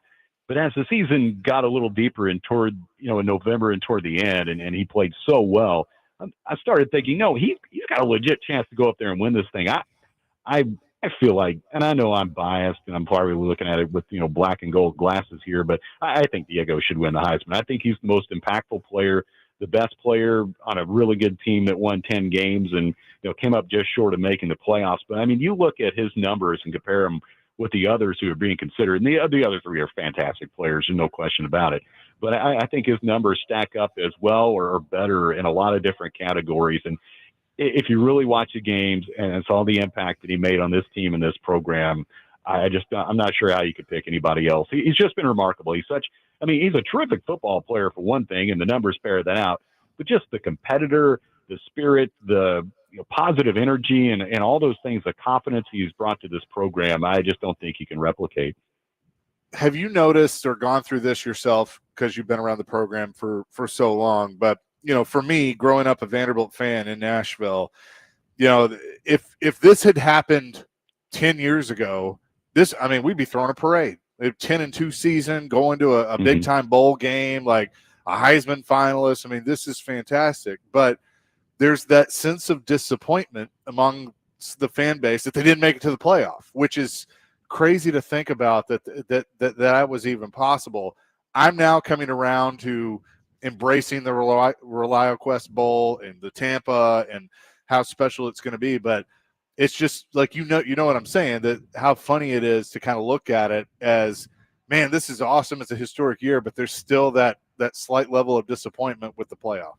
But as the season got a little deeper and toward, in November and toward the end, and he played so well, I started thinking, no, he's got a legit chance to go up there and win this thing. I feel like, and I know I'm biased, and I'm probably looking at it with black and gold glasses here, but I think Diego should win the Heisman. I think he's the most impactful player, the best player on a really good team that won 10 games and came up just short of making the playoffs. But I mean, you look at his numbers and compare them with the others who are being considered, and the other three are fantastic players, there's no question about it. But I think his numbers stack up as well or better in a lot of different categories. And if you really watch the games and saw the impact that he made on this team and this program, I'm not sure how you could pick anybody else. He's just been remarkable. He's a terrific football player for one thing, and the numbers bear that out. But just the competitor, the spirit, the positive energy, and all those things, the confidence he's brought to this program, I just don't think he can replicate. Have you noticed or gone through this yourself, because you've been around the program for so long? But for me, growing up a Vanderbilt fan in Nashville, if this had happened 10 years ago, we'd be throwing a parade. 10-2 season, going to a big time bowl game, like a Heisman finalist. This is fantastic. But there's that sense of disappointment among the fan base that they didn't make it to the playoff, which is crazy to think about that was even possible. I'm now coming around to embracing the ReliaQuest Bowl and the Tampa and how special it's going to be. But it's just like, you know what I'm saying, that how funny it is to kind of look at it as, man, this is awesome. It's a historic year, but there's still that slight level of disappointment with the playoff.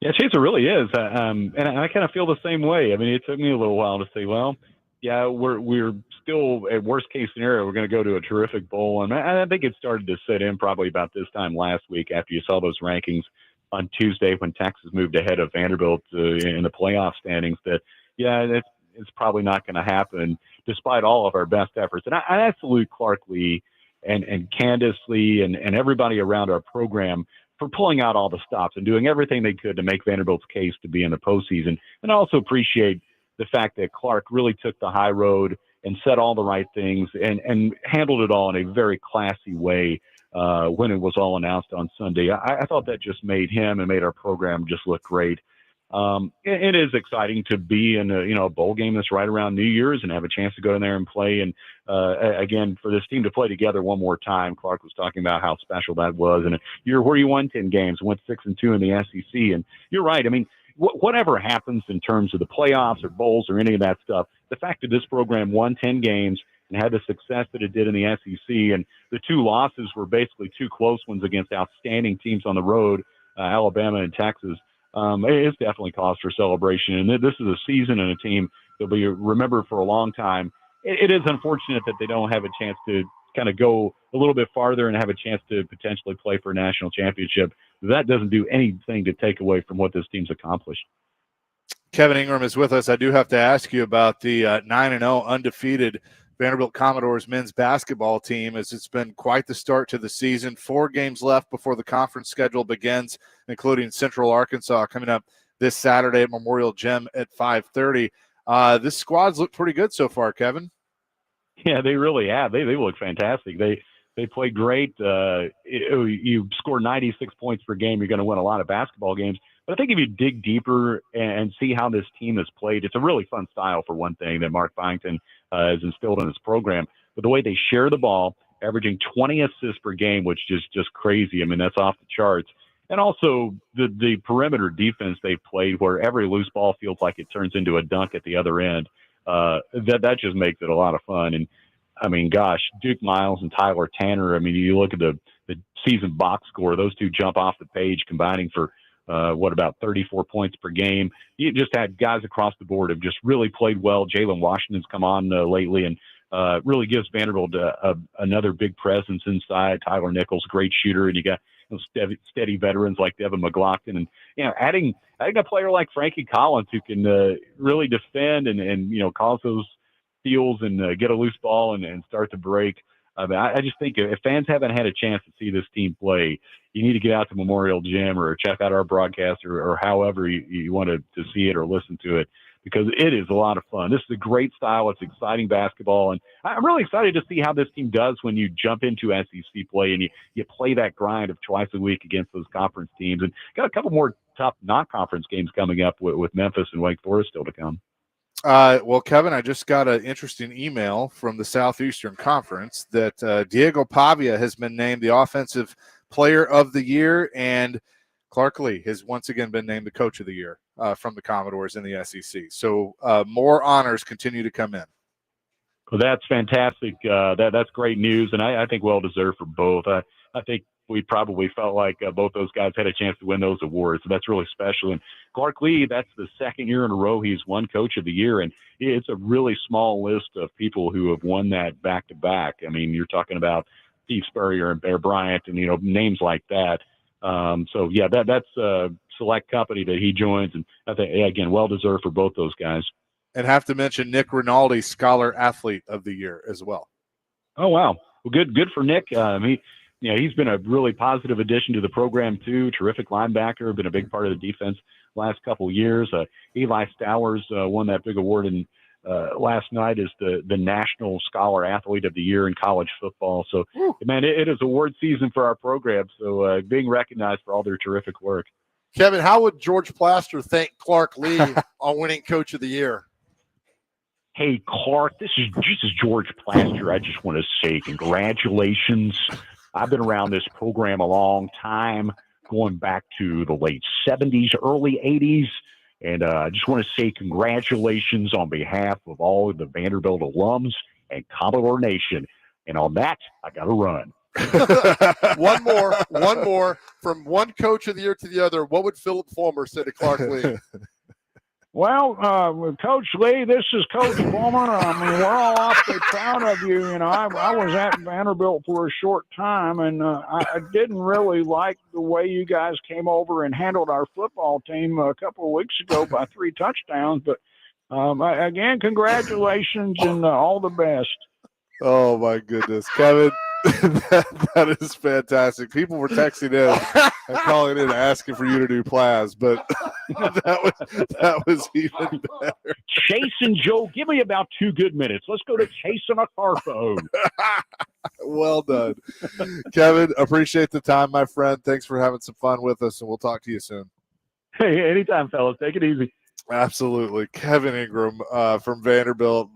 Yeah, Chase, it really is. And I kind of feel the same way. It took me a little while to say, well, yeah, we're still, at worst case scenario, we're going to go to a terrific bowl. And I think it started to set in probably about this time last week after you saw those rankings on Tuesday when Texas moved ahead of Vanderbilt in the playoff standings, that, yeah, it's probably not going to happen despite all of our best efforts. And I salute Clark Lee and Candace Lee and everybody around our program for pulling out all the stops and doing everything they could to make Vanderbilt's case to be in the postseason. And I also appreciate the fact that Clark really took the high road and said all the right things and handled it all in a very classy way when it was all announced on Sunday. I thought that just made him and made our program just look great. It is exciting to be in a bowl game that's right around New Year's and have a chance to go in there and play. And again, for this team to play together one more time, Clark was talking about how special that was. And a year where you won 10 games, went 6-2 in the SEC. And you're right. Whatever happens in terms of the playoffs or bowls or any of that stuff, the fact that this program won 10 games and had the success that it did in the SEC, and the two losses were basically two close ones against outstanding teams on the road, Alabama and Texas, it's definitely cause for celebration. And this is a season and a team that'll be remembered for a long time. It is unfortunate that they don't have a chance to kind of go a little bit farther and have a chance to potentially play for a national championship. That doesn't do anything to take away from what this team's accomplished. Kevin Ingram is with us. I do have to ask you about the 9-0 undefeated Vanderbilt Commodores men's basketball team, as it's been quite the start to the season. 4 games left before the conference schedule begins, including Central Arkansas coming up this Saturday at Memorial Gym at 5:30. This squad's looked pretty good so far, Kevin. Yeah, they really have. They look fantastic. They play great. You score 96 points per game, you're going to win a lot of basketball games. But I think if you dig deeper and see how this team has played, it's a really fun style, for one thing, that Mark Byington has instilled in his program. But the way they share the ball, averaging 20 assists per game, which is just crazy. That's off the charts. And also the perimeter defense they've played, where every loose ball feels like it turns into a dunk at the other end. That just makes it a lot of fun. And gosh, Duke Miles and Tyler Tanner, you look at the season box score, those two jump off the page, combining for about 34 points per game. You just had guys across the board have just really played well. Jalen Washington's come on lately and really gives Vanderbilt another big presence inside. Tyler Nichols, great shooter, and you got steady veterans like Devin McLaughlin, and adding a player like Frankie Collins, who can really defend and cause those steals and get a loose ball and start to break. I just think if fans haven't had a chance to see this team play, you need to get out to Memorial Gym or check out our broadcast or however you want to see it or listen to it, because it is a lot of fun. This is a great style. It's exciting basketball, and I'm really excited to see how this team does when you jump into SEC play and you play that grind of twice a week against those conference teams. And got a couple more tough non-conference games coming up with Memphis and Wake Forest still to come. Well, Kevin, I just got an interesting email from the Southeastern Conference that Diego Pavia has been named the Offensive Player of the Year, and Clark Lee has once again been named the Coach of the Year from the Commodores in the SEC. So more honors continue to come in. Well, that's fantastic. That's great news, and I think well-deserved for both. I think we probably felt like both those guys had a chance to win those awards, so that's really special. And Clark Lee, that's the second year in a row he's won Coach of the Year, and it's a really small list of people who have won that back-to-back. I mean, you're talking about Steve Spurrier and Bear Bryant and, names like that. So, yeah, that's a select company that he joins, and I think, again, well-deserved for both those guys. And have to mention Nick Rinaldi, Scholar Athlete of the Year as well. Oh, wow. Well, good for Nick. He's been a really positive addition to the program, too. Terrific linebacker, been a big part of the defense last couple of years. Eli Stowers won that big award last night as the National Scholar Athlete of the Year in college football. So, man, it is award season for our program, so being recognized for all their terrific work. Kevin, how would George Plaster thank Clark Lee on winning Coach of the Year? Hey, Clark, this is George Plaster. I just want to say congratulations. I've been around this program a long time, going back to the late 70s, early 80s. And I just want to say congratulations on behalf of all of the Vanderbilt alums and Commodore Nation. And on that, I got to run. One more. From one Coach of the Year to the other, what would Philip Fulmer say to Clark Lee? Well, Coach Lee, this is Coach Fulmer. I mean, we're all awfully proud of you. I was at Vanderbilt for a short time, and I didn't really like the way you guys came over and handled our football team a couple of weeks ago by 3 touchdowns. But, again, congratulations and all the best. Oh, my goodness. Kevin, that is fantastic. People were texting in and calling in asking for you to do Plaz, but that was even better. Chase and Joe, give me about 2 good minutes. Let's go to Chase and a Carpo. Well done. Kevin, appreciate the time, my friend. Thanks for having some fun with us, and we'll talk to you soon. Hey, anytime, fellas. Take it easy. Absolutely. Kevin Ingram from Vanderbilt.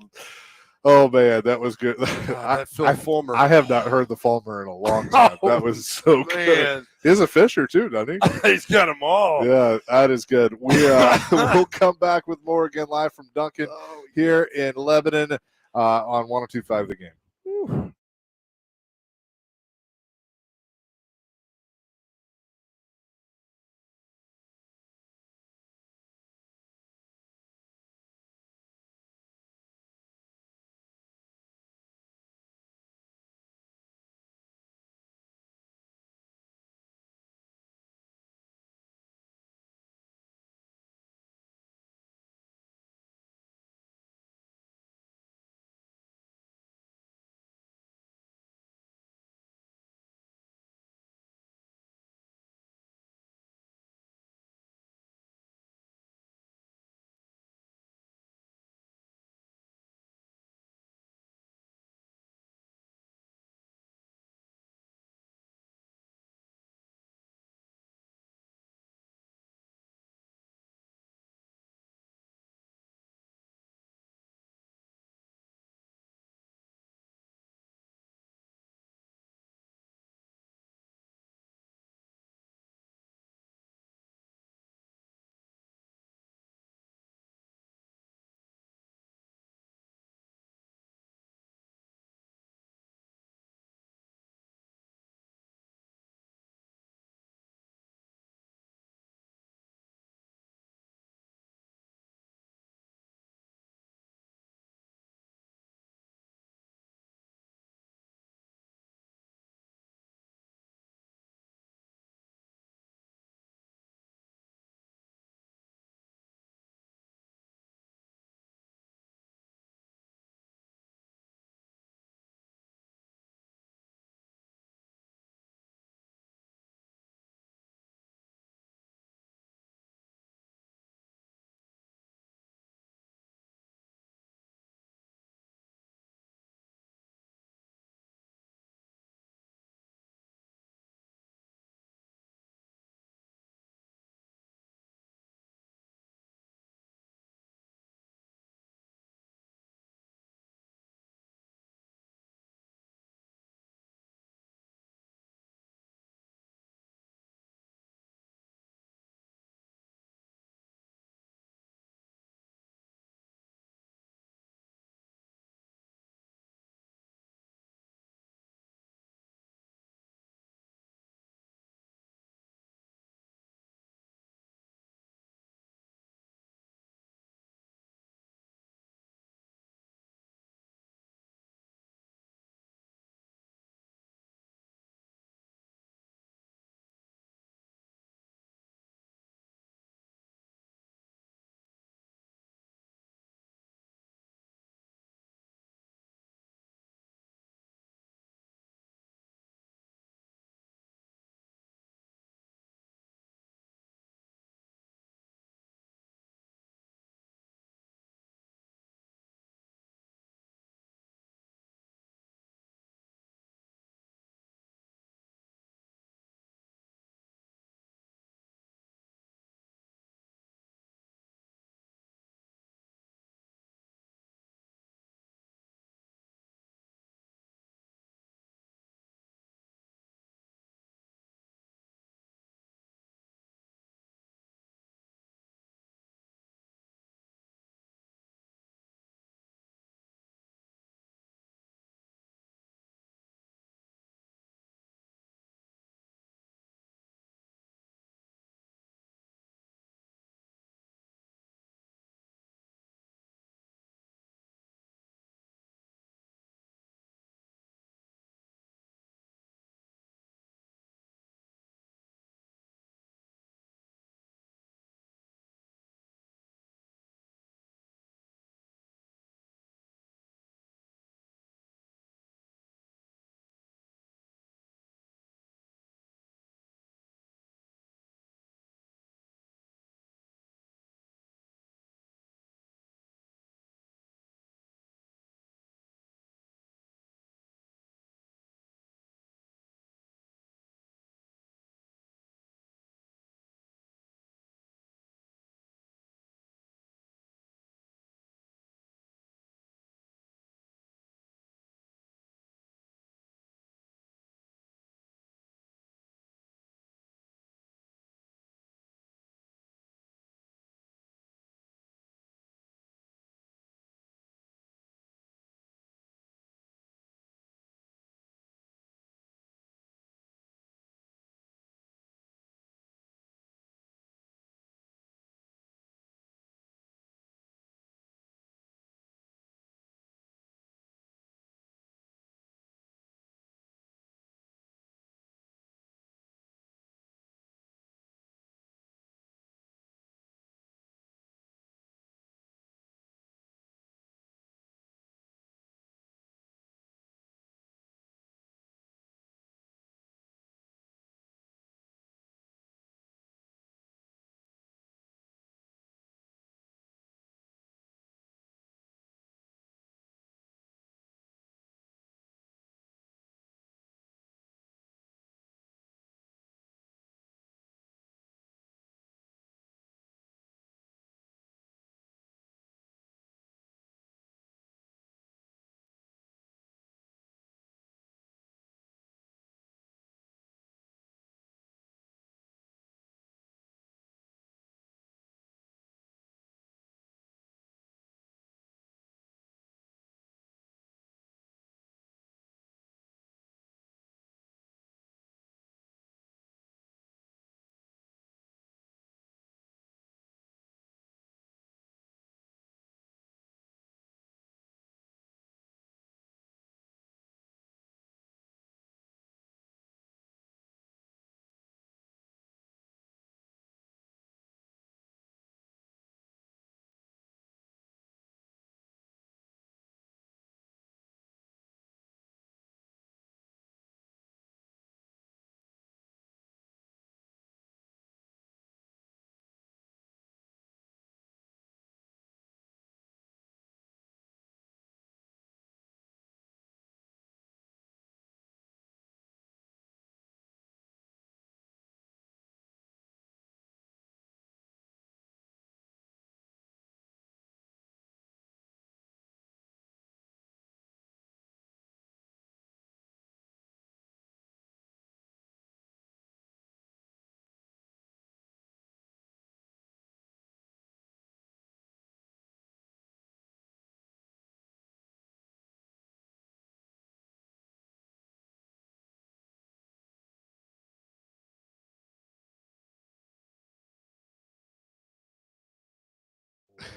Oh, man, that was good. Fulmer. I have not heard the Fulmer in a long time. That was so good. He has a Fisher, too, doesn't he? He's got them all. Yeah, that is good. We'll come back with more again live from Duncan here in Lebanon on 102.5 The Game.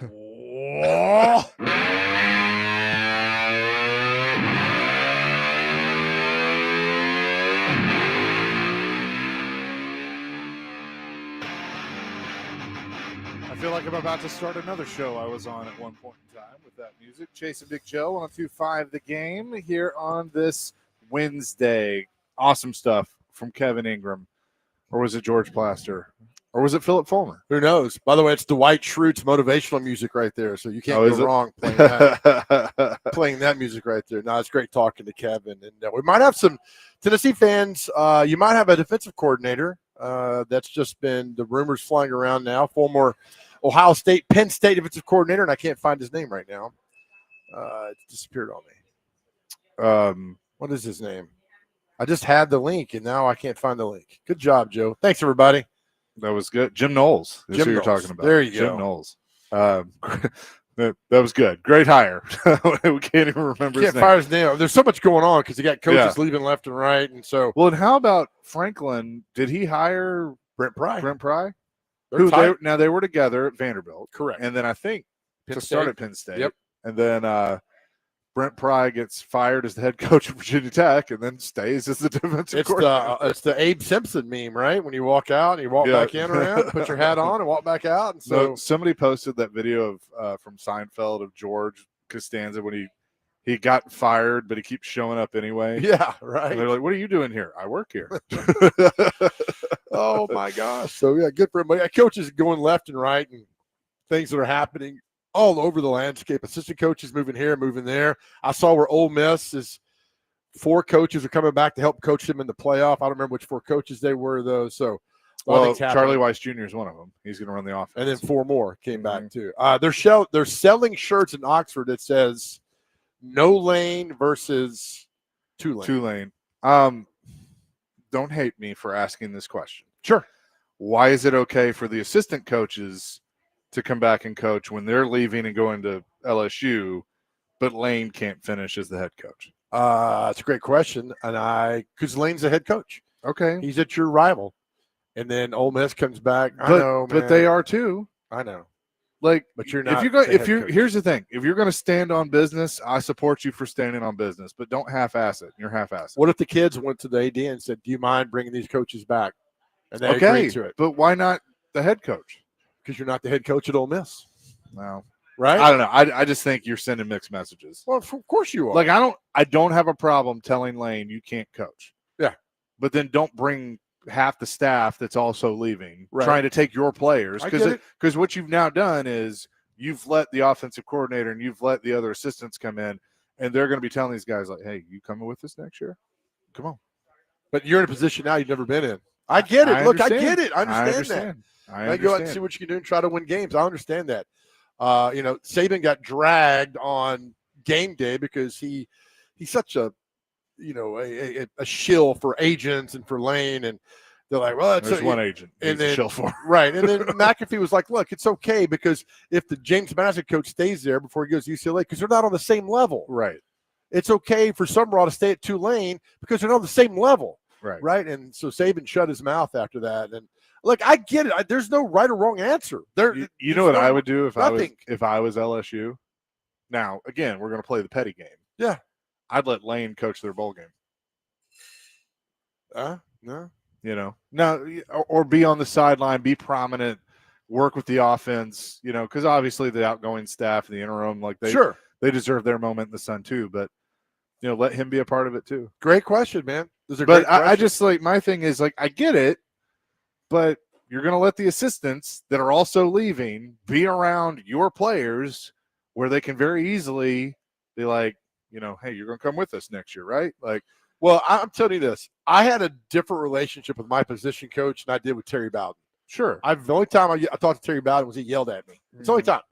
I feel like I'm about to start another show I was on at one point in time with that music. Chase and Big Joe on 2-5 the game here on this Wednesday. Awesome stuff from Kevin Ingram. Or was it George Plaster? Or was it Philip Fulmer? Who knows? By the way, it's Dwight Schrute's motivational music right there, so you can't Oh, is go it? wrong playing that, playing that music right there. No, it's great talking to Kevin. And we might have some Tennessee fans. You might have a defensive coordinator. That's just been the rumors flying around now. Former Ohio State, Penn State defensive coordinator, and I can't find his name right now. It's disappeared on me. What is his name? I just had the link, and now I can't find the link. Good job, Joe. Thanks, everybody. That was good. Jim Knowles is Jim who you're Knowles. talking about. There you Jim go. Knowles. That was good. Great hire. We can't even remember his Can't name. fire his name. There's so much going on because you got coaches leaving left and right, and so. Well, and how about Franklin? Did he hire Brent Pry? Now they were together at Vanderbilt, correct? And then I think Penn to start State. at Penn State. Yep. And then Brent Pry gets fired as the head coach of Virginia Tech, and then stays as the defensive coordinator. It's the Abe Simpson meme, right? When you walk out and you walk back in around, put your hat on and walk back out. And so somebody posted that video of from Seinfeld of George Costanza when he got fired, but he keeps showing up anyway. Yeah, right. And they're like, "What are you doing here?" "I work here." Oh my gosh! So yeah, good for him. But yeah, coaches going left and right, and things that are happening all over the landscape. Assistant coaches moving here, moving there. I saw where Ole Miss is 4 coaches are coming back to help coach them in the playoff. I don't remember which 4 coaches they were though. So well, Charlie Weiss Jr. is one of them. He's going to run the offense, and then 4 more came back too. They're selling shirts in Oxford that says "No Lane" versus Tulane. Don't hate me for asking this question. Sure. Why is it okay for the assistant coaches to come back and coach when they're leaving and going to LSU, but Lane can't finish as the head coach? It's a great question, and because Lane's the head coach. Okay, he's at your rival, and then Ole Miss comes back. I but, know, man. but they are too. I know. Like, but you're not. Here's the thing: if you're going to stand on business, I support you for standing on business, but don't half-ass it. You're half-ass it. What if the kids went to the AD and said, "Do you mind bringing these coaches back?" And they okay, agreed to it. But why not the head coach? Because you're not the head coach at Ole Miss. Well, right? I don't know. I just think you're sending mixed messages. Well, of course you are. Like I don't have a problem telling Lane you can't coach. Yeah, but then don't bring half the staff that's also leaving, right, trying to take your players. Because what you've now done is you've let the offensive coordinator and you've let the other assistants come in, and they're going to be telling these guys like, "Hey, you coming with us next year? Come on." But you're in a position now you've never been in. I get it. Look, I get it. I understand that. I go out and see what you can do and try to win games. I understand that. Saban got dragged on game day because he's such a shill for agents and for Lane, and they're like, well, that's one agent, and then shill for right. And then McAfee was like, look, it's okay because if the James Madison coach stays there before he goes to UCLA, because they're not on the same level, right? It's okay for Summerall to stay at Tulane because they're not on the same level. Right. And so Saban shut his mouth after that. And look, I get it. There's no right or wrong answer. You know what I would do if I was LSU? Now, again, we're going to play the petty game. Yeah. I'd let Lane coach their bowl game. No. Or be on the sideline, be prominent, work with the offense, because obviously the outgoing staff, the interim, they deserve their moment in the sun too. But, let him be a part of it too. Great question, man. But I just my thing is I get it, but you're going to let the assistants that are also leaving be around your players where they can very easily be like, hey, you're going to come with us next year, right? Like, well, I'm telling you this. I had a different relationship with my position coach than I did with Terry Bowden. Sure. The only time I talked to Terry Bowden was he yelled at me. It's the only time.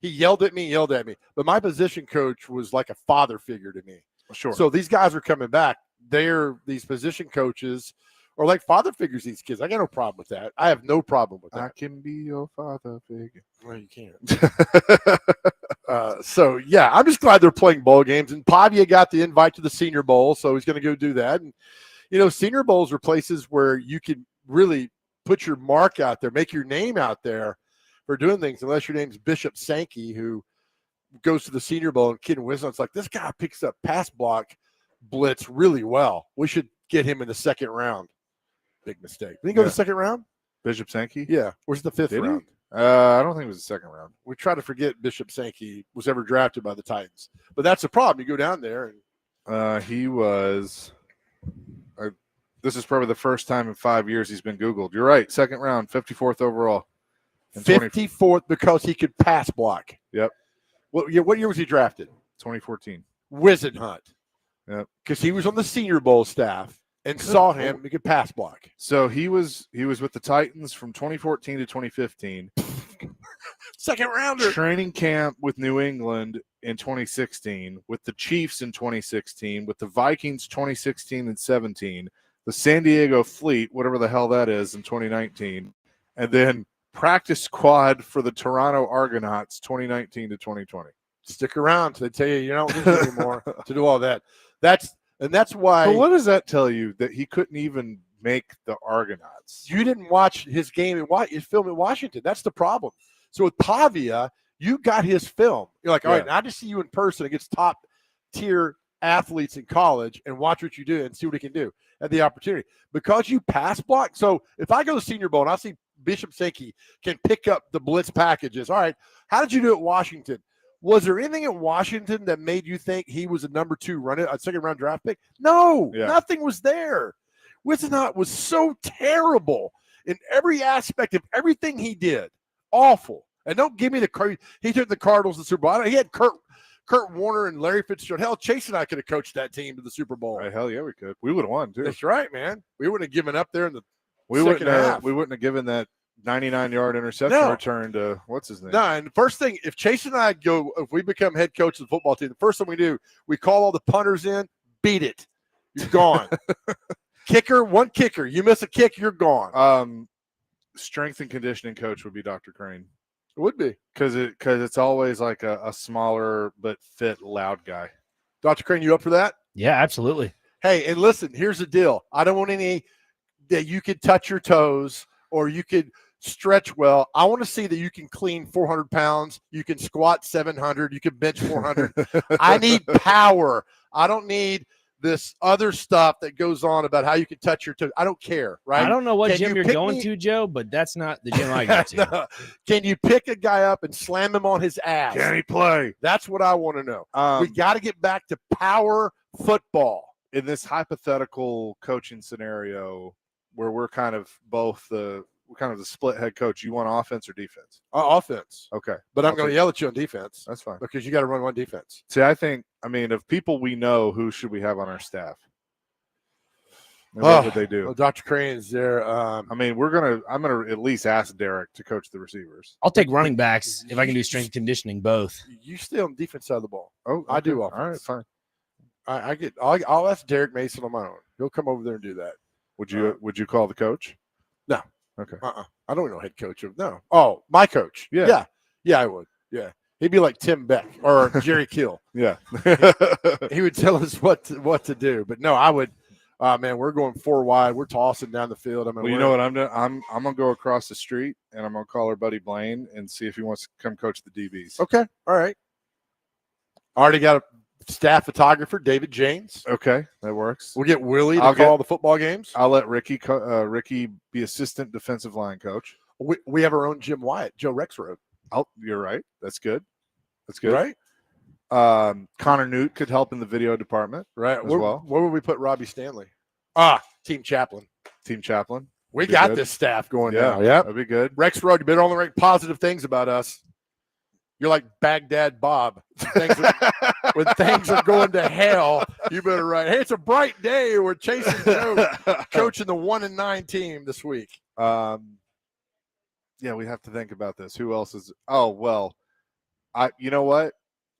He yelled at me. But my position coach was like a father figure to me. Sure. So these guys are coming back. These position coaches are like father figures, these kids. I got no problem with that. I have no problem with that. I can be your father figure. Well, you can't. So, yeah, I'm just glad they're playing bowl games. And Pavia got the invite to the Senior Bowl, so he's going to go do that. And, Senior Bowls are places where you can really put your mark out there, make your name out there for doing things unless your name's Bishop Sankey, who goes to the Senior Bowl and Kid Wisdom. It's like, this guy picks up pass block blitz really well. We should get him in the second round. Big mistake. Did he go to the second round? Bishop Sankey? Yeah. Where's the fifth round? I don't think it was the second round. We try to forget Bishop Sankey was ever drafted by the Titans. But that's the problem. You go down there and he was this is probably the first time in 5 years he's been Googled. You're right. Second round, 54th overall. 54th because he could pass block. Yep. What year was he drafted? 2014. Wizenhunt. Yep. Because he was on the Senior Bowl staff and saw him. He could pass block. So he was with the Titans from 2014 to 2015. Second rounder. Training camp with New England in 2016, with the Chiefs in 2016, with the Vikings 2016 and 17, the San Diego Fleet, whatever the hell that is, in 2019, and then practice squad for the Toronto Argonauts 2019 to 2020. Stick around. They tell you don't need it anymore to do all that. That's why. But what does that tell you, that he couldn't even make the Argonauts? You didn't watch his game and his film in Washington. That's the problem. So with Pavia, you got his film. You're like, all right, now I just see you in person against top tier athletes in college and watch what you do and see what he can do at the opportunity. Because you pass block. So if I go to the Senior Bowl and I see Bishop Sankey can pick up the blitz packages, all right, how did you do at Washington? Was there anything at Washington that made you think he was a number 2 a second round draft pick? No, nothing was there. Wizenhunt was so terrible in every aspect of everything he did. Awful. And don't give me he took the Cardinals to the Super Bowl. He had Kurt Warner and Larry Fitzgerald. Hell, Chase and I could have coached that team to the Super Bowl. Hell yeah, we could. We would have won too. That's right, man. We wouldn't have given up there in the second half. We wouldn't have given that 99-yard interception return to what's his name? No, and the first thing, if Chase and I if we become head coach of the football team, the first thing we do, we call all the punters in, beat it. You're gone. One kicker. You miss a kick, you're gone. Strength and conditioning coach would be Dr. Crane. It would be. Because it's always like a smaller but fit, loud guy. Dr. Crane, you up for that? Yeah, absolutely. Hey, and listen, here's the deal. I don't want any that you could touch your toes or you could stretch well. I want to see that you can clean 400 pounds. You can squat 700. You can bench 400. I need power. I don't need this other stuff that goes on about how you can touch your toes. I don't care, right? I don't know what gym you're going to, Joe, but that's not the gym I go to. No. Can you pick a guy up and slam him on his ass? Can he play? That's what I want to know. We got to get back to power football. In this hypothetical coaching scenario where we're kind of the split head coach, you want offense or defense? Offense. Okay. But I'm going to yell at you on defense. That's fine. Because you got to run one defense. See, of people we know, who should we have on our staff? And what would they do? Well, Dr. Crane's there. I'm going to at least ask Derek to coach the receivers. I'll take running backs if I can do strength conditioning both. You stay on the defense side of the ball. Oh, okay. I do offense. All right, fine. I'll ask Derek Mason on my own. He'll come over there and do that. Would you call the coach? No. Okay. I don't know head coach of no. Oh, my coach. Yeah, I would. Yeah. He'd be like Tim Beck or Jerry Kill. Yeah. He would tell us what to do. But no, I would. Man, we're going 4 wide. We're tossing down the field. Well, you know what I'm doing? I'm gonna go across the street and I'm gonna call our buddy Blaine and see if he wants to come coach the DBs. Okay. All right. Already got a staff photographer, David James. Okay, that works. We'll get Willie to call the football games. I'll let Ricky be assistant defensive line coach. We have our own Jim Wyatt, Joe Rexroad. Oh, you're right. That's good. That's good. Right. Connor Newt could help in the video department, right? As well. Where would we put Robbie Stanley? Team chaplain. Team chaplain. We got this staff going now. Yeah, that'd be good. Rexroad, you better only write positive things about us. You're like Baghdad Bob. When things are going to hell, you better write, hey, it's a bright day. We're chasing Joe, coaching the 1-9 team this week. Yeah, we have to think about this. Who else is? Oh, well, you know what?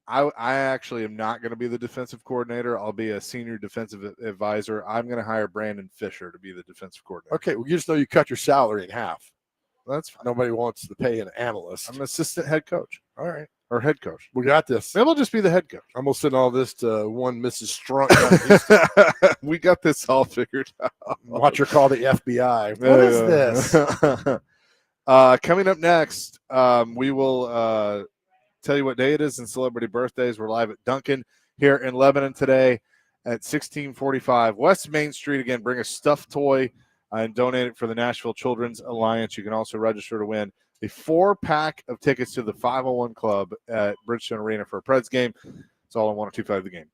I actually am not going to be the defensive coordinator. I'll be a senior defensive advisor. I'm going to hire Brandon Fisher to be the defensive coordinator. Okay, well, you just know you cut your salary in half. That's fine. Nobody wants to pay an analyst. I'm an assistant head coach. All right. Or head coach. We got this. Maybe I'll just be the head coach. I'm going to send all this to one Mrs. Strunk. We got this all figured out. Watch her call the FBI. What is this? Coming up next, we will tell you what day it is and celebrity birthdays. We're live at Duncan here in Lebanon today at 1645 West Main Street. Again, bring a stuffed toy and donate it for the Nashville Children's Alliance. You can also register to win a 4-pack of tickets to the 501 Club at Bridgestone Arena for a Preds game. It's all on 102.5 The Game.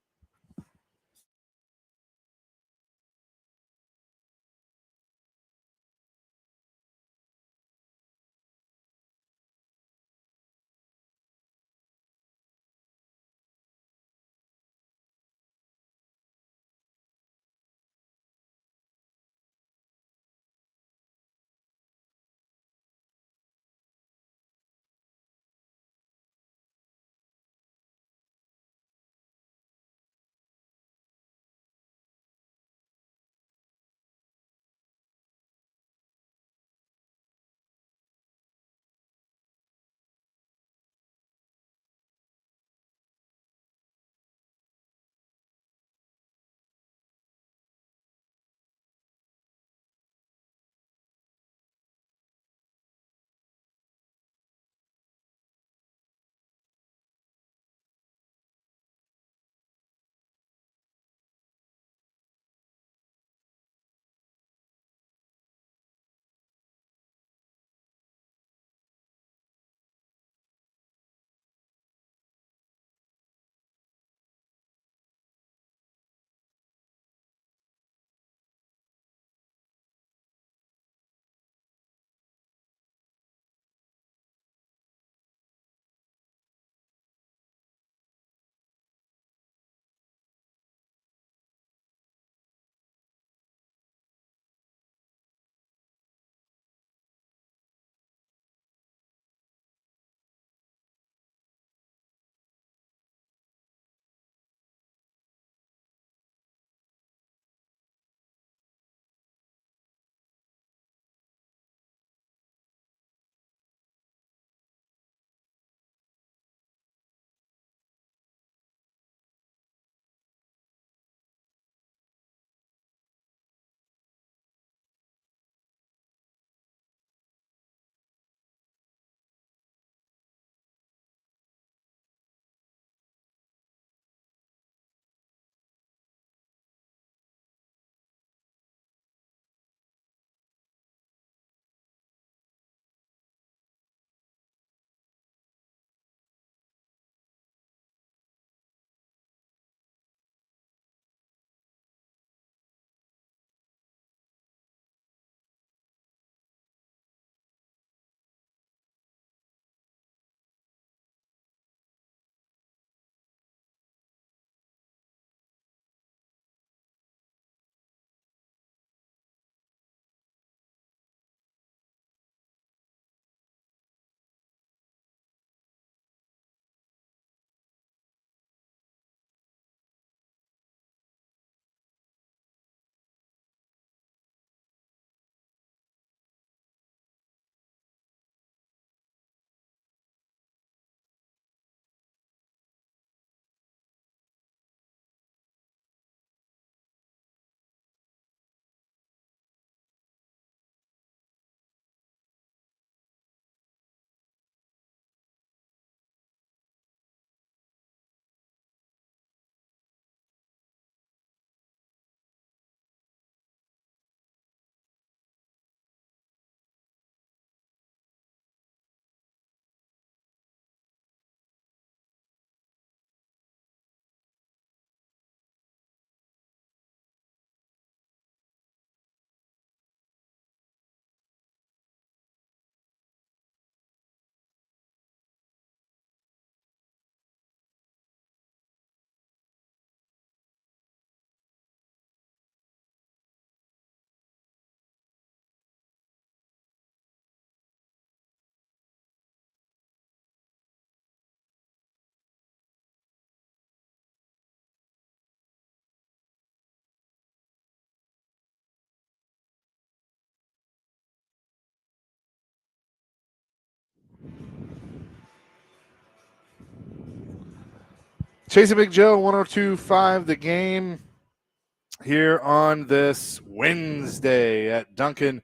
Chasing Big Joe, 102.5 The Game here on this Wednesday at Duncan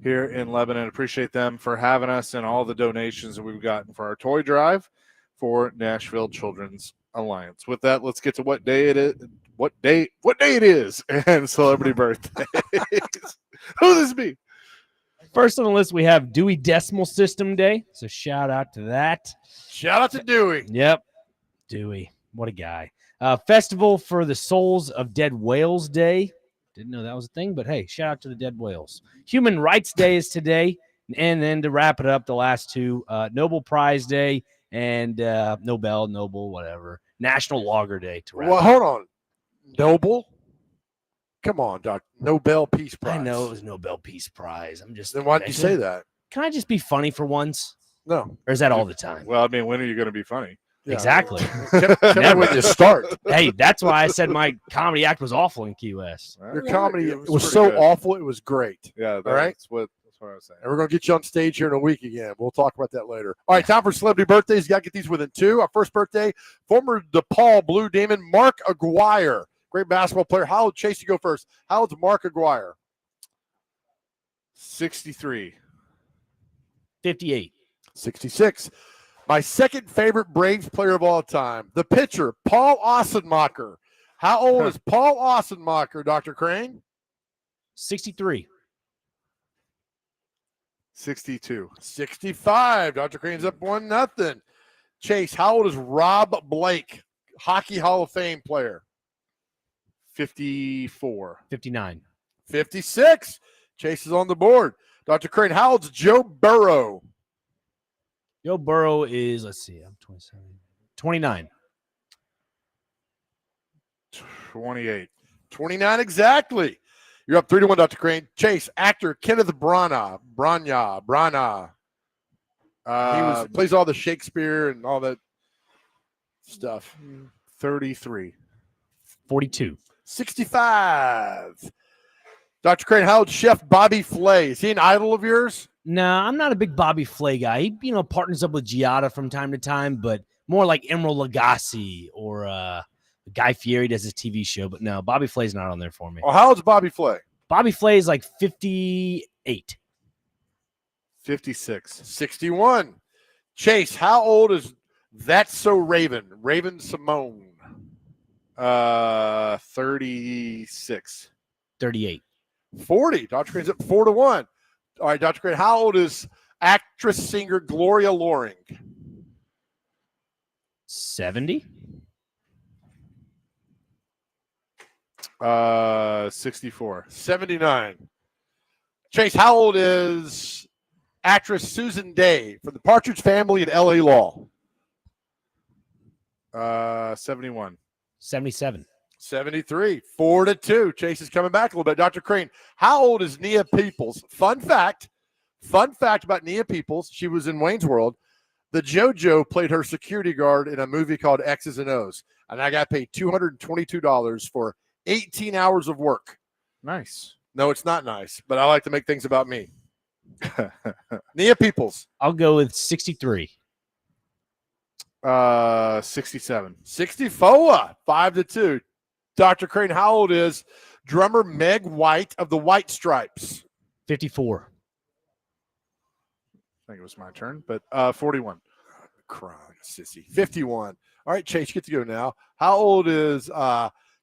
here in Lebanon. Appreciate them for having us and all the donations that we've gotten for our toy drive for Nashville Children's Alliance. With that, let's get to what day it is. What day it is and celebrity birthdays. Who this be? First on the list, we have Dewey Decimal System Day. So shout out to that. Shout out to Dewey. Yep. Dewey. What a guy. Festival for the Souls of Dead Whales Day. Didn't know that was a thing, but hey, shout out to the dead whales. Human Rights Day is today. And then to wrap it up, the last two, Nobel Prize Day and Nobel, whatever. National Logger Day. Well, hold on. Noble? Come on, Doc. Nobel Peace Prize. I know it was Nobel Peace Prize. I'm just. Then why did you say that? Can I just be funny for once? No. Or is that all the time? Well, I mean, when are you going to be funny? Yeah. Exactly. Never when you start. Hey, that's why I said my comedy act was awful in Key West. Your comedy it was was pretty so good. awful, it was great. Yeah, all right. That's what I was saying. And we're going to get you on stage here in a week again. We'll talk about that later. All right, time for celebrity birthdays. You got to get these within two. Our first birthday, former DePaul Blue Demon, Mark Aguirre. Great basketball player. How old? Chase, you go first. How old's Mark Aguirre? 63. 58. 66. My second favorite Braves player of all time, the pitcher, Paul Ossenmacher. How old is Paul Ossenmacher, Dr. Crane? 63. 62. 65. Dr. Crane's up 1-0. Chase, how old is Rob Blake, Hockey Hall of Fame player? 54. 59. 56. Chase is on the board. Dr. Crane, how old's Joe Burrow? Joe Burrow is, let's see, I'm 27. 29. 28. 29 exactly. You're up 3-1, Dr. Crane. Chase, actor Kenneth Branagh. He plays all the Shakespeare and all that stuff. 33. 42. 65. Dr. Crane, how old's Chef Bobby Flay? Is he an idol of yours? No, I'm not a big Bobby Flay guy. He, partners up with Giada from time to time, but more like Emerald Lagasse or Guy Fieri does his TV show. But no, Bobby Flay's not on there for me. Oh, how old's Bobby Flay? Bobby Flay is like 58. 56. 61. Chase, how old is That's So Raven? Raven Simone. 36. 38. 40. Dr. Crane's up 4-1. All right, Dr. Crane, how old is actress singer Gloria Loring? 70. 64. 79. Chase, how old is actress Susan Day from the Partridge Family and L.A. Law? 71. 77. 73. 4-2. Chase is coming back a little bit. Dr. Crane, how old is Nia Peoples? Fun fact about Nia Peoples, she was in Wayne's World. The JoJo played her security guard in a movie called X's and O's, and I got paid $222 for 18 hours of work. Nice. No, it's not nice, but I like to make things about me. Nia Peoples. I'll go with 63. 67. 64. 5-2. Dr. Crane, how old is drummer Meg White of the White Stripes? 54. I think it was my turn, but 41. Crying, sissy. 51. All right, Chase, you get to go now. How old is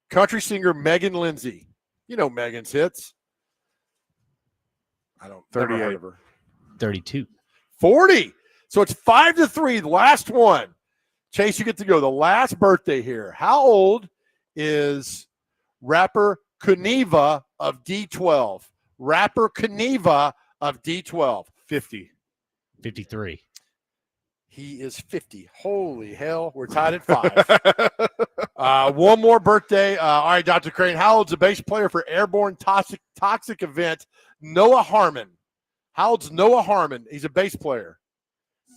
country singer Megan Lindsay? You know Megan's hits. I don't. 38. Never heard of her. 32. 40. So it's 5-3. The last one. Chase, you get to go. The last birthday here. How old is rapper Kuniva of D12? Rapper Kuniva of D12. 50. 53. He is 50. Holy hell. We're tied at 5. One more birthday. All right, Dr. Crane. How old's a bass player for Airborne Toxic Event, Noah Harmon? How old's Noah Harmon? He's a bass player.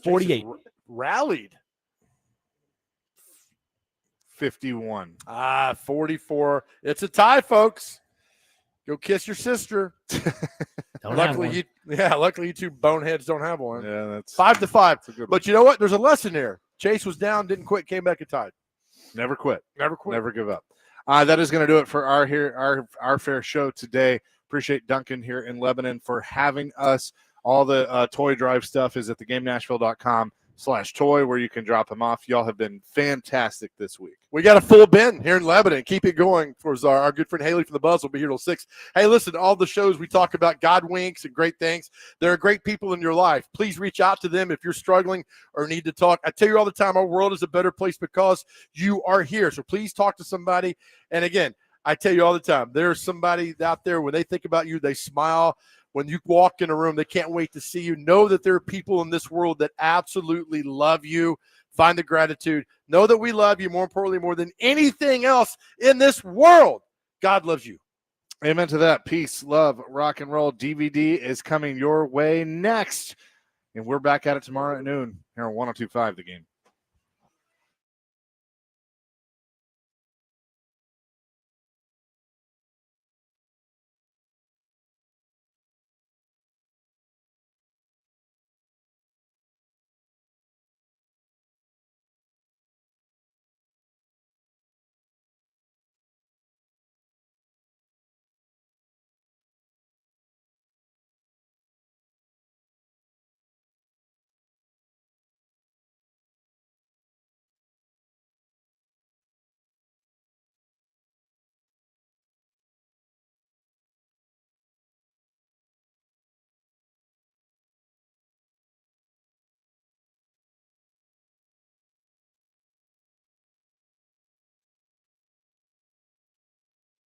48. Rallied. 51. 44. It's a tie, folks. Go kiss your sister. Luckily, you two boneheads don't have one. Yeah, that's 5-5. But you know what? There's a lesson here. Chase was down, didn't quit, came back and tied. Never quit. Never quit. Never give up. That is going to do it for our fair show today. Appreciate Duncan here in Lebanon for having us. All the toy drive stuff is at theGameNashville.com/toy, where you can drop them off. Y'all have been fantastic this week. We got a full bin here in Lebanon. Keep it going. For our good friend Haley from the Buzz will be here till 6. Hey, listen, all the shows we talk about God winks and great things. There are great people in your life. Please reach out to them if you're struggling or need to talk. I tell you all the time, our world is a better place because you are here. So please talk to somebody. And again, I tell you all the time, there's somebody out there, when they think about you, they smile. When you walk in a room, they can't wait to see you. Know that there are people in this world that absolutely love you. Find the gratitude. Know that we love you, more importantly, more than anything else in this world. God loves you. Amen to that. Peace, love, rock and roll. DVD is coming your way next. And we're back at it tomorrow at noon here on 102.5 The Game.